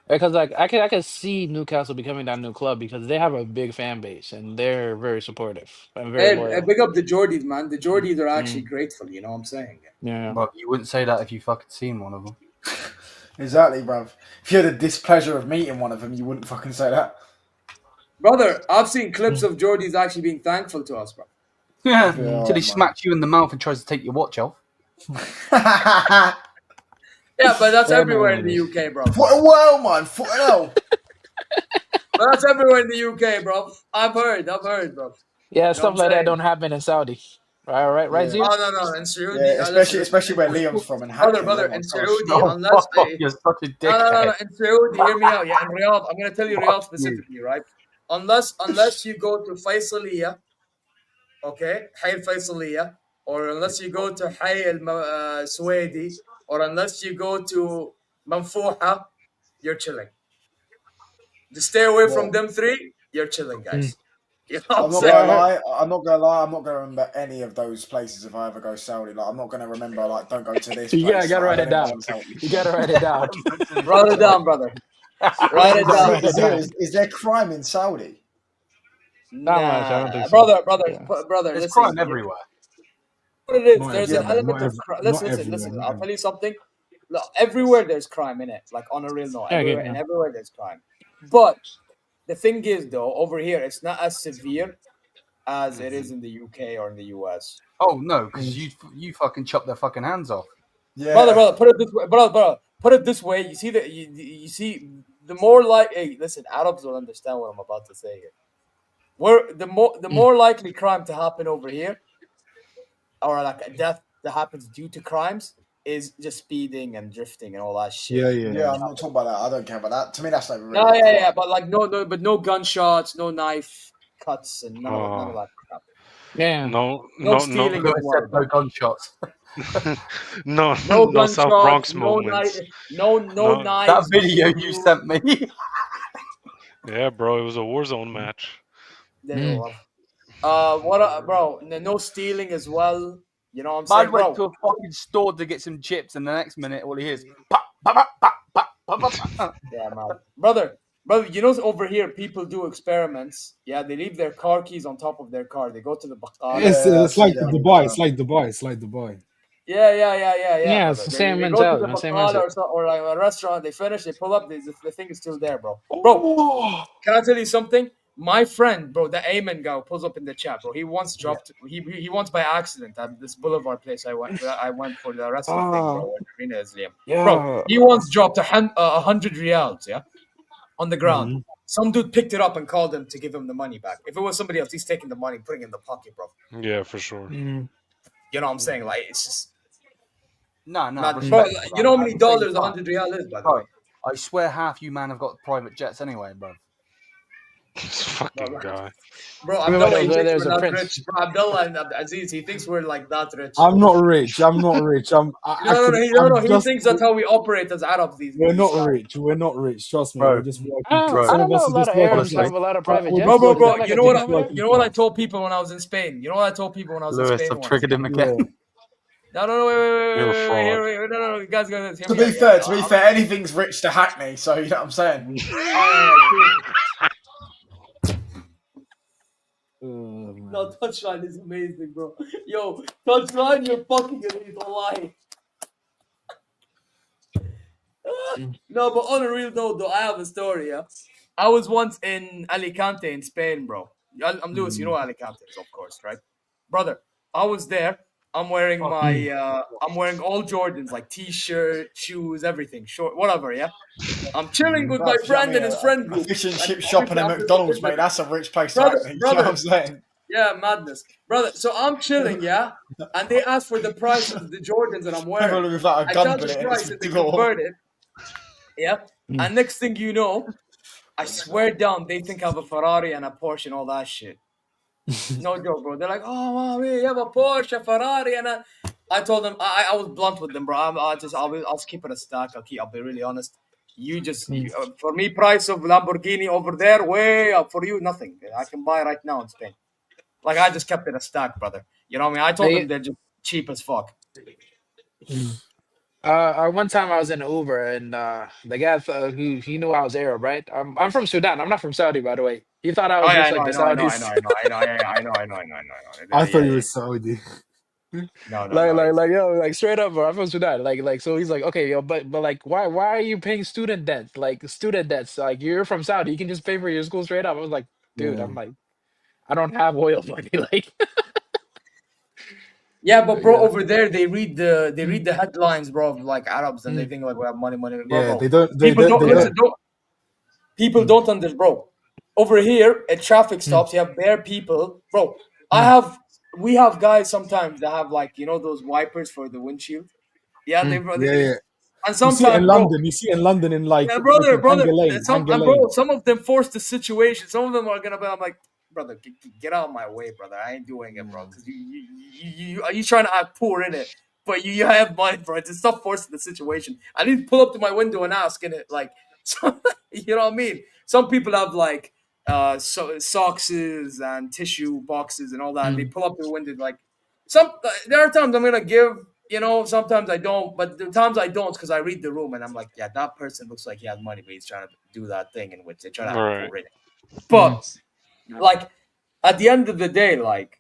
F: Because like I could see Newcastle becoming that new club because they have a big fan base and they're very supportive and very
G: hey,
F: loyal.
G: big up the Geordies, man. The Geordies are actually
F: Mm.
G: grateful. You know what I'm saying?
F: Yeah.
E: But you wouldn't say that if you fucking seen one of them.
I: Exactly, bruv. If you had the displeasure of meeting one of them, you wouldn't fucking say that.
G: Brother, I've seen clips of Geordies actually being thankful to us, bro.
E: Yeah,
I: Oh,
E: until he
I: man.
E: smacks you in the mouth and tries to take your watch off.
G: Yeah, but that's
J: Fair
G: everywhere in
J: man.
G: the UK, bro.
I: What a well, man. Fucking hell.
G: But that's everywhere in the UK, bro. I've heard, bro.
F: Yeah,
G: You know what
F: stuff
G: I'm
F: like that
G: saying?
F: don't happen in Saudi. Right,
I: Yeah.
F: Zir?
G: Oh no, in Saudi,
I: Yeah,
G: listen,
I: especially where Liam's from in Hackney.
G: brother,
I: Oh
G: in
I: my gosh.
G: Saudi,
E: Oh,
G: unless
E: fuck, you're such a dickhead.
G: no, in Saudi, hear me out. Yeah, in Riyadh, I'm gonna tell you Riyadh
E: Fuck
G: specifically, right? Unless you go to Faisaliya, okay, Hay Faisaliya, or unless you go to Hay al Suwaidi, or unless you go to Manfuha, you're chilling. Just stay away from
I: Well,
G: them three. You're chilling, guys. You know what I'm
I: I'm not
G: saying?
I: gonna lie. I'm not gonna remember any of those places if I ever go Saudi. Like, I'm not gonna remember. Like, don't go to this
F: You
I: place.
F: gotta
I: Like,
F: write
I: I
F: it
I: don't even
F: down.
I: want to tell me.
F: You gotta write it down.
G: Write it down, brother. Write it down.
F: Write it down.
I: Is there crime in Saudi?
F: Not much. I don't think so.
G: Brother,
F: Yeah.
G: brother.
E: There's
G: listen,
E: crime everywhere.
G: what it is.
J: Not
G: There's
I: Yeah,
G: an
J: everywhere.
I: but
G: element of crime.
J: Not
G: Listen.
J: everywhere. Not
G: I'll
J: everywhere.
G: tell you something. Look, everywhere there's crime in it. Like on a real note,
F: Yeah,
G: everywhere
F: okay,
G: and
F: yeah.
G: everywhere there's crime. But the thing is, though, over here it's not as severe as it is in the UK or in the US.
E: Oh no, because you fucking chop their fucking hands off.
I: yeah.
G: Brother, put it this way, brother. Put it this way. You see that you see the more like. Hey, listen, Arabs will understand what I'm about to say here. The more likely crime to happen over here, or like a death that happens due to crimes, is just speeding and drifting and all that shit.
J: Yeah,
I: Yeah,
J: yeah.
I: I'm not talking about that. I don't care about that. To me, that's like really
G: No, yeah,
I: crime.
G: but like no gunshots, no knife cuts, and none of that crap.
F: Yeah.
G: No
C: No
G: stealing
E: No,
G: as well.
E: no gunshots.
G: No
C: no South Bronx
G: gunshots, no
C: movements.
G: knife, no
C: No.
G: knives.
E: That video you
G: voodoo.
E: sent me.
C: Yeah, bro, it was a Warzone match.
G: There you are. Bro? No stealing as well. You know what I'm
E: Man
G: saying,
E: went
G: bro?
E: to a fucking store to get some chips, and the next minute, all he hears, pop, pop, pop, pop, pop, pop, pop, pop.
G: Yeah, man. Brother, you know over here people do experiments. Yeah, they leave their car keys on top of their car. They go to the baqala.
J: It's like
I: Yeah,
J: Dubai. It's like Dubai. It's like Dubai.
G: Yeah,
F: Yeah,
G: brother.
F: it's the
G: They
F: same
G: go to the
F: mentality. Man, same
G: baqala
F: mindset.
G: or like a restaurant. They finish. They pull up. The thing is still there, bro. Bro, can I tell you something? My friend, bro, the Ayman guy who pulls up in the chat, bro. He once dropped. He once by accident at this Boulevard place. I went for the wrestling thing, bro. At Arena Islam. Bro, he once dropped 100 riyals, yeah, on the ground.
J: Mhm.
G: Some dude picked it up and called him to give him the money back. If it was somebody else, he's taking the money, putting it in the pocket, bro.
C: Yeah, for sure.
G: You know what I'm saying? Like it's just.
E: No,
G: Bro,
E: respect for
G: you know how
E: that.
G: many
E: At the same
G: dollars
E: time,
G: 100 riyal is, by the
E: bro,
G: way?
E: I swear half you man have got private jets anyway, bro.
C: This fucking guy.
G: Bro,
F: Everybody
G: Abdullah, he
F: knows where
G: thinks
F: there's
G: we're
F: a
G: not
F: prince.
G: rich. Bro, Abdullah and Aziz, he thinks we're like that rich.
J: I'm not rich. I'm not rich.
G: No. He thinks that's how we operate as Arabs.
J: We're not rich. We're not rich. Trust me.
E: Bro.
J: We're just working.
F: I
J: Some
F: don't
J: of
F: know.
J: us
F: A
J: are
F: lot
J: just
F: of
J: working
F: Arabs
J: class.
F: have a lot of private
J: We're
F: jets.
J: just
G: Bro,
F: Is that like
G: you
F: a
G: know
F: thing
G: what?
F: over there?
G: You know what I told people when I was in Spain. You know what I told people when I was
E: Lewis,
G: in Spain.
E: I've
G: once?
E: triggered him again.
G: No, wait,
C: You're a fraud.
G: wait, no, guys, hear
I: To
G: me
I: be
G: out,
I: fair, anything's rich to Hackney. So you know what I'm saying.
A: No, touchline is amazing, bro. Yo, touchline, you're fucking elite. Wallahi. No, but on a real note, though, I have a story. Yeah, I was once in Alicante in Spain, bro. I'm Lewis. You know what Alicante is, of course, right, brother? I was there. I'm wearing I'm wearing all Jordans, like t-shirt, shoes, everything, short, whatever. Yeah, I'm chilling with my friend and his friend
I: A
A: group.
I: fish and
A: And
I: chip shop and a
A: obviously after
I: McDonald's,
A: the-
I: mate. That's a rich place to
A: brother,
I: act. You know what I'm saying?
A: yeah, madness, brother. So I'm chilling, yeah, and they ask for the price of the Jordans that I'm wearing.
I: With like a
A: I
I: gun
A: tell the
I: bullet in
A: price
I: its
A: and they
I: door.
A: convert it. Yeah, and next thing you know, I swear down, they think I have a Ferrari and a Porsche and all that shit. No joke, bro. They're like, oh, wow, you have a Porsche, a Ferrari, and I told them, I was blunt with them, bro. I'll keep it a stack. I'll be really honest. For me, price of Lamborghini over there, way up. For you, nothing. I can buy right now in Spain. Like, I just kept it a stack, brother. You know what I mean? I told them they're just cheap as fuck.
F: One time I was in an Uber and the guy who he knew I was Arab, right? I'm from Sudan. I'm not from Saudi, by the way. He thought I
A: Oh
F: was
A: yeah,
F: just like the Saudis.
J: I thought he was Saudi.
A: No.
F: Like yo, like straight up, bro. I'm from Sudan. Like so he's like, okay, yo, but like why are you paying student debt? Like student debts. Like you're from Saudi, you can just pay for your school straight up. I was like, dude,
J: Yeah.
F: I'm like, I don't have oil money. Like
A: Yeah, but bro, over there they read the headlines, bro, of like Arabs, and they think like we have money,
J: Yeah,
A: bro.
J: they don't.
A: People don't
J: They
A: listen.
J: don't.
A: People don't understand, bro. Over here at traffic stops, you have bare people, bro. We have guys sometimes that have like those wipers for the windshield. Yeah,
J: Yeah.
A: and
J: You see it in
A: sometimes, bro.
J: London. You see it in London in like
A: Yeah, brother,
J: fucking
A: brother.
J: Hanger Lane. Hanger
A: Bro,
J: Lane.
A: some of them force the situation. Some of them are gonna be. I'm like, brother, get out of my way, brother. I ain't doing it, bro. Because you are you trying to act poor in it, but you have money, bro. Just stop forcing the situation. I need to pull up to my window and ask in it, like, you know what I mean. Some people have like socks and tissue boxes and all that, and they pull up to the window like. There are times I'm gonna give. Sometimes I don't, but the times I don't, because I read the room and I'm like, yeah, that person looks like he has money, but he's trying to do that thing in which they're trying to
C: Right.
A: pour in it. But like at the end of the day, like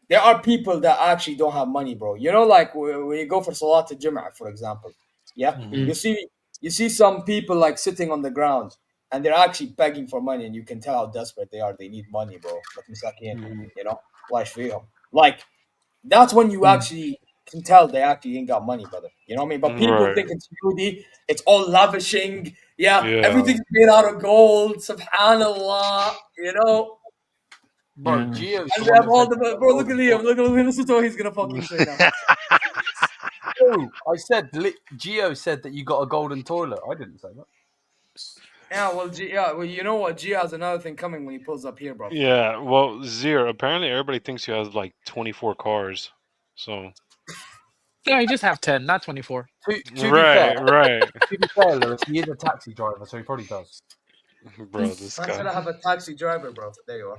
A: there are people that actually don't have money, bro. Like when you go for Salat al-Jum'ah, for example, yeah, you see some people like sitting on the ground and they're actually begging for money, and you can tell how desperate they are. They need money, bro. But like that's when you actually can tell they actually ain't got money, brother. You know what I mean? But people
C: Right.
A: think in Saudi, it's all lavishing. Yeah,
C: Yeah.
A: everything's made out of gold. Subhanallah.
E: Bro,
A: And
E: Gio's the
A: they
E: one
A: have
E: that
A: all
E: said
A: the.
E: you got a
A: Bro, look at
E: golden
A: Liam.
E: toilet.
A: Listen to what he's going to fucking say now.
E: No, I said Gio said that you got a golden toilet. I didn't say that.
A: Well, you know what? G has another thing coming when he pulls up here, bro.
C: Yeah. Well, Zier, apparently everybody thinks you have like 24 cars. So.
F: yeah, you just have 10, not 24.
E: To be
C: Right.
E: fair,
C: Right.
E: to be fair, Lewis, he is a taxi driver, so he probably does.
C: Bro, this
A: I said I
C: guy.
A: have a taxi driver, bro. There you are.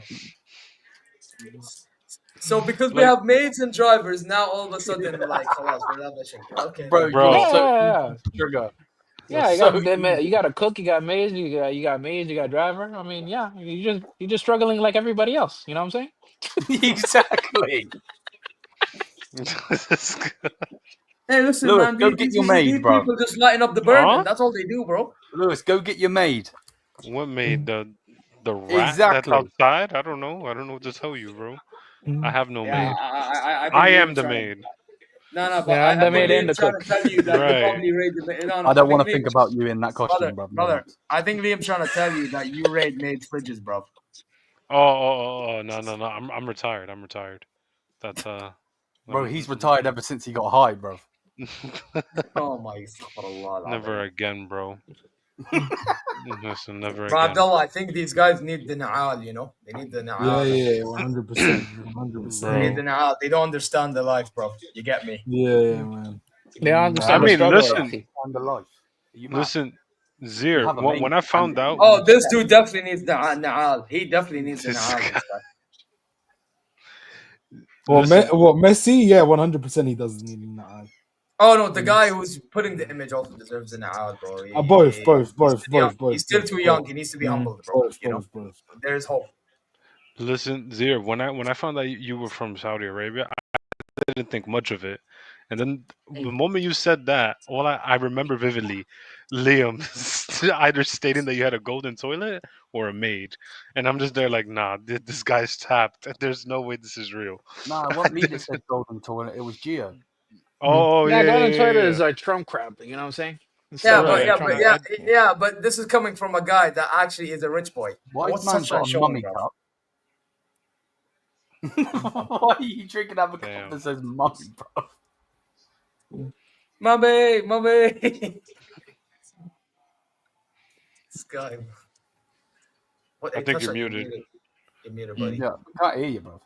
A: So because we
C: Like,
A: have maids and drivers, now all of a sudden, like, khalas, we're lavishing. Okay.
E: Bro,
C: Bro.
E: you're so
F: Yeah.
E: easy to trigger.
F: Yeah, you
E: so
F: got a cook, you got maids, you got maids, you got driver. I mean, yeah, you're just struggling like everybody else. You know what I'm saying?
E: exactly.
C: This guy-
A: Hey, listen,
E: Lewis,
A: man.
E: go get your
A: These
E: maid, bro.
A: people just lighten up the burden. That's all they do, bro.
E: Lewis, go get your maid.
C: What made the rat
E: Exactly.
C: that's outside? I don't know. I don't know what to tell you, bro. I have no
A: Yeah,
C: maid.
A: I think
C: I
A: Liam's
C: am the
A: trying to-
C: maid.
A: No, but
F: Yeah, I'm
A: I
F: the
A: think
F: maid and
A: Liam's
F: the
A: trying
F: cook.
A: to tell you that you
C: Right.
A: probably raided. No,
E: I don't want to
A: think
E: think about you in that costume,
A: brother. I think Liam's trying to tell you that you raid maids' fridges, bro.
C: Oh, no. I'm retired. I'm retired. That's
E: Bro, he's retired ever since he got high, bro.
A: Oh my astaghfirullah.
C: Never again, bro. Listen, never
A: Bro,
C: again.
A: Abdullah, I think these guys need the na'al, They need the na'al.
J: Yeah, 100%. 100%.
A: They need the na'al. They don't understand the life, bro. You get me?
J: Yeah, man.
F: They don't understand
C: I
F: the
C: mean,
F: struggle.
C: listen.
F: Akhi.
E: On the life. Are you mad?
C: Listen,
E: You
C: Zier,
E: have a maid
C: when I found
E: and-
C: out,
A: Oh, this dude definitely needs the na'al. He definitely needs the
C: This
A: na'al.
C: guy.
A: This guy.
J: Well,
C: listen,
J: Messi, yeah, 100% he does need that.
A: Oh no, the guy who's putting the image also deserves the na'al, bro.
J: Both.
A: He's still too young. He needs to be humbled, bro.
J: Both.
A: There's hope.
C: Listen, Zir, when I found out you were from Saudi Arabia, I didn't think much of it. And then the moment you said that, all I remember vividly, Liam either stating that you had a golden toilet or a maid. And I'm just there like, nah, this guy's tapped. There's no way this is real.
E: Nah, it wasn't me that said golden toilet. It was Gio.
C: Oh,
F: Yeah,
C: yeah,
F: golden
C: yeah,
F: toilet
C: yeah,
F: is
C: yeah.
F: like Trump crap. You know what I'm saying? It's
A: Yeah,
F: like
A: but
C: Right.
A: yeah,
F: trying
A: but
F: to.
A: yeah, yeah, but this is coming from a guy that actually is a rich boy.
E: Wise
A: What's
E: man's
A: sunshine
E: got a
A: showing,
E: mummy
A: bro?
E: cup. Why are you drinking out of a cup
C: Damn.
E: that says mummy, bro?
A: Mommy. This guy. What?
C: I
A: Hey,
C: think you're
A: Touchdown, you're
C: muted.
A: muted. You're muted, buddy.
E: Yeah, I can't hear you, bro.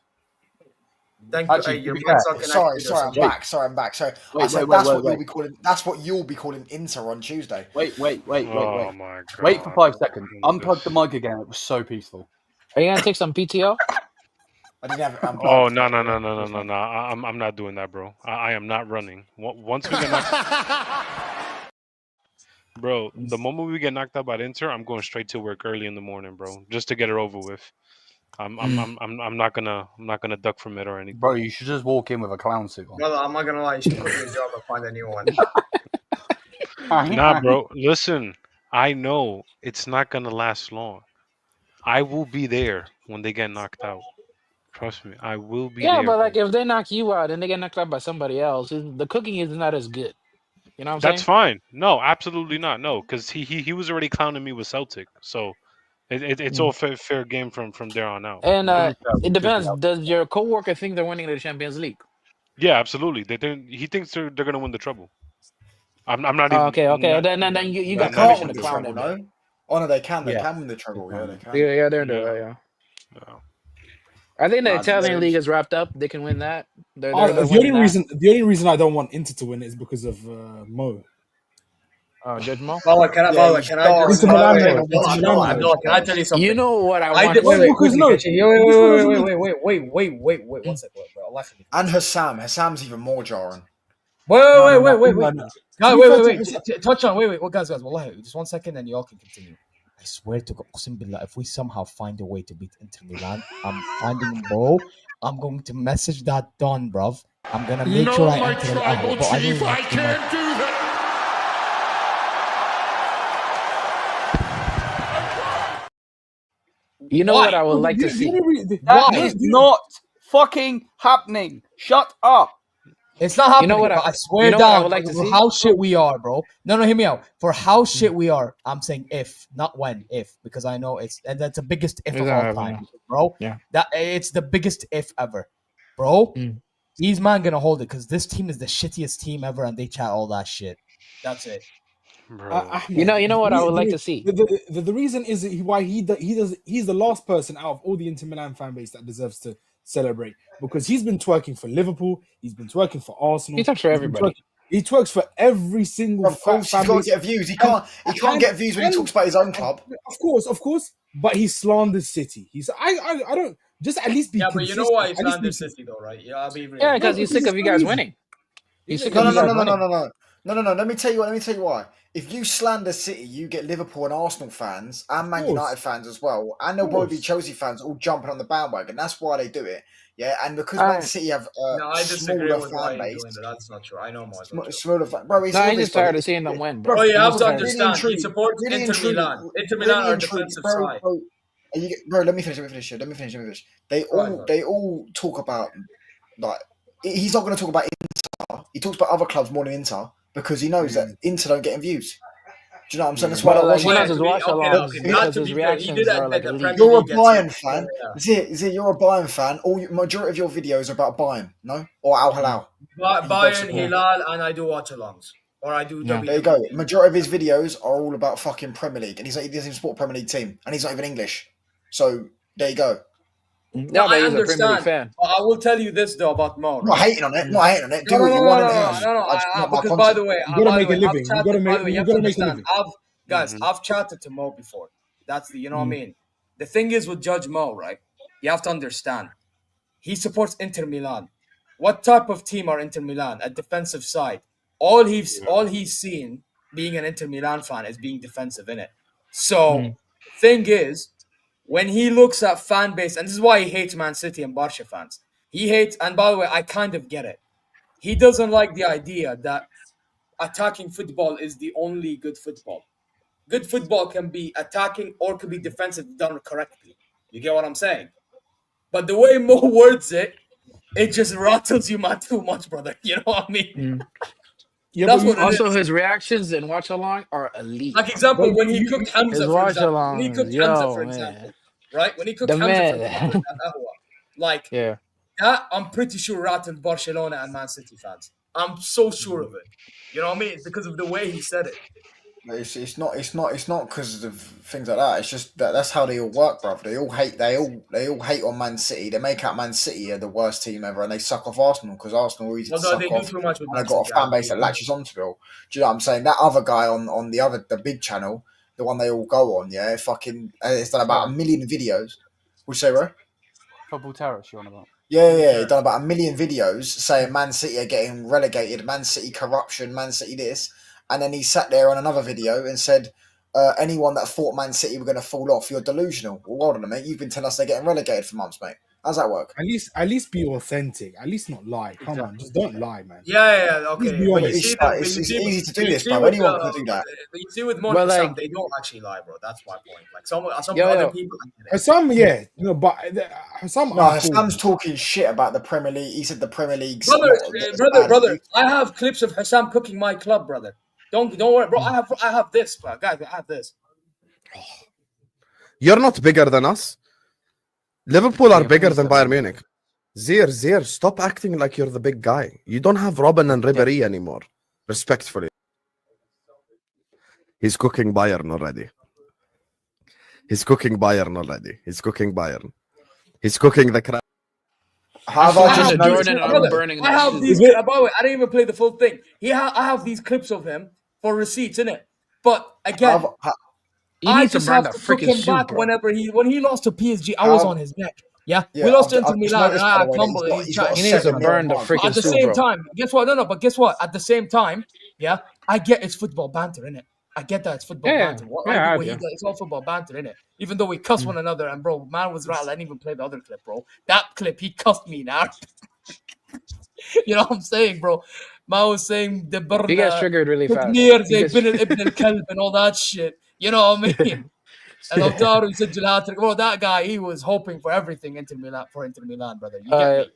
A: Thank you.
E: Actually,
A: Hey,
E: to
A: your
E: be
A: mic's
E: fair-
A: not connected.
I: Sorry, I'm back. Sorry, I'm back. So I
E: Wait,
I: said
E: wait,
I: that's
E: wait,
I: what
E: wait.
I: you'll be calling. That's what you'll be calling Inter on Tuesday.
E: Wait.
C: Oh my god.
E: Wait for 5 seconds.
C: This-
E: Unplug the mic again. It was so peaceful.
F: Are you gonna take some PTO?
I: I didn't have it unplugged.
C: Oh no. I'm not doing that, bro. I am not running. Once we get knocked, bro. The moment we get knocked out by Inter, I'm going straight to work early in the morning, bro, just to get it over with. I'm not gonna duck from it or anything.
E: Bro, you should just walk in with a clown suit on.
A: Brother, I'm not gonna lie. You should quit your job and find a new one.
C: Nah, bro. Listen, I know it's not gonna last long. I will be there when they get knocked out. Trust me, I will be
F: Yeah,
C: there.
F: but like
C: bro.
F: if they knock you out and they get knocked out by somebody else, the cooking is not as good. You know what I'm
C: That's
F: saying?
C: fine. No, absolutely not. No, because he was already clowning me with Celtic, so it's all fair game from there on out.
F: And
E: To be fair, we
F: it
E: should be
F: depends.
E: out.
F: Does your coworker think they're winning the Champions League?
C: Yeah, absolutely. He thinks they're gonna win the treble. I'm not
F: Oh,
C: even.
F: okay.
C: Not,
F: Then you
I: They
F: got
C: not
I: can't
F: permission
I: win
F: to
I: the
F: clown
I: treble,
F: them.
I: no. Oh no, they can. They
E: Yeah.
I: can win the treble. Yeah, they can.
F: Yeah, they're
C: Yeah.
F: yeah.
C: no.
F: I think the
I: Nah,
F: Italian
I: there's-
F: league is wrapped up. They can win that. They're
J: The
F: winning that.
J: only reason I don't want Inter to win it is because of Mo.
F: Judge Mo.
A: Brother, can I
I: he's
A: just?
I: dark,
J: Inter
I: no,
J: Milan
I: ain't
J: mode,
I: no
J: Inter
I: wonder
J: Milan
I: why.
J: mode.
A: Abdullah, can I tell you something?
F: You know what I
A: I
F: want
A: did.
F: to
A: Wait,
F: see?
A: wait,
J: Because
A: quickly,
J: no,
A: Kechi. Wait. One second, bro. Allah Khadir.
I: And Hassam. Hassam's even more jarring.
A: Wait.
J: no.
A: Guys,
J: To be fair
A: wait.
J: to-
A: Touch on. Wait. Well, guys. Wallahi, just 1 second, and you all can continue. I swear to God, Qasem Billah, if we somehow find a way to beat Inter Milan, I'm finding Mo. I'm going to message that Don, bruv. I'm gonna make sure I enter Al Ahly, but I will not do my-
B: do that.
F: You know
A: Why?
F: what I would like to see?
E: That is not fucking happening. Shut up.
A: It's not happening.
F: You know what
A: but
F: I-
A: I swear
F: you know what I
A: down
F: would like to
A: for
F: see?
A: how shit we are, bro. No, hear me out. For how shit we are, I'm saying if, not when, if, because I know that's the biggest if
F: It's
A: of
F: not
A: all
F: happening,
A: time, bro.
F: Yeah.
A: That it's the biggest if ever, bro.
F: Mm.
A: These man gonna hold it because this team is the shittiest team ever, and they chat all that shit. That's it.
C: Bro.
F: You know what I would like to see?
J: The reason is why he's the last person out of all the Inter Milan fan base that deserves to celebrate, because he's been twerking for Liverpool, he's been twerking for Arsenal,
F: He twerks for
J: he's been
F: everybody.
J: he twerks for every single
I: Of course,
J: fan
I: he's got
J: base.
I: to get views. He can't get views when he talks about his own club.
J: Of course, but he slanders City. He's I don't just at least be
A: Yeah, but you know
J: consistent.
A: why he's
J: At least
A: not
J: be-
A: this city though, right? Yeah, I'll be real.
F: Yeah, because
J: No,
F: he's sick
J: because
F: of you
J: it's
F: guys
J: not
F: winning. He's sick
I: No,
F: of
I: no,
F: you
I: no,
F: guys
I: no, no,
F: winning.
I: no, no. No. Let me tell you why. If you slander City, you get Liverpool and Arsenal fans and Man
J: course.
I: United fans as well, and there'll probably be Chelsea fans all jumping on the bandwagon. That's why they do it. Yeah, and because Man City have
A: No, I disagree
I: smaller
A: with why
I: fan
A: he's
I: base,
A: doing that. That's not true. I know more.
I: smaller fan. Bro, he's
F: No, I'm
I: obvious,
F: just tired
I: bro.
F: of seeing them win,
A: Bro,
F: bro.
A: you
F: I'm
A: have
F: just
A: to
F: tired.
A: understand. He supports
I: really
A: Inter
I: intrigued,
A: Milan. Inter
I: really
A: Milan are
I: intrigued,
A: defensive
I: bro,
A: side.
I: bro, let me finish. They all talk about, like, he's not going to talk about Inter. He talks about other clubs more than Inter because he knows that Inter don't get him views. Do you know what I'm saying? That's why I
F: But
I: don't
F: like
I: watch
F: he
I: it.
F: knows his watch alongs
A: Not
F: because
A: to
F: his
A: be fair, he
F: reactions
A: did
F: are
A: admit
F: like
A: the
F: elite.
A: Premier
I: You're a
A: League gets
I: Bayern
A: him.
I: fan.
A: Yeah.
I: Zia, you're a Bayern fan. Majority of your videos are about Bayern, no? Or Al Hilal.
A: Bayern, Hilal, and I do watch alongs. Or I do
I: There you go. Majority of his videos are all about fucking Premier League. And he doesn't even support a Premier League team. And he's not even English. So, there you go.
F: No,
A: I
F: but he's a Premier League
A: understand.
F: fan.
A: But I will tell you this though about Mo.
I: I'm not hating on it. Do what you want.
A: Because by the way,
J: You gotta make a living. You gotta make a living.
A: I've chatted to Mo before. That's the, you know what I mean? The thing is with Judge Mo, right? You have to understand. He supports Inter Milan. What type of team are Inter Milan? A defensive side. All he's seen being an Inter Milan fan is being defensive in it. So thing is, when he looks at fan base, and this is why he hates Man City and Barca fans. He hates, and by the way, I kind of get it. He doesn't like the idea that attacking football is the only good football. Good football can be attacking or can be defensive done correctly. You get what I'm saying? But the way Mo words it, it just rattles you too much, brother. You know what I mean?
J: Yeah,
A: That's
J: but
A: what it
F: Also,
A: is.
F: his reactions in watch along are elite.
A: Like example, when he cooked
F: His
A: Hamza, for
F: watch
A: example. When he
F: alongs,
A: cooked Hamza,
F: yo,
A: for
F: man.
A: example. Right? When he cooked
F: The
A: Hamza, for
F: man.
A: example, at Ahwa. Like,
F: Yeah.
A: that, I'm pretty sure rattled Barcelona and Man City fans. I'm so sure of it. You know what I mean? It's because of the way he said it.
I: It's not because of things like that. It's just that's how they all work, bruv. They all hate on Man City. They make out Man City are the worst team ever, and they suck off Arsenal because Arsenal are easy to
A: Although
I: suck
A: they do
I: off.
A: too much with
I: And
A: Man
I: they've got
A: City.
I: a fan base that latches onto it all. Do you know what I'm saying? That other guy on the big channel, the one they all go on, yeah, fucking, it's done about 1 million videos. Would you say, bro?
E: Football terrace you're on about?
I: Yeah. He's done about 1 million videos saying Man City are getting relegated, Man City corruption, Man City this. And then he sat there on another video and said, anyone that thought Man City were going to fall off, you're delusional. Well, hold on a minute. You've been telling us they're getting relegated for months, mate. How's that work?
J: At least be authentic. At least not lie. Come on, just don't lie, man.
A: Yeah,
J: Please
A: okay.
J: be
A: But you
J: honest.
A: see,
I: It's easy to do this,
A: see
I: bro.
A: with,
I: Anyone can do that.
A: But you see with Mon
F: But,
A: Hassam,
F: like-
A: they don't actually lie, bro. That's my point. Like some
F: Yo,
A: other
F: yo.
A: people. I get it.
J: Some, yeah, but some.
I: No,
J: are cool.
I: Hassam's talking shit about the Premier League. He said the Premier League's
A: Brother, I have clips of Hassam cooking my club, brother. Don't worry, bro. I have this, bro. Guys, I have this.
K: You're not bigger than us. Liverpool are bigger than Bayern Munich. Zier, stop acting like you're the big guy. You don't have Robin and Ribéry anymore. Respectfully. He's cooking Bayern already. He's cooking the crap.
I: How about just
F: the Jordan are burning
A: I have these. By the way, I didn't even play the full thing. I have these clips of him for receipts, innit? But again,
F: You
A: I
F: need to
A: just
F: burn
A: have
F: the
A: to cook
F: freaking
A: him
F: soup,
A: back
F: bro.
A: when he lost to PSG. I was on his neck. Yeah, we lost to Inter Milan, and I crumbled.
F: He needs to burn the freaking
A: At the
F: soup,
A: same
F: bro.
A: time, guess what? No, but guess what? At the same time, yeah, I get it's football banter, innit? I get that it's football banter. What I do, what he does, it's all football banter, innit? Even though we cuss one another, and bro, man was rattled. I didn't even play the other clip, bro. That clip, he cussed me now. You know what I'm saying, bro? Man was saying the
F: He gets triggered really fast.
A: and all that shit. You know what I mean? And Lautaro يسجل هاتريك. Bro, that guy, he was hoping for everything Inter Milan, brother. You get me?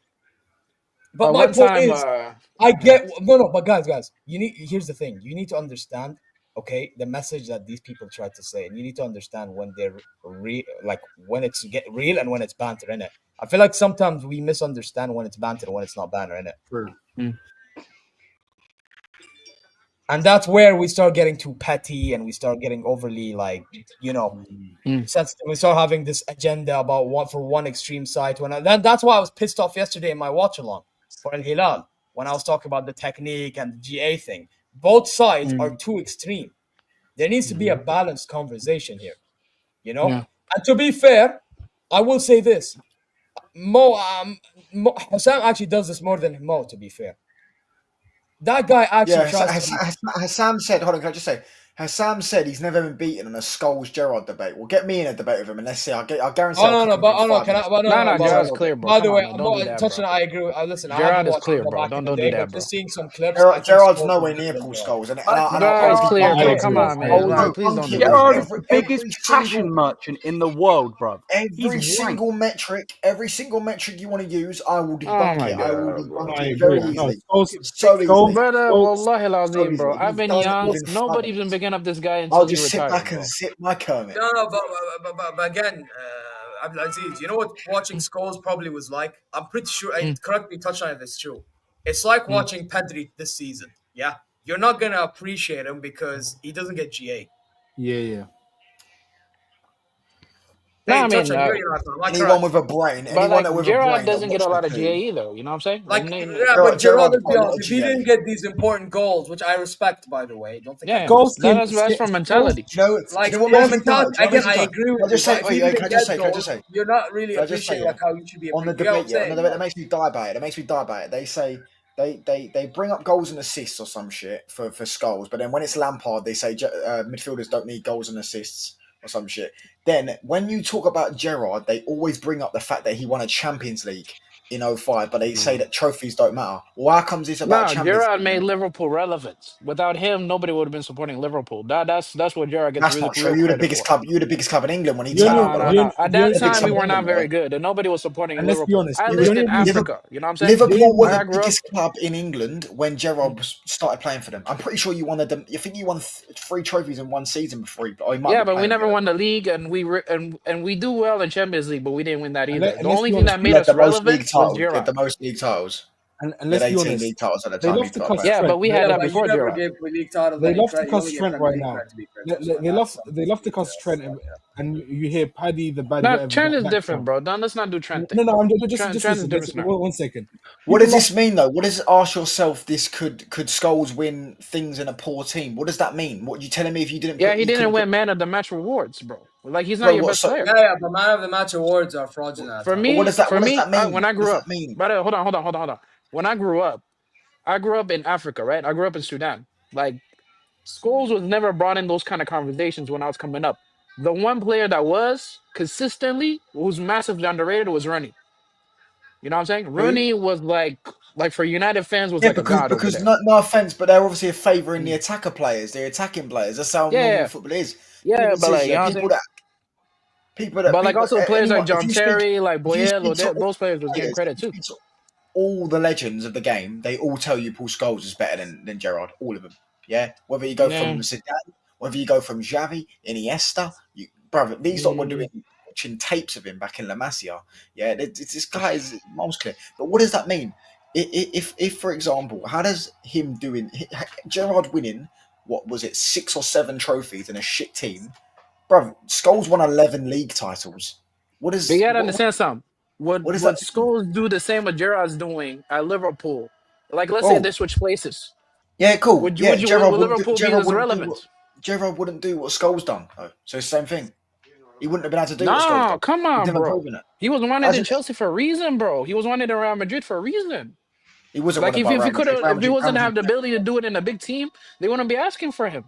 A: But my point is, I get but guys, here's the thing. You need to understand, okay, the message that these people try to say, and you need to understand when they're when it's real and when it's banter, innit? I feel like sometimes we misunderstand when it's banter and when it's not banter, innit?
J: True.
A: And that's where we start getting too petty and we start getting overly sensitive. We start having this agenda about one extreme side to another. That's why I was pissed off yesterday in my watch along for Al Hilal when I was talking about the technique and the GA thing. Both sides are too extreme. There needs to be a balanced conversation here, you know.
F: Yeah.
A: And to be fair, I will say this: Hassam actually does this more than Mo. To be fair. That guy actually tries to...
I: Hassam said, hold on, can I just say, Hassam said he's never been beaten in a Scholes-Gerrard debate. Well, get me in a debate with him and let's see. I guarantee.
F: Gerrard's clear, bro.
A: By the way,
F: touching.
A: I agree. Listen,
F: Gerrard is clear, bro. Don't do that, bro.
A: Just seeing some clips.
I: Gerrard's nowhere near Paul Scholes.
F: Gerrard's clear, bro. Come on, man. Please don't do that.
E: Gerrard's the biggest passion merchant in the world, bro.
I: Every single metric you want to use, I will debunk it. I will debunk it very easily. So easily.
F: Brother, wallahi al-azim, bro. I've been young. Nobody's been picking up this guy until
I: I'll just
F: he
I: sit
F: retired,
I: back and sip my Kermit.
A: No, but again, Abdulaziz, you know what watching Scholes probably was like? I'm pretty sure, correct me, touch on it if it's true. It's like watching Pedri this season, yeah? You're not going to appreciate him because he doesn't get GA.
J: Yeah.
F: No, I mean,
I: anyone with a brain, anyone with
F: Gerrard
I: a brain
F: doesn't get a lot of GA either. You know what I'm saying?
A: But Gerrard, let's be honest, if he didn't get these important goals, which I respect, by the way, don't think
F: goals. That's from mentality.
A: Mentality. Again, I agree with you.
I: Can I just say?
A: You're not really appreciating how you should be
I: on the debate. That makes me die by it. They say they bring up goals and assists or some shit for Scholes, but then when it's Lampard, they say midfielders don't need goals and assists or some shit. then when you talk about Gerrard, they always bring up the fact that he won a Champions League in 05, but they say that trophies don't matter. Well, how comes it's about
F: No,
I: Champions
F: Gerrard
I: League?
F: made Liverpool relevant. Without him, nobody would have been supporting Liverpool. That's what Gerrard gets
I: That's
F: really
I: not true.
F: real
I: You're the
F: credit
I: biggest
F: for.
I: club. You're the biggest club in England when he
J: The
I: took
J: only,
F: No,
I: over.
F: no,
J: the
F: no.
J: only,
F: At
J: the
F: that
J: only,
I: The biggest
F: time, we
I: club in
F: were
I: England,
F: not very
I: bro.
F: good, and nobody was supporting
J: and let's be
F: Liverpool.
J: honest,
F: I
J: the
F: lived
J: only
F: in
J: reason
F: Africa. You know what I'm saying?
I: Liverpool were
F: Where I
I: the
F: grew up.
I: biggest club in England when Gerrard started playing for them. I'm pretty sure you won the. I think you won 3 trophies in one season before he. Or he might
F: Yeah,
I: be
F: but we
I: playing
F: never
I: together.
F: won the league, and we do well in Champions League, but we didn't win that either. The
J: and let's
F: only
J: be
F: thing
J: honest,
F: that
I: He
F: made
I: had
F: us
I: the most league
F: relevant was
I: titles. He had
F: Gerrard.
I: the most league titles.
J: and
I: He had
J: let's be
I: 18
J: honest,
I: league titles at the
J: they
I: time he
J: love to
I: started
J: cuss
I: playing.
F: Yeah, but
J: Trent.
F: we had
A: Yeah,
F: that
A: but you
F: before
A: never
F: Gerrard.
A: gave league titles
J: They
A: any
J: love to
A: credit. You
J: cuss
A: only give
J: Trent
A: Premier
J: right
A: League
J: now.
A: credit to be Christmas. So
J: They
A: that's
J: love
A: something
J: they
A: to
J: love to
A: be
J: cuss Trent,
A: so, yeah.
J: and you hear Paddy the Baddy
F: No,
J: whatever
F: Trent is
J: back
F: different,
J: Trent.
F: bro. Let's not do Trent thing.
J: No, I'm just
F: Trent is
J: listen.
F: a different scenario.
J: One second.
I: What
J: People
I: does
J: love
I: this mean, though? What does ask yourself? This could Scholes win things in a poor team? What does that mean? What you telling me if you didn't
F: Yeah,
I: put
F: he
I: you
F: didn't
I: couldn't put
F: win man of the match rewards, bro. Like he's not
I: bro?
F: your
I: What
F: best
I: so?
F: player.
A: Yeah, but man of the match awards are fraudulent at
F: For
A: times.
I: But
F: me,
I: what does that
F: when
I: mean?
F: I
I: What does
F: grew
I: that
F: up,
I: mean?
F: but hold on. When I grew up in Africa, right? I grew up in Sudan. Like Scholes was never brought in those kind of conversations when I was coming up. The one player that was consistently, who's massively underrated, was Rooney. You know what I'm saying?
I: Who?
F: Rooney was like for United fans was
I: Yeah,
F: like a god over
I: because
F: there.
I: no offense, but they're obviously favouring the
F: Mm.
I: attacker players, the attacking players. That's how normal
F: Yeah,
I: football is.
F: yeah, but like
I: Seriously,
F: you know what I'm saying. But like also players like
I: anyone.
F: John Terry, like
I: If you
F: Boyel,
I: speak to all
F: those players was getting
I: players,
F: credit
I: if you
F: too.
I: speak to all the legends of the game, they all tell you Paul Scholes is better than Gerrard. All of them. Yeah, whether you go
F: Yeah.
I: from Zidane, whether you go from Xavi, Iniesta, brother, these lot were doing watching tapes of him back in La Masia. Yeah, this guy is mom's clear. But what does that mean? If for example, how does him doing Gerrard winning what was it 6 or 7 trophies in a shit team, bro? Scholes won 11 league titles. What
F: But you
I: is
F: gotta understand something. Would
I: what does that mean?
F: Scholes do the same what Gerrard's doing at Liverpool? Like let's say they
I: Oh,
F: switch places.
I: yeah, cool.
F: Would
I: Yeah,
F: Liverpool be as relevant?
I: Gerrard wouldn't do what Scholes done though. So it's the same thing. He wouldn't have been able to do what Scholes
F: No,
I: done.
F: come
I: He's
F: on,
I: never
F: bro.
I: proven it.
F: He was wanted
I: As
F: in
I: in,
F: Chelsea for a reason, bro. He was wanted in Real Madrid for a reason.
I: he wasn't
F: Like
I: wanted by
F: if he
I: Real
F: could
I: Madrid.
F: have
I: Real
F: if he
I: Madrid, Real
F: wasn't have
I: Madrid,
F: the ability to do it in a big team, they wouldn't be asking for him.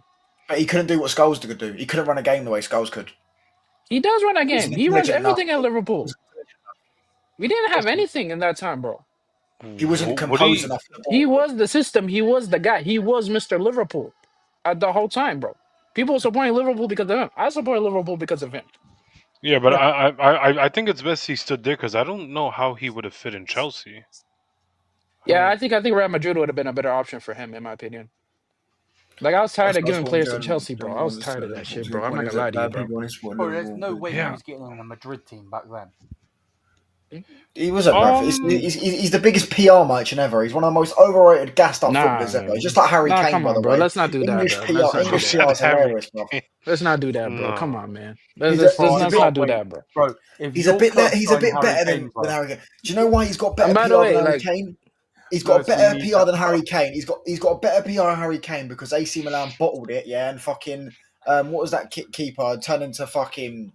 I: but he couldn't do what Scholes could do. He couldn't run a game the way Scholes could.
F: He does run a
I: He
F: game.
I: wasn't
F: He runs
I: intelligent enough.
F: everything at Liverpool. We didn't have anything in that time, bro.
I: He wasn't
C: What do
I: composed
C: you?
I: enough for the
F: He
I: ball.
F: was the system. He was the guy. He was Mr. Liverpool at the whole time, bro. People supporting Liverpool because of him. I support Liverpool because of him.
C: Yeah, but
J: Yeah.
C: I think it's best he stood there because I don't know how he would have fit in Chelsea.
F: Yeah, I think Real Madrid would have been a better option for him, in my opinion. Like I was tired of
I: That's
F: giving
I: what
F: players to
I: John
F: Chelsea, bro. I was
I: was
F: tired of that
I: what
F: shit,
I: your
F: bro. I'm not
I: point is
F: gonna lie
I: that
F: to you,
I: bad
F: bro.
I: people only support
E: Bro, there's
I: Liverpool.
E: no way he
C: Yeah.
E: was getting in a Madrid team back then.
I: He wasn't, bruv. He's the biggest PR merchant ever. He's one of the most overrated, gassed up footballers ever. Just like Harry Kane,
F: come
I: by
F: on,
I: the
F: bro.
I: way.
F: Let's not do that,
I: English
F: bro. Let's
I: PR,
F: not do
I: English
F: that.
I: PR is hilarious, bro.
F: Let's not do that, bro.
C: No.
F: Come on, man.
I: He's
F: Let's
I: a
F: not do
E: Wait,
F: that, bro.
E: bro, if
I: He's
E: your
I: a bit
E: club's
I: he's a
E: going
I: bit
E: Harry
I: better
E: Kane,
I: than
E: bro.
I: Harry Kane. Do you know why he's got better
F: And by
I: PR
F: the way,
I: than Harry
F: like,
I: Kane? He's
E: No,
I: got
E: it's the
I: better
E: media,
I: PR than
E: bro.
I: Harry Kane. He's got better PR than Harry Kane because AC Milan bottled it, yeah, and fucking what was that keeper turned into fucking.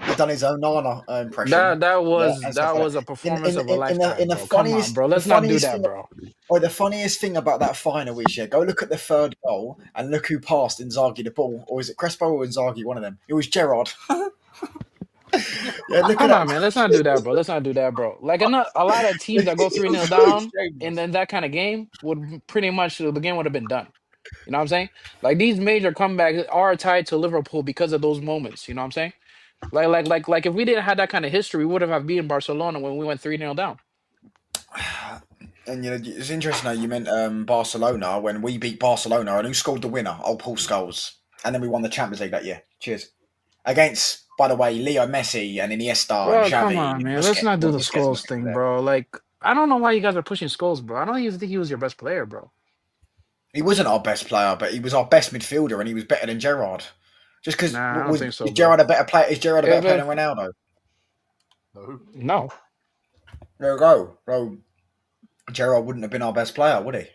I: He done his own Nana impression.
F: that
I: Yeah, and stuff
F: that
I: like
F: was
I: that.
F: a performance of a lifetime,
I: In the
F: bro. Come on,
I: funniest
F: bro. Let's not do that,
I: thing,
F: bro.
I: or the funniest thing about that final is, yeah, go look at the third goal and look who passed Inzaghi the ball, or is it Crespo or Inzaghi? One of them. It was Gerrard. Yeah, look at
F: Come
I: that.
F: on, man. Let's not do that, bro. Let's not do that, bro. Like a lot of teams that go 3-0 down, and then that kind of game would pretty much the game would have been done. You know what I'm saying? Like these major comebacks are tied to Liverpool because of those moments. You know what I'm saying? Like if we didn't have that kind of history, we would have beaten Barcelona when we went 3-0 down.
I: And you know, it's interesting how you meant Barcelona when we beat Barcelona, and who scored the winner? Oh, Paul Scholes, and then we won the Champions League that year. Cheers. Against, by the way, Leo Messi and Iniesta
F: Bro,
I: and Xavi.
F: come on, man.
I: Busquets.
F: Let's not do the
I: Busquets
F: Scholes thing, bro. Like I don't know why you guys are pushing Scholes, bro. I don't even think he was your best player, bro.
I: He wasn't our best player, but he was our best midfielder, and he was better than Gerrard. Just because
F: Nah, I don't think so,
I: is Gerrard a better player? Is Gerrard a
F: Yeah,
I: better player
F: but-
I: than Ronaldo?
F: No.
I: There you go, bro. Gerrard wouldn't have been our best player, would he?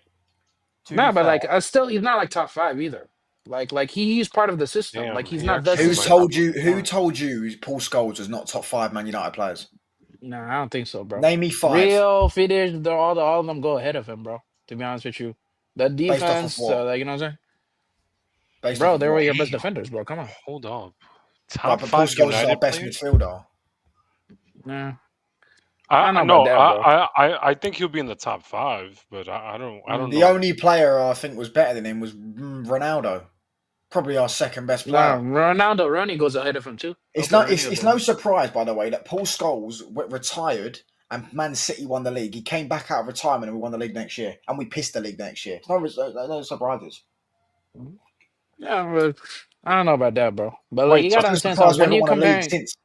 F: Nah, but like still he's not like top 5 either. Like he's part of the system.
C: Damn,
F: like he's
C: he
F: not the
C: actually
I: Who
F: system.
C: might-
I: told you Paul Scholes was not top 5 Man United players?
F: Nah, I don't think so, bro.
I: Name me 5.
F: Real Fidesz, all of them go ahead of him, bro. To be honest with you, the
I: off of
F: defense,
I: what?
F: like you know what I'm saying,
I: Based
F: bro.
I: off
F: They
I: of
F: were
I: what?
F: your best defenders, bro. Come on.
C: Hold up. Top
I: but Paul
C: 5
I: Scholes is our
C: United
I: best
C: players?
I: midfielder.
F: Nah.
C: I
F: don't know
C: no,
F: about that, bro.
C: I think he'll be in the top 5, but I don't
I: The
C: know.
I: only player I think was better than him was Ronaldo. Probably our second best
F: Nah,
I: player.
F: Ronaldo, Ronnie goes ahead of him too.
I: It's
F: I'll
I: no,
F: put Ronnie
I: it's
F: above
I: no
F: him.
I: surprise, by the way, that Paul Scholes retired and Man City won the league. He came back out of retirement and we won the league next year, and we pissed the league next year. No surprises.
F: Yeah, but I don't know about that, bro. But like,
C: Wait,
F: you
C: so
F: gotta
I: I'm
F: understand
I: surprised
F: something.
I: we
F: When
I: haven't
F: you're
I: won a league
F: comparing,
I: since.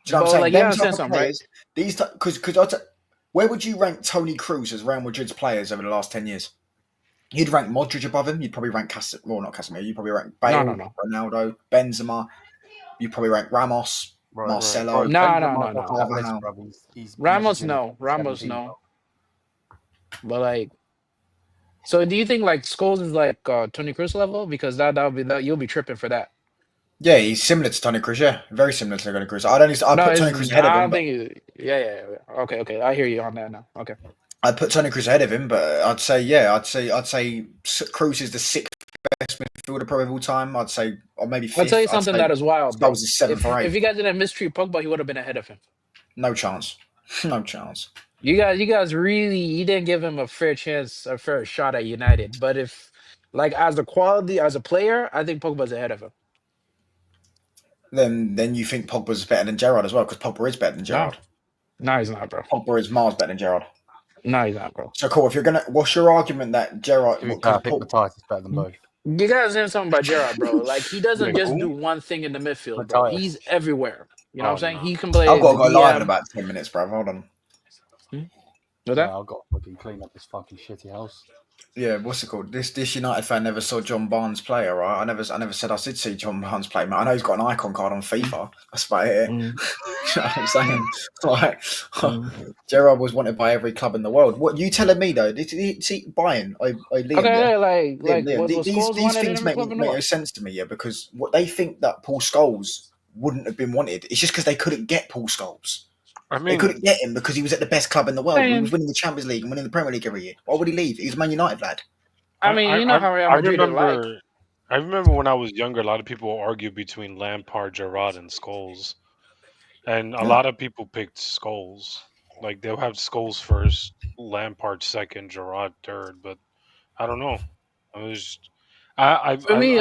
I: Do you know what
F: but
I: I'm
F: like,
I: saying?
F: you gotta
I: Them type
F: understand
I: of
F: something, right?
I: players, where would you rank Tony Cruz as Real Madrid's players over the last 10 years? You'd rank Modric above him. You'd probably rank not Casemiro. You'd probably rank Bale,
F: No.
I: Ronaldo, Benzema. You'd probably rank Ramos,
E: Right.
I: Marcelo,
E: Bro,
F: No.
E: Benzema's not that list,
I: Carvajal.
E: bro. He's
F: Ramos,
E: messaging
F: no. Ramos,
E: 17,
F: no. But like, so do you think like Scholes is like Tony Cruz level? Because that'll be that you'll be tripping for that.
I: Yeah, he's similar to Tony Cruz. Yeah, very similar to Tony Cruz. I
F: No,
I: put Tony Cruz ahead of
F: I
I: him,
F: don't
I: but
F: think. Yeah. Okay. I hear you on that now. Okay.
I: I'd put Tony Cruz ahead of him. But I'd say Cruz is the sixth best midfielder probably of all time. I'd say, or maybe fifth.
F: I'll tell you
I: I'd
F: something
I: say
F: that is wild, bro.
I: Scholes is seventh or
F: If
I: eighth.
F: you guys didn't mistreat Pogba, he would have been ahead of him.
I: No chance. No chance.
F: You guys really, you didn't give him a fair chance, a fair shot at United. But if, like, as the quality as a player, I think Pogba's ahead of him.
I: Then you think Pogba's better than Gerrard as well, because Pogba is better than Gerrard.
F: No, he's not, bro.
I: Pogba is miles better than Gerrard.
F: No, he's not, bro.
I: So cool. If you're gonna, what's your argument that Gerrard?
E: To be fair, I think Matthias is better than both.
F: You guys know something about Gerrard, bro. Like, he doesn't
C: Like
F: just
C: who?
F: do one thing in the midfield, bro.
E: Matthias.
F: He's everywhere. You know what I'm saying?
C: no.
F: He can play
I: I've got to
F: the
I: go live in
F: DM.
I: about 10 minutes, bro. Hold on.
F: With
E: Yeah,
F: that?
E: I've got to fucking clean up this fucking shitty house.
I: Yeah, what's it called? This United fan never saw John Barnes play, all right? I never said I did see John Barnes play, man. I know he's got an icon card on FIFA. That's about it. You know what I'm saying? Like, Gerrard was wanted by every club in the world. What you telling me though? See, Bayern, Liam,
F: Okay,
I: yeah?
F: like,
I: Liam,
F: was
I: these
F: Scholes wanted
I: things
F: in
I: make
F: the club in the
I: no
F: world?
I: sense to me, yeah, because what they think that Paul Scholes wouldn't have been wanted. It's just because they couldn't get Paul Scholes.
C: I
I: They
C: mean,
I: couldn't get him because he was at the best club in the world. He
F: Man.
I: was winning the Champions League and winning the Premier League every year. Why would he leave? He was a Man United lad.
F: I mean, you know how Real
C: I
F: Madrid are like.
C: remember when I was younger, a lot of people would argue between Lampard, Gerrard, and Scholes, and a lot of people picked Scholes. Like they'll have Scholes first, Lampard second, Gerrard third. But I don't know. I was,
F: For me,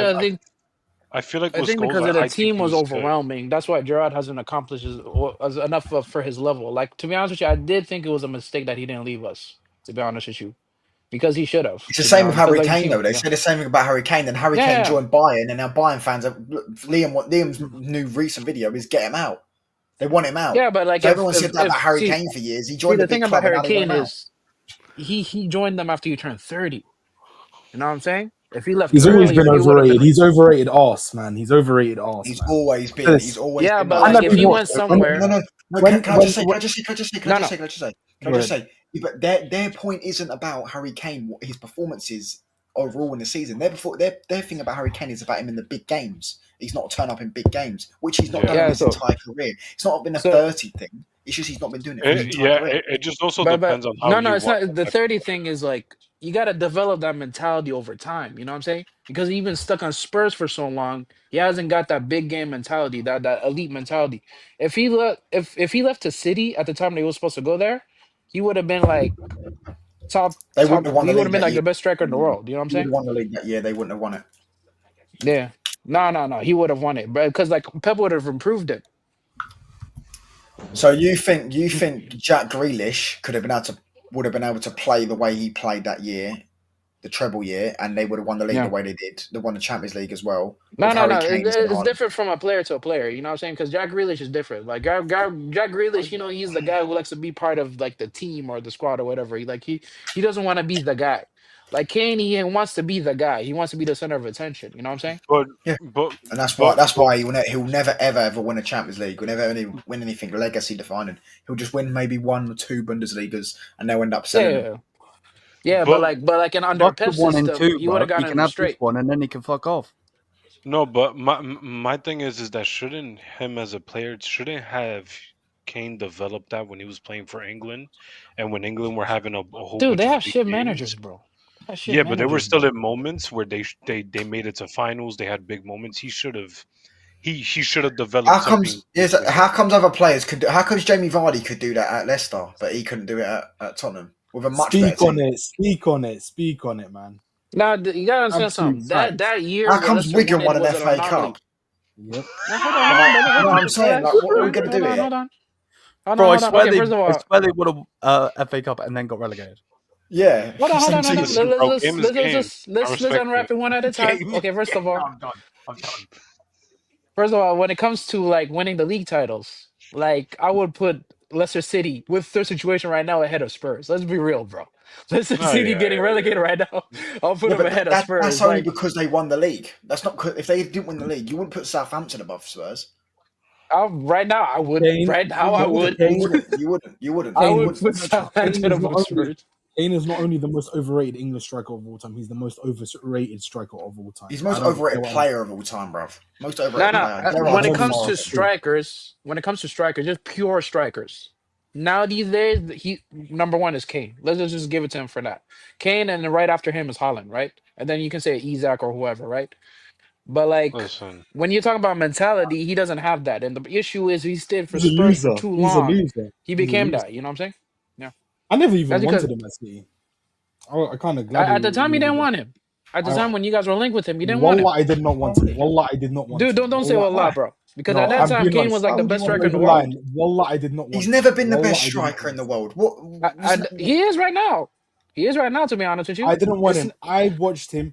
C: I feel like
F: I
C: with
F: think
C: Scholes,
F: because of the
C: I think
F: team
C: he
F: was
C: was good.
F: overwhelming. That's why Gerrard hasn't accomplished enough for his level. Like, to be honest with you, I did think it was a mistake that he didn't leave us. To be honest with you, because he should have.
I: It's the same with
F: Because,
I: Harry
F: like,
I: Kane,
F: team-
I: though. They say the same thing about Harry Kane. Then Harry Kane joined Bayern, and now Bayern fans are Liam's new recent video is get him out. They want him out.
F: Yeah, but like
I: So everyone said that about Harry
F: see,
I: Kane for years. He
F: see,
I: joined
F: the
I: the big
F: thing about
I: club, and
F: Harry
I: now they want
F: Kane
I: him out.
F: is he joined them after you turned 30. You know what I'm saying? If he left
J: He's always
F: earlier,
J: been
F: he would've
J: overrated.
F: been-
J: He's overrated arse, man. He's overrated arse.
I: He's
J: man.
I: always been.
J: This-
I: He's always
F: Yeah,
I: been.
F: but
I: like
F: like
J: I
F: if he
J: know
F: went
J: what-
F: somewhere,
I: No.
J: When-
I: Can I just say? Can I just say? Can I just say? Yeah, but their point isn't about Harry Kane. What his performances overall in the season. Their thing about Harry Kane is about him in the big games. He's not turn up in big games, which he's not done in his entire career. It's not been a 30 thing. It's just he's not been doing it for his entire career.
C: It just also
F: But
C: depends on how.
F: no, it's not. The 30 thing is like you got to develop that mentality over time. You know what I'm saying? Because he's been stuck on Spurs for so long, he hasn't got that big game mentality, that elite mentality. If he left to City at the time that he was supposed to go there, he would have been like top.
I: They wouldn't have won
F: He
I: the
F: would
I: league
F: have been
I: that
F: like
I: year.
F: the best striker in the world. You know what I'm
I: He would
F: saying?
I: have won the league that year. They wouldn't have won it.
F: Yeah. No. He would have won it, because like Pep would have improved it.
I: So you think Jack Grealish would have been able to play the way he played that year, the treble year, and they would have won the league the way they did. They won the Champions League as well.
F: No.
I: Kane
F: It's different from a player to a player. You know what I'm saying? Because Jack Grealish is different. Like Jack Grealish, you know, he's the guy who likes to be part of like the team or the squad or whatever. He doesn't want to be the guy. Like Kane, he wants to be the guy. He wants to be the center of attention. You know what I'm saying?
C: But
I: and that's why he'll never ever win a Champions League. He'll never win anything legacy defining. He'll just win maybe 1 or 2 Bundesligas, and they'll end up selling him.
F: Yeah, but like in under Pep's
E: one and
F: system,
E: two,
F: he would have
E: bro. He
F: gotten
E: can
F: him
E: have
F: straight.
E: this one, and then he can fuck off.
C: No, but my thing is that shouldn't him as a player shouldn't have Kane developed that when he was playing for England, and when England were having a whole
F: Dude,
C: bunch
F: they
C: of
F: have
C: big
F: shit
C: games?
F: managers, bro.
C: Yeah, but they were still in moments where they made it to finals. They had big moments. He should have he should have developed
I: How
C: something.
I: comes? Yes, how comes other players could? How comes Jamie Vardy could do that at Leicester, but he couldn't do it at Tottenham with a much better team?
J: Speak on it, man.
F: Now you gotta understand
J: Absolute
F: something.
J: facts.
F: That year
I: How
F: where
I: comes
F: Leicester
I: Wigan
F: won it
I: won an
F: was an
I: FA
F: anomaly.
I: Cup?
J: Yep.
F: Now hold on, brother.
I: You know
F: Hold
I: what
F: on.
I: I'm saying? Like, what are we gonna do
F: Hold
I: here?
F: on.
E: Bro, I
F: Hold on.
E: swear
F: Okay,
E: they,
F: first of
E: I
F: all,
E: swear they would have FA Cup and then got relegated.
I: Yeah.
F: hold on.
C: Game is game, bro. Game is game. I
F: Let's
C: respect
F: unwrap
C: it.
F: it one at a time. Okay, first of all,
E: I'm done.
F: First of all, when it comes to like winning the league titles, like I would put Leicester City with their situation right now ahead of Spurs. Let's be real, bro. Leicester
C: Oh,
F: City
C: yeah,
F: getting relegated right now. I'll put
I: Yeah,
F: them
I: but
F: ahead of
I: that's
F: Spurs.
I: only
F: Like
I: because they won the league. That's not if they didn't win the league, you wouldn't put Southampton above Spurs.
F: right now, I would.
J: Kane,
F: Right now, I
I: You wouldn't.
F: would.
I: You
J: Kane,
I: wouldn't. You wouldn't. You wouldn't.
F: I
J: Kane,
I: You
F: would
I: wouldn't.
F: put
I: No chance.
F: Southampton above Spurs.
J: Kane is not only the most overrated English striker of all time, he's the most overrated striker of all time.
I: He's the most
J: I don't
I: overrated
J: care what
I: player of all time, bruv. Most
F: No,
I: overrated
F: no.
I: player. Gerrard
F: When it
I: to
F: comes to
I: Forest.
F: strikers, just pure strikers. Now these days, he number one is Kane. Let's just give it to him for that. Kane, and then right after him is Holland, right? And then you can say Isaac or whoever, right? But like
C: Listen,
F: when you talk about mentality, he doesn't have that. And the issue is he stayed for
J: He's a
F: Spurs for
J: loser.
F: too
J: He's a
F: long.
J: loser.
F: He
J: He's a
F: became
J: loser.
F: that. You know what I'm saying? Yeah.
J: I never even
F: That's because
J: wanted him at City. I kind of glad
F: at the time you didn't want him. At the time when you guys were linked with him, you didn't want him.
J: Wallah, I did not want him. Wallah, I did not want
F: Dude,
J: him.
F: don't say wallah, bro. Because at that
J: I'm
F: time,
J: being
F: Kane
J: honest.
F: was like the best
J: I'm
F: striker in the
J: not
F: world.
J: lying. Wallah, I did not want
I: He's
J: him.
I: never been the
J: Wallah,
I: best
J: I did not
I: striker in
J: want
I: the
J: him.
I: world. What?
F: He is right now. He is right now, to be honest with you.
J: I didn't want him. I watched him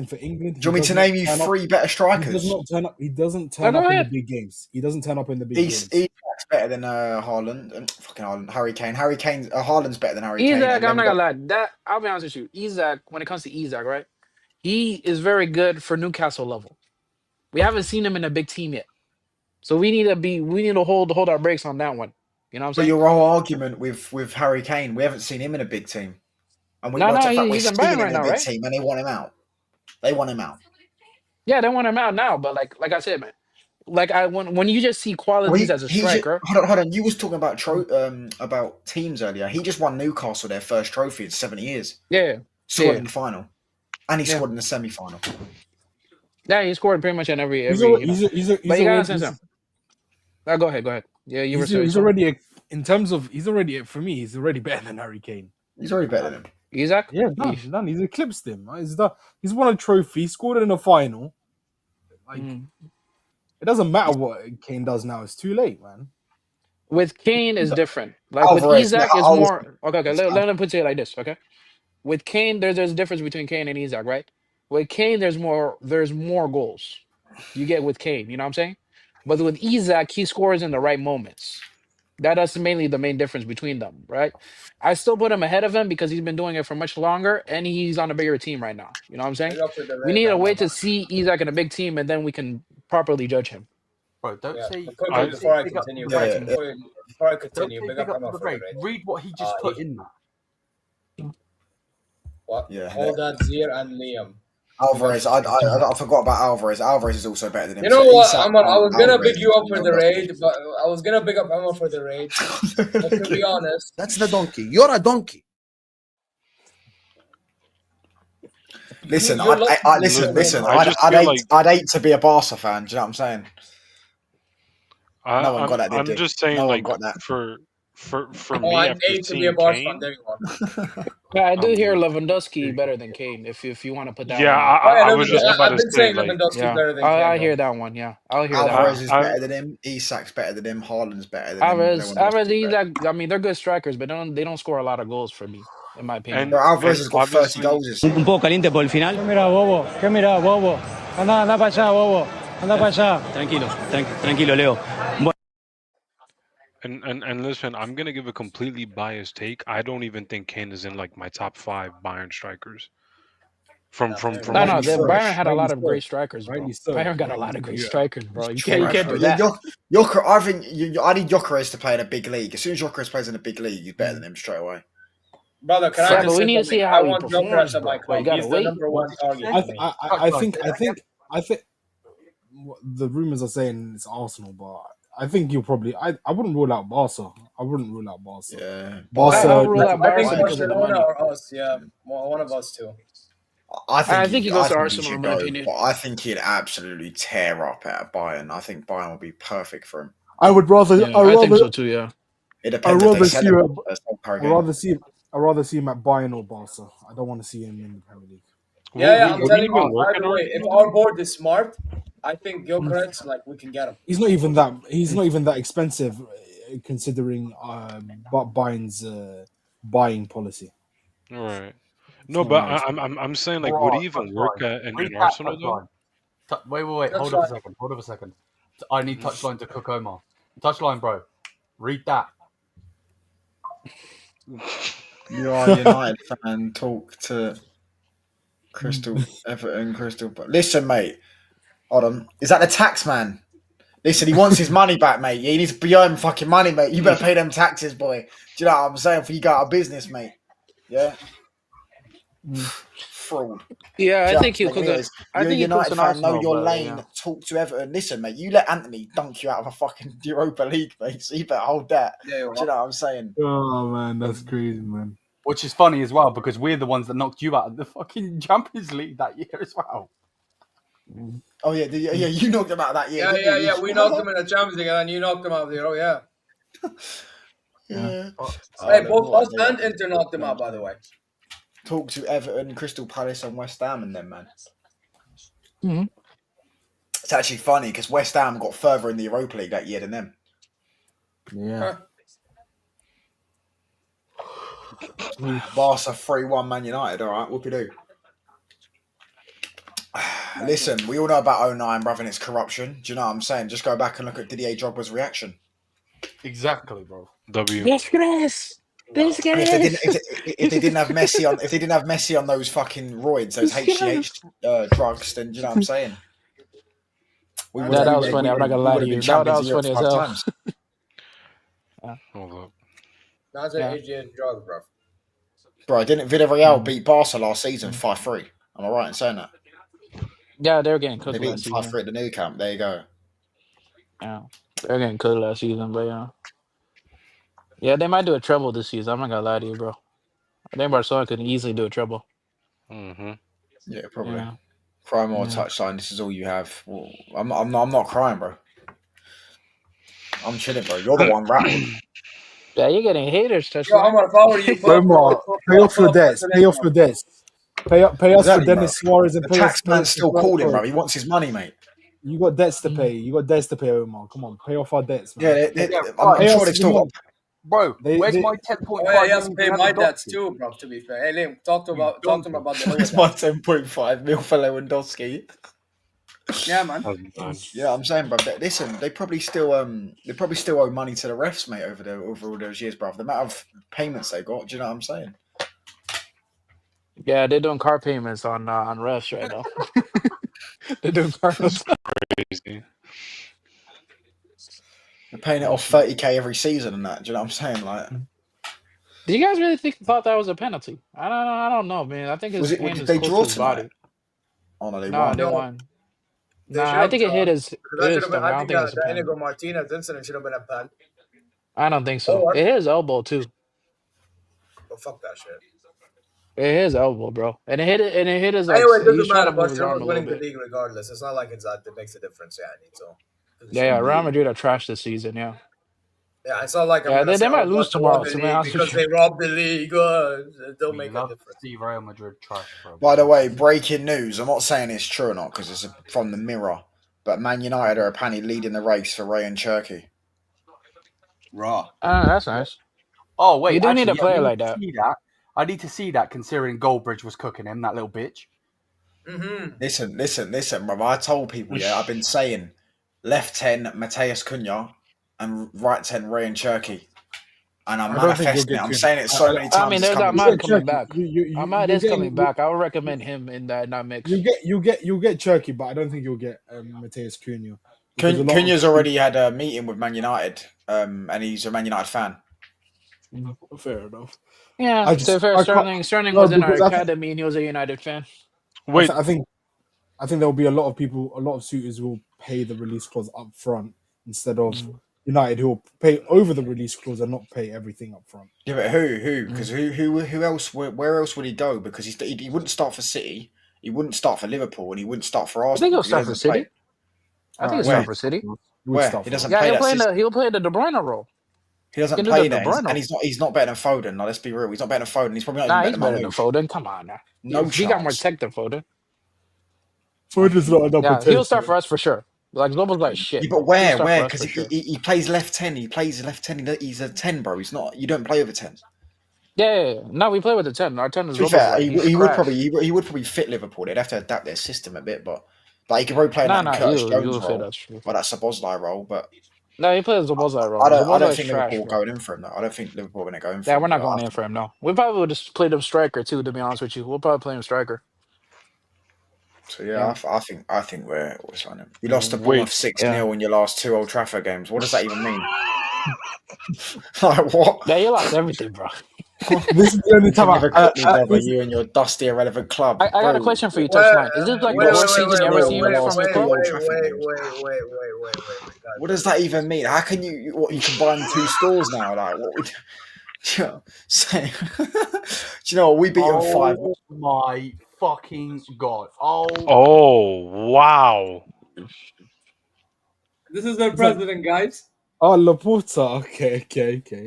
J: for England.
I: Do you want me to name you three better strikers?
J: He does not turn up. He doesn't
F: Go
J: turn up in the
F: ahead.
J: big games. He doesn't turn up in the big games.
I: Isak's better than Haaland and fucking Haaland. Harry Kane. Haaland's better than Harry Kane.
F: Isaac,
I: and then
F: I'm not
I: we
F: gonna lie. I'll be honest with you. Isaac, when it comes to Isaac, right? He is very good for Newcastle level. We haven't seen him in a big team yet. So we need to hold our brakes on that one. You know what I'm
I: But
F: saying?
I: your whole argument with Harry Kane, we haven't seen him in a big team. And
F: No,
I: we're
F: he's in
I: seeing
F: Bayern
I: him
F: right
I: in a
F: now,
I: big
F: right?
I: team and they want him out. They want him out.
F: Yeah, they want him out now, but like I said, man. Like when you just see qualities as a striker.
I: Hold on. You was talking about teams earlier. He just won Newcastle their first trophy in 7 years.
F: Yeah.
I: Scored in the final. And he scored in the semi-final.
F: Yeah, he scored pretty much in every.
J: He's
F: But you gotta say something. Go ahead. Yeah, you were saying
J: he's already he's already better than Harry Kane.
I: He's already better than him.
F: Isaac?
J: Yeah, done. He's eclipsed him. He's won a trophy, scored in a final. Like it doesn't matter what Kane does now. It's too late, man.
F: With Kane is different. Like
I: Alvarez,
F: with Isaac
I: yeah,
F: is
I: Alvarez.
F: more. Okay. Let me put it like this. Okay. With Kane, there's a difference between Kane and Isaac, right? With Kane, there's more goals you get with Kane. You know what I'm saying? But with Isaac, he scores in the right moments. That's mainly the main difference between them, right? I still put him ahead of him because he's been doing it for much longer and he's on a bigger team right now. You know what I'm saying? We need to wait to see Isaac in a big team and then we can properly judge him.
E: Bro, don't say.
G: Before I continue, big up Emma for the raid.
E: Read what he just put in there.
G: What?
I: Yeah.
G: Hold that, Zier and Liam.
I: Alvarez, I forgot about Alvarez. Alvarez is also better than him.
G: You know
I: So
G: what,
I: Isak
G: Aman, I was gonna
I: Alvarez
G: big you up for the
I: is
G: raid, but I was gonna big up Emma for the raid. But to be honest,
K: That's the donkey. You're a donkey.
I: Listen,
G: You're
I: listen.
C: I
I: I'd hate to be a Barca fan. Do you know what I'm saying?
C: No
I: one got that, did
C: I'm
I: they?
C: just saying,
I: No one
C: like
I: got that.
C: for
G: oh,
C: me,
G: I'd
C: after
G: hate to be a
C: seeing
G: Barca fan.
C: Kane,
G: There you go.
F: Yeah, I do hear Lewandowski better than Kane. If you want to put that.
C: yeah,
F: one
C: I was just about
G: I've
C: to
G: been
C: say,
G: saying
C: like,
G: Lewandowski's
F: yeah,
G: better than Kane.
F: I hear that one. Yeah, I'll hear that.
I: Alvarez
F: One.
I: is better than him. Isak's better than him. Haaland's better than him.
F: Alvarez,
I: Lewandowski's better.
F: Isaac. I mean, they're good strikers, but they don't score a lot of goals for me, in my opinion.
I: Bro, Alvarez has got 30
C: obviously,
I: goals this season.
L: Un poco caliente por el final. ¿Qué mira, bobo? ¿Qué mira, bobo? Anda para allá, bobo. Anda para allá. Tranquilo, Leo.
C: and listen, I'm gonna give a completely biased take. I don't even think Kane is in like my top 5 Bayern strikers. From
F: No,
C: what
F: Bayern had a lot of great strikers, bro. Bayern got a lot of great strikers, bro. You can't do that.
I: I think I need Gyökeres to play in a big league. As soon as Gyökeres plays in a big league, he's better than him straight away.
G: Brother, can I just
F: we need to see how
G: I
F: he
G: want
F: performs,
G: Gyökeres at
F: bro.
G: my club.
F: You gotta
G: He's
F: wait.
G: the number one target.
J: I think the rumors are saying it's Arsenal, but I think you'll probably. I wouldn't rule out Barca.
I: Yeah,
J: Barca.
F: I'll rule out
G: I think
F: Barca because of the
G: Barcelona
F: money.
G: or us. Yeah, one of us too.
I: I think
F: he goes to
I: he
F: Arsenal, in
I: should
F: my
I: go,
F: opinion.
I: but I think he'd absolutely tear up at Bayern. I think Bayern would be perfect for him.
J: I would rather.
F: Yeah, I think so too. Yeah.
I: It
J: I
I: depends if they
J: rather
I: sell
J: see.
I: him.
J: I rather see him at Bayern or Barca. I don't want to see him in the Premier League.
A: Yeah, I'm
C: Would
A: telling
C: he even
A: you.
C: work
A: By
C: at
A: the way, if
C: Arsenal?
A: our board is smart, I think Gyökeres, like we can get him.
J: He's not even that. He's not even that expensive, considering Bayern's buying policy.
C: All right. No, but I'm saying like, would he even work in Arsenal though?
E: Wait. Hold up a second. I need touchline to Cook Omar. Touchline, bro. Read that.
I: You are a United fan. Talk to Everton Crystal. But listen, mate. Hold on. Is that the tax man? Listen, he wants his money back, mate. Yeah, he needs to be earning fucking money, mate. You better pay them taxes, boy. Do you know what I'm saying? For you go out of business, mate. Yeah. Fraud.
F: Yeah, I think he'll cook
I: You're
F: it.
I: a United fan. Know your lane. Talk to Everton. Listen, mate. You let Anthony dunk you out of a fucking Europa League, mate. So you better hold that.
A: Yeah,
I: do you know what I'm saying?
J: Oh man, that's crazy, man.
E: Which is funny as well because we're the ones that knocked you out of the fucking Champions League that year as well.
I: Oh yeah, you knocked him out that year.
A: Yeah. We knocked him in the Champions League, and then you knocked him out of the Euro. Yeah.
I: Yeah.
A: Hey, both us and Inter knocked him out, by the way.
I: Talk to Everton, Crystal Palace, and West Ham, and them, man.
F: Mm-hmm.
I: It's actually funny because West Ham got further in the Europa League that year than them.
J: Yeah.
I: Barca 3-1 Man United. All right, whoopie-doo. Listen, we all know about 09, brother, and its corruption. Do you know what I'm saying? Just go back and look at Didier Drogba's reaction.
E: Exactly, bro.
C: W.
I: If they didn't have Messi on those fucking roids, those HGH drugs, then do you know what I'm saying?
F: That was funny. I'm not gonna lie to you. That was funny as hell.
C: Hold up.
A: That's an HGH drug, bro.
I: Bro, didn't Villarreal beat Barca last season 5-3? Am I right in saying that?
F: Yeah, they were getting cooked
I: They beat
F: last
I: them
F: season.
I: 5-3 at the new camp. There you go.
F: Yeah, they're getting cooked last season, but yeah, they might do a treble this season. I'm not gonna lie to you, bro. I think Barcelona could easily do a treble.
C: Mm-hmm.
I: Yeah, probably.
F: Yeah.
I: Cry more touchline. This is all you have. Well, I'm not crying, bro. I'm chilling, bro. You're the one rapping.
F: Yeah, you're getting haters.
A: Yo, I'm gonna follow you.
J: Omar, pay off your debts. Pay off your debts. Pay us for Dennis Suarez and
I: the
J: pay us.
I: tax man's still calling, bro. He wants his money, mate.
J: You got debts to pay. Omar. Come on, pay off our debts,
I: man.
J: Yeah,
I: I'm sure they've still got.
E: Bro, where's my 10.5?
A: Oh, yeah, he has to pay my debts too, bro. To be fair, hey, Liam, talk to him about the.
I: Where's my 10.5 mil for Lewandowski?
A: Yeah, man.
I: Yeah, I'm saying, bro. Listen, they probably still owe money to the refs, mate, over all those years, bro. The amount of payments they got. Do you know what I'm saying?
F: Yeah, they're doing car payments on refs right now. They're doing car payments.
C: Crazy.
I: They're paying it off 30k every season and that. Do you know what I'm saying? Like,
F: do you guys really thought that was a penalty? I don't know, man. I think his hand is close to his body.
I: Oh no, they
F: won.
I: They
F: won. Nah, I think it hit his.
A: I think the Inigo Martinez incident should have been a pen.
F: I don't think so. It hit his elbow too.
A: Oh, fuck that shit.
F: It hit his elbow, bro, and it hit his.
A: Like, anyway, it doesn't matter.
F: Barcelona's
A: winning the league regardless. It's not like it makes a difference. Yeah, I need so.
F: Yeah, Real Madrid are trash this season. Yeah.
A: Yeah, it's not like
F: they might lose tomorrow.
A: Because they robbed the league. Don't make a difference.
E: See Real Madrid trash, bro.
I: By the way, breaking news. I'm not saying it's true or not because it's from the Mirror, but Man United are apparently leading the race for Ray and Cherky.
A: Raw.
F: That's nice.
E: Oh wait,
F: you do need a player like that.
E: I need to see that considering Goldbridge was cooking him, that little bitch.
A: Mm-hmm.
I: Listen, brother. I told people, I've been saying left 10 Mateus Cunha and right 10 Ray and Cherky. And I'm manifesting it. I'm saying it so many times.
F: I mean, there's Ahmad coming back. Ahmad is coming back. I would recommend him in that mix.
J: You'll get Cherky, but I don't think you'll get Mateus Cunha.
I: Cunha's already had a meeting with Man United, and he's a Man United fan.
J: Fair enough.
F: Yeah, to fair, Sterling was in our academy and he was a United fan.
J: Wait, I think there'll be a lot of suitors who will pay the release clause up front instead of United who will pay over the release clause and not pay everything up front.
I: Yeah, but who? Because who else? Where else would he go? Because he wouldn't start for City, he wouldn't start for Liverpool, and he wouldn't start for
F: I think
I: Arsenal.
F: he'll start for City. I think he'll start for City.
I: Where? He doesn't
F: Yeah,
I: play
F: he'll
I: that
F: play
I: system.
F: he'll play the De Bruyne role.
I: He doesn't play there, and he's not better than Foden. Now let's be real, he's not better than Foden. He's probably not even
F: better than Foden. Come on now.
I: No
F: he got more tech than Foden.
J: Foden's not enough.
F: Yeah, he'll start for us for sure. Like Zobo's like shit.
I: Yeah, but where? Because he plays left 10. He plays left 10. He's a 10, bro. He's not. You don't play over 10.
F: Yeah. No, we play with the 10. Our 10 is
I: To be
F: Zobo's
I: fair,
F: like,
I: he would probably fit Liverpool. They'd have to adapt their system a bit, but like he could probably play in that Curtis Jones role, or that Szoboszlai role. But
F: no, he plays Szoboszlai role.
I: I don't think Liverpool are going in for him. Though. I don't think Liverpool are going to go in for him.
F: Yeah, we're not going in for him. No, we probably would just play him striker too. To be honest with you, we'll probably play him striker.
I: So I think we're signing him. You lost to Bournemouth 6-0 in your last 2 Old Trafford games. What does that even mean? Like what?
F: Yeah, you lost everything, bro.
J: This is the only time
I: you and your dusty, irrelevant club.
F: I got a question for you, Touchline. Is this like the worst season you ever seen from your club?
A: Wait.
I: What does that even mean? How can you combine 2 scores now? Like what would you say? Do you know what? We beat them 5.
E: Oh my fucking god!
C: Oh wow!
A: This is their president, guys.
J: Oh, Laporta. Okay.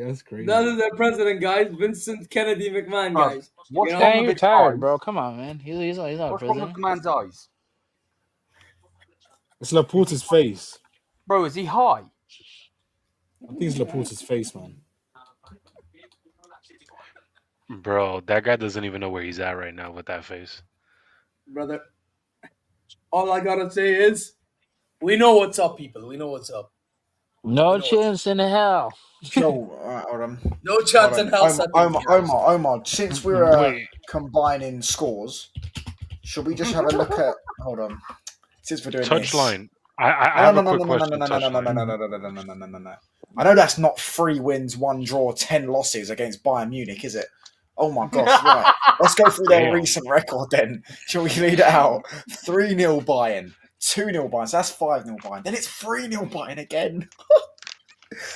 J: That's great.
A: That is their president, guys. Vincent Kennedy McMahon, guys.
E: What's
F: wrong with you're tired, bro. Come on, man. He's not
E: what's
F: president.
E: wrong with the man's eyes?
J: It's Laporta's face.
E: Bro, is he high?
J: I think it's Laporta's face, man.
C: Bro, that guy doesn't even know where he's at right now with that face.
A: Brother, all I gotta say is, we know what's up, people. We know what's up.
F: No chance in hell.
A: No chance in hell.
I: Omar, since we're combining scores, should we just have a look at? Hold on. Since we're doing
C: Touchline. I have a quick question.
I: No. I know that's not 3 wins, 1 draw, 10 losses against Bayern Munich, is it? Oh my gosh! Right, let's go through their recent record then. Shall we lead it out? 3-0 Bayern, 2-0 Bayern. So that's 5-0 Bayern. Then it's 3-0 Bayern again.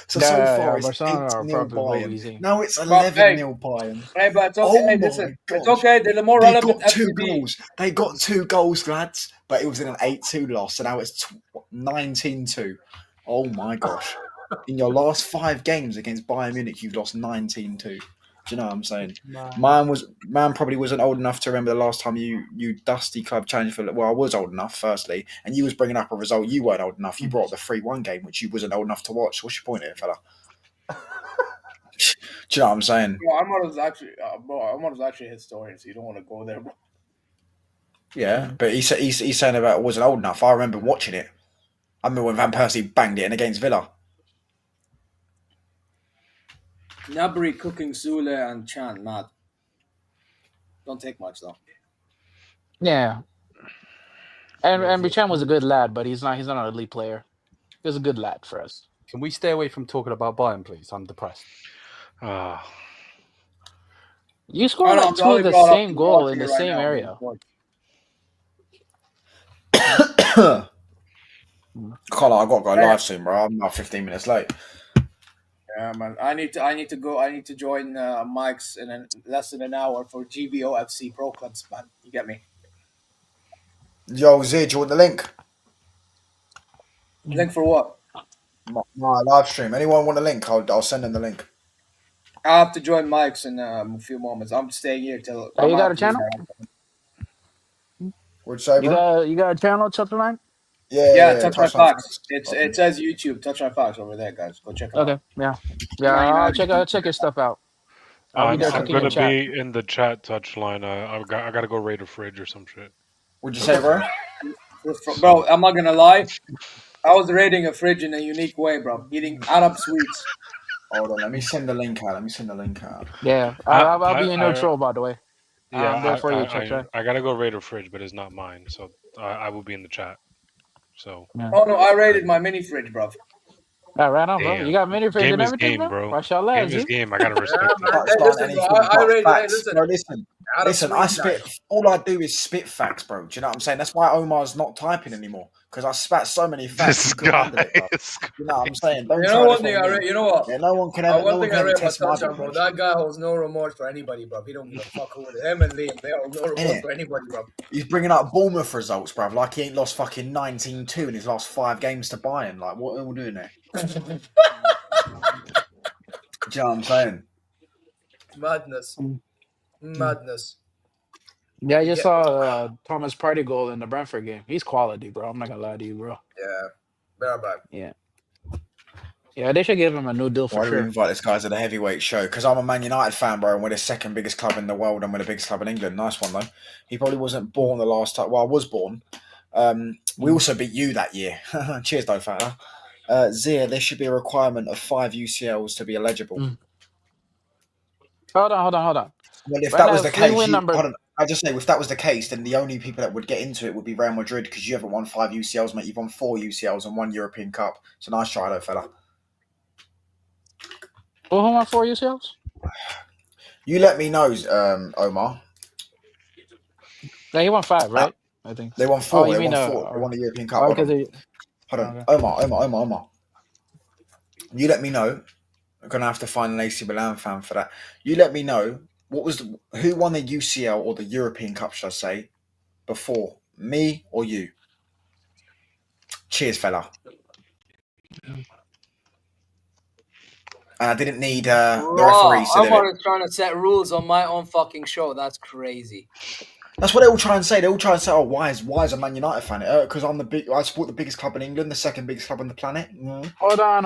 I: So far it's 8-0 Bayern. Now it's 11-0 Bayern.
A: Hey, but it's okay. Listen, it's okay. They're the more relevant.
I: They got 2 goals, lads. But it was in an 8-2 loss, so now it's 19-2. Oh my gosh! In your last 5 games against Bayern Munich, you've lost 19-2. Do you know what I'm saying? Man probably wasn't old enough to remember the last time you dusty club challenged for. Well, I was old enough, firstly, and you was bringing up a result. You weren't old enough. You brought up the 3-1 game, which you wasn't old enough to watch. What's your point here, fella? Do you know what I'm saying?
A: Bro, Ahmad was actually a historian, so you don't want to go there, bro.
I: Yeah, but he's saying about it wasn't old enough. I remember watching it. I remember when Van Persie banged it in against Villa.
A: Nabry cooking Zule and Chan, mad. Don't take much though.
F: Yeah. And Chan was a good lad, but he's not an elite player. He was a good lad for us.
E: Can we stay away from talking about Bayern, please? I'm depressed.
F: You scored like 2 of the same goal in the same area.
I: Carla, I got to go live soon, bro. I'm about 15 minutes late.
A: Yeah, man. I need to go. I need to join Mike's in less than an hour for GVO FC Pro Clubs, man. You get me?
I: Yo, Zed, do you want the link?
A: Link for what?
I: My live stream. Anyone want a link? I'll send them the link.
A: I have to join Mike's in a few moments. I'm staying here till.
F: Oh, you got a channel?
I: What'd you say, bro?
F: You got a channel, Touchline?
I: Yeah.
A: Touchline Fox. It says YouTube. Touchline Fox over there, guys. Go check it out.
F: Okay, yeah. I'll check your stuff out.
C: I'm gonna be in the chat, Touchline. I gotta go raid a fridge or some shit.
I: What'd you say, bro?
A: Bro, I'm not gonna lie. I was raiding a fridge in a unique way, bro. Eating Arab sweets.
I: Hold on, let me send the link out.
F: Yeah, I'll be in neutral, by the way.
C: Yeah,
F: I'm there for you, Touchline.
C: I gotta go raid a fridge, but it's not mine, so I will be in the chat. So.
A: Yeah. Oh no, I raided my mini fridge, bro.
F: Right on, bro. You
C: Damn.
F: got midfield
C: Game
F: and
C: is
F: everything,
C: game,
F: bro.
C: bro.
F: Mashallah,
C: Game is
F: Z.
C: game. I gotta respect that.
I: Can't
G: Hey,
I: start
G: listen, bro.
I: anything
G: I
I: but
G: rate. Hey,
I: facts,
G: listen.
I: bro. Listen,
G: Out of
I: listen. I
G: Sweden,
I: spit. All I do is spit facts, bro. Do you know what I'm saying? That's why Omar's not typing anymore because I spat so many facts.
C: This
I: He couldn't
C: guy
I: handle it, bro.
C: is
I: You know what I'm saying? Don't
G: You
I: try
G: know
I: this
G: one thing
I: on
G: I
I: me.
G: rate. You know what?
I: Yeah, no one can ever. No
G: One
I: one
G: thing
I: can
G: I
I: ever
G: rate about
I: test my
G: Touchdown, bro.
I: knowledge.
G: That guy holds no remorse for anybody, bro. He don't give a fuck who it is. Him and Liam, they hold no remorse for anybody, bro.
I: He's bringing up Bournemouth results, bro. Like he ain't lost fucking 19-2 in his last 5 games to Bayern. Like, what are we doing there? Do you know what I'm saying?
G: Madness. Madness.
F: Yeah, I just saw Thomas Partey goal in the Brentford game. He's quality, bro. I'm not gonna lie to you, bro.
G: Yeah. Very bad.
F: Yeah. Yeah, they should give him a new deal for
I: Why do we
F: sure.
I: invite this guy to the heavyweight show? Because I'm a Man United fan, bro, and we're the second biggest club in the world and we're the biggest club in England. Nice one, though. He probably wasn't born the last time. Well, I was born. We also beat you that year. Cheers, though, fella. Zia, there should be a requirement of 5 UCLs to be eligible.
F: Hold on.
I: Well, if
F: Right
I: that
F: now,
I: was the
F: if we
I: case,
F: win number-
I: hold on. I just say if that was the case, then the only people that would get into it would be Real Madrid because you haven't won 5 UCLs, mate. You've won 4 UCLs and 1 European Cup. So nice try, though, fella.
F: Who won 4 UCLs?
I: You let me know, Omar.
F: Yeah, he won 5, right? I think
I: They won 4.
F: Oh, you
I: They
F: mean
I: won 4. They won the European Cup.
F: Oh,
I: Hold on.
F: because
I: Hold on.
F: Okay.
I: Omar. You let me know. I'm gonna have to find an AC Milan fan for that. You let me know who won the UCL or the European Cup, should I say, before me or you? Cheers, fella. And I didn't need the referees to do
A: Omar
I: it.
A: is trying to set rules on my own fucking show. That's crazy.
I: That's what they all try and say. They all try and say, "Oh, why is a Man United fan?" Because I support the biggest club in England, the second biggest club on the planet.
F: Hold on,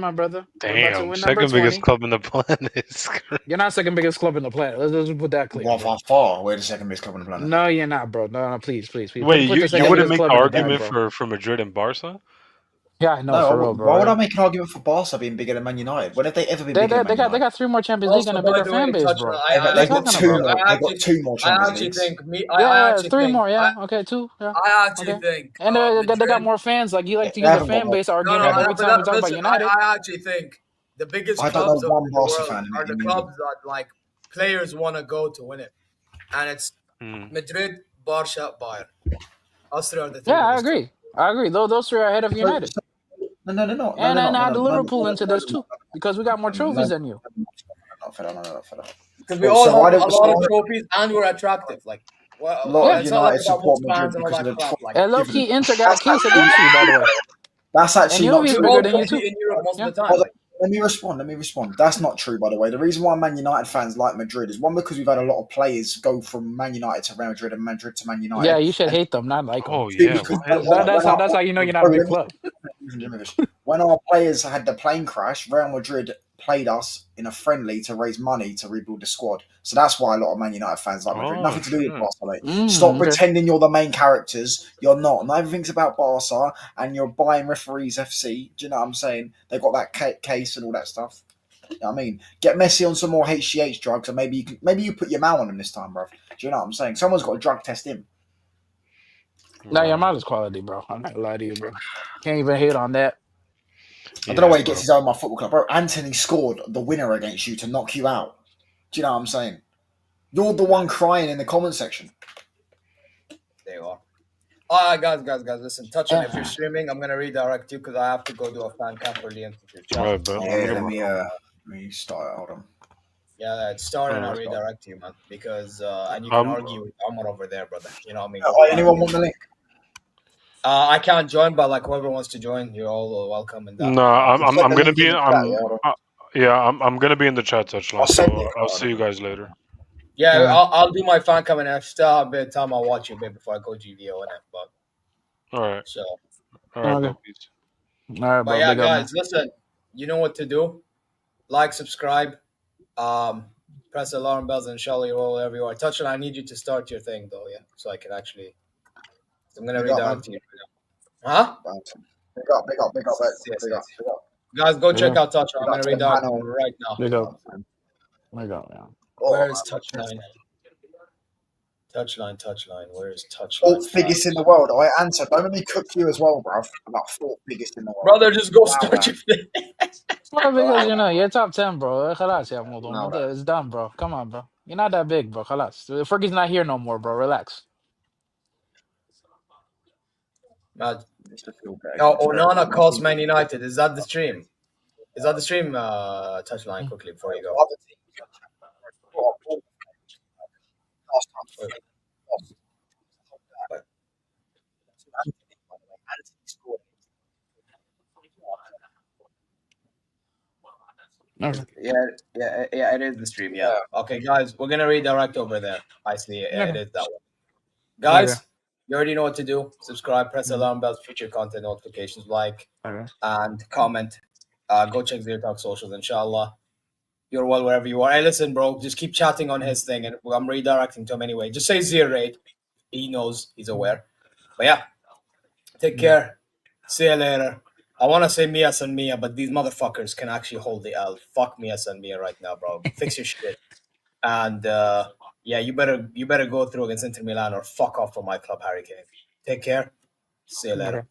F: my brother. We're about to
C: Damn,
F: win
C: second
F: number
C: biggest
F: 20.
C: club in the planet.
F: You're not second biggest club in the planet. Let's put that clear.
I: Well, by far, we're the second biggest club on the planet.
F: No, you're not, bro. No, please.
C: Wait,
F: Put the
C: you
F: second
C: wouldn't
F: biggest
C: make
F: club
C: the
F: in the planet,
C: argument
F: bro.
C: for Madrid and Barca?
F: Yeah, I know,
I: No,
F: for real, bro.
I: why would I make an argument for Barca being bigger than Man United? When have they ever been bigger than Man United?
F: They got 3 more Champions League and a bigger fan base, bro.
I: They've got 2 more. They've got 2 more Champions Leagues.
F: Yeah, 3 more. Yeah, okay, 2. Yeah.
G: I actually think.
F: And they got more fans. Like you like to
I: They
F: use the
I: haven't got
F: fan
I: more.
F: base argument every time we talk about United.
G: I actually think the biggest
I: I don't
G: clubs
I: know
G: of
I: one
G: the
I: Barca
G: world
I: fan
G: are the
I: in
G: clubs that like players want to go to win it, and it's Madrid, Barca, Bayern. Us 3 are the 3.
F: Yeah, I agree. Those 3 are ahead of United.
I: No, they're not.
F: And add Liverpool into this too, because we got more trophies than you.
G: Because we all have a lot of trophies and we're attractive. Like, well,
I: a lot of
G: it's not like
I: United
G: we got
I: support
G: most fans
I: Madrid
G: and all
I: because
G: that
I: of the
G: crap.
I: trophy.
G: Like,
F: And low key, Inter got a case against you, by the way.
I: That's actually
F: and
I: not
F: Juve's
I: true.
F: bigger than you too.
G: in Europe most of the time.
I: Hold
G: Like,
I: on, let me respond. That's not true, by the way. The reason why Man United fans like Madrid is, one, because we've had a lot of players go from Man United to Real Madrid and Madrid to Man United.
F: Yeah, you should hate them, not like them.
C: Oh yeah,
F: That's how you know you're not a big club.
I: When our players had the plane crash, Real Madrid played us in a friendly to raise money to rebuild the squad. So that's why a lot of Man United fans like Madrid. Nothing to do with Barca, mate. Stop pretending you're the main characters. You're not. Not everything's about Barca, and you're buying referees FC. Do you know what I'm saying? They got that case and all that stuff. You know what I mean? Get Messi on some more HGH drugs, and maybe you put your mouth on him this time, bro. Do you know what I'm saying? Someone's got to drug test him.
F: No, your mouth is quality, bro. I'm not gonna lie to you, bro. Can't even hate on that.
I: I don't know where he gets his own football club, bro. Anthony scored the winner against you to knock you out. Do you know what I'm saying? You're the one crying in the comment section.
G: there you are. All right, guys, listen. Touch on if you're streaming. I'm gonna redirect you because I have to go do a fan cam for Liam to chat.
C: Alright, bro.
I: Let me start. Hold on.
G: Yeah, it's starting. I'll redirect you, man, because and you can argue with Omar over there, brother. You know what I mean?
I: Anyone want the link?
G: I can't join, but like whoever wants to join, you're all welcome. And
C: no, I'm gonna be. I'm gonna be in the chat touchline. So I'll see you guys later.
G: Yeah, I'll do my fan coming. I still have a bit of time. I'll watch you a bit before I go GVO in it. But
C: all right.
G: So
C: all right, bro. Peace.
F: All right, bro.
G: But yeah, guys, listen. You know what to do. Like, subscribe, press the alarm bells, and inshallah you're all wherever you are. Touch on. I need you to start your thing though, yeah, so I can actually. I'm gonna redirect you. Huh?
I: Big up.
G: Guys, go check out Touch. I'm gonna redirect you right now.
F: Big up, yeah.
G: Where is Touch 9? Touchline. Where's touchline?
I: Fourth biggest in the world. I answer. Don't let me cook you as well, bruv. About fourth biggest in the world.
G: Brother, just go
I: Wow,
G: start your thing.
F: Well, because you know you're top 10, bro. خلاص يا موضوع. It's done, bro. Come on, bro. You're not that big, bro. خلاص. Fergie's not here no more, bro. Relax.
G: Onana calls Man United. Is that the stream? Touchline quickly before you go.
F: Okay.
G: Yeah, it is the stream. Yeah. Okay, guys, we're gonna redirect over there. I see it. Yeah, it is that one. Guys, you already know what to do. Subscribe, press the alarm bell, future content notifications, like, and comment. Go check ZeerTalks socials, inshallah. You're well wherever you are. Hey, listen, bro, just keep chatting on his thing, and I'm redirecting to him anyway. Just say Zeer Raid. He knows, he's aware. But yeah, take care. See you later. I want to say Mias and Mia, but these motherfuckers can actually hold the L. Fuck Mias and Mia right now, bro. Fix your shit. And yeah, you better go through against Inter Milan or fuck off from my club, Harry Kane. Take care. See you later.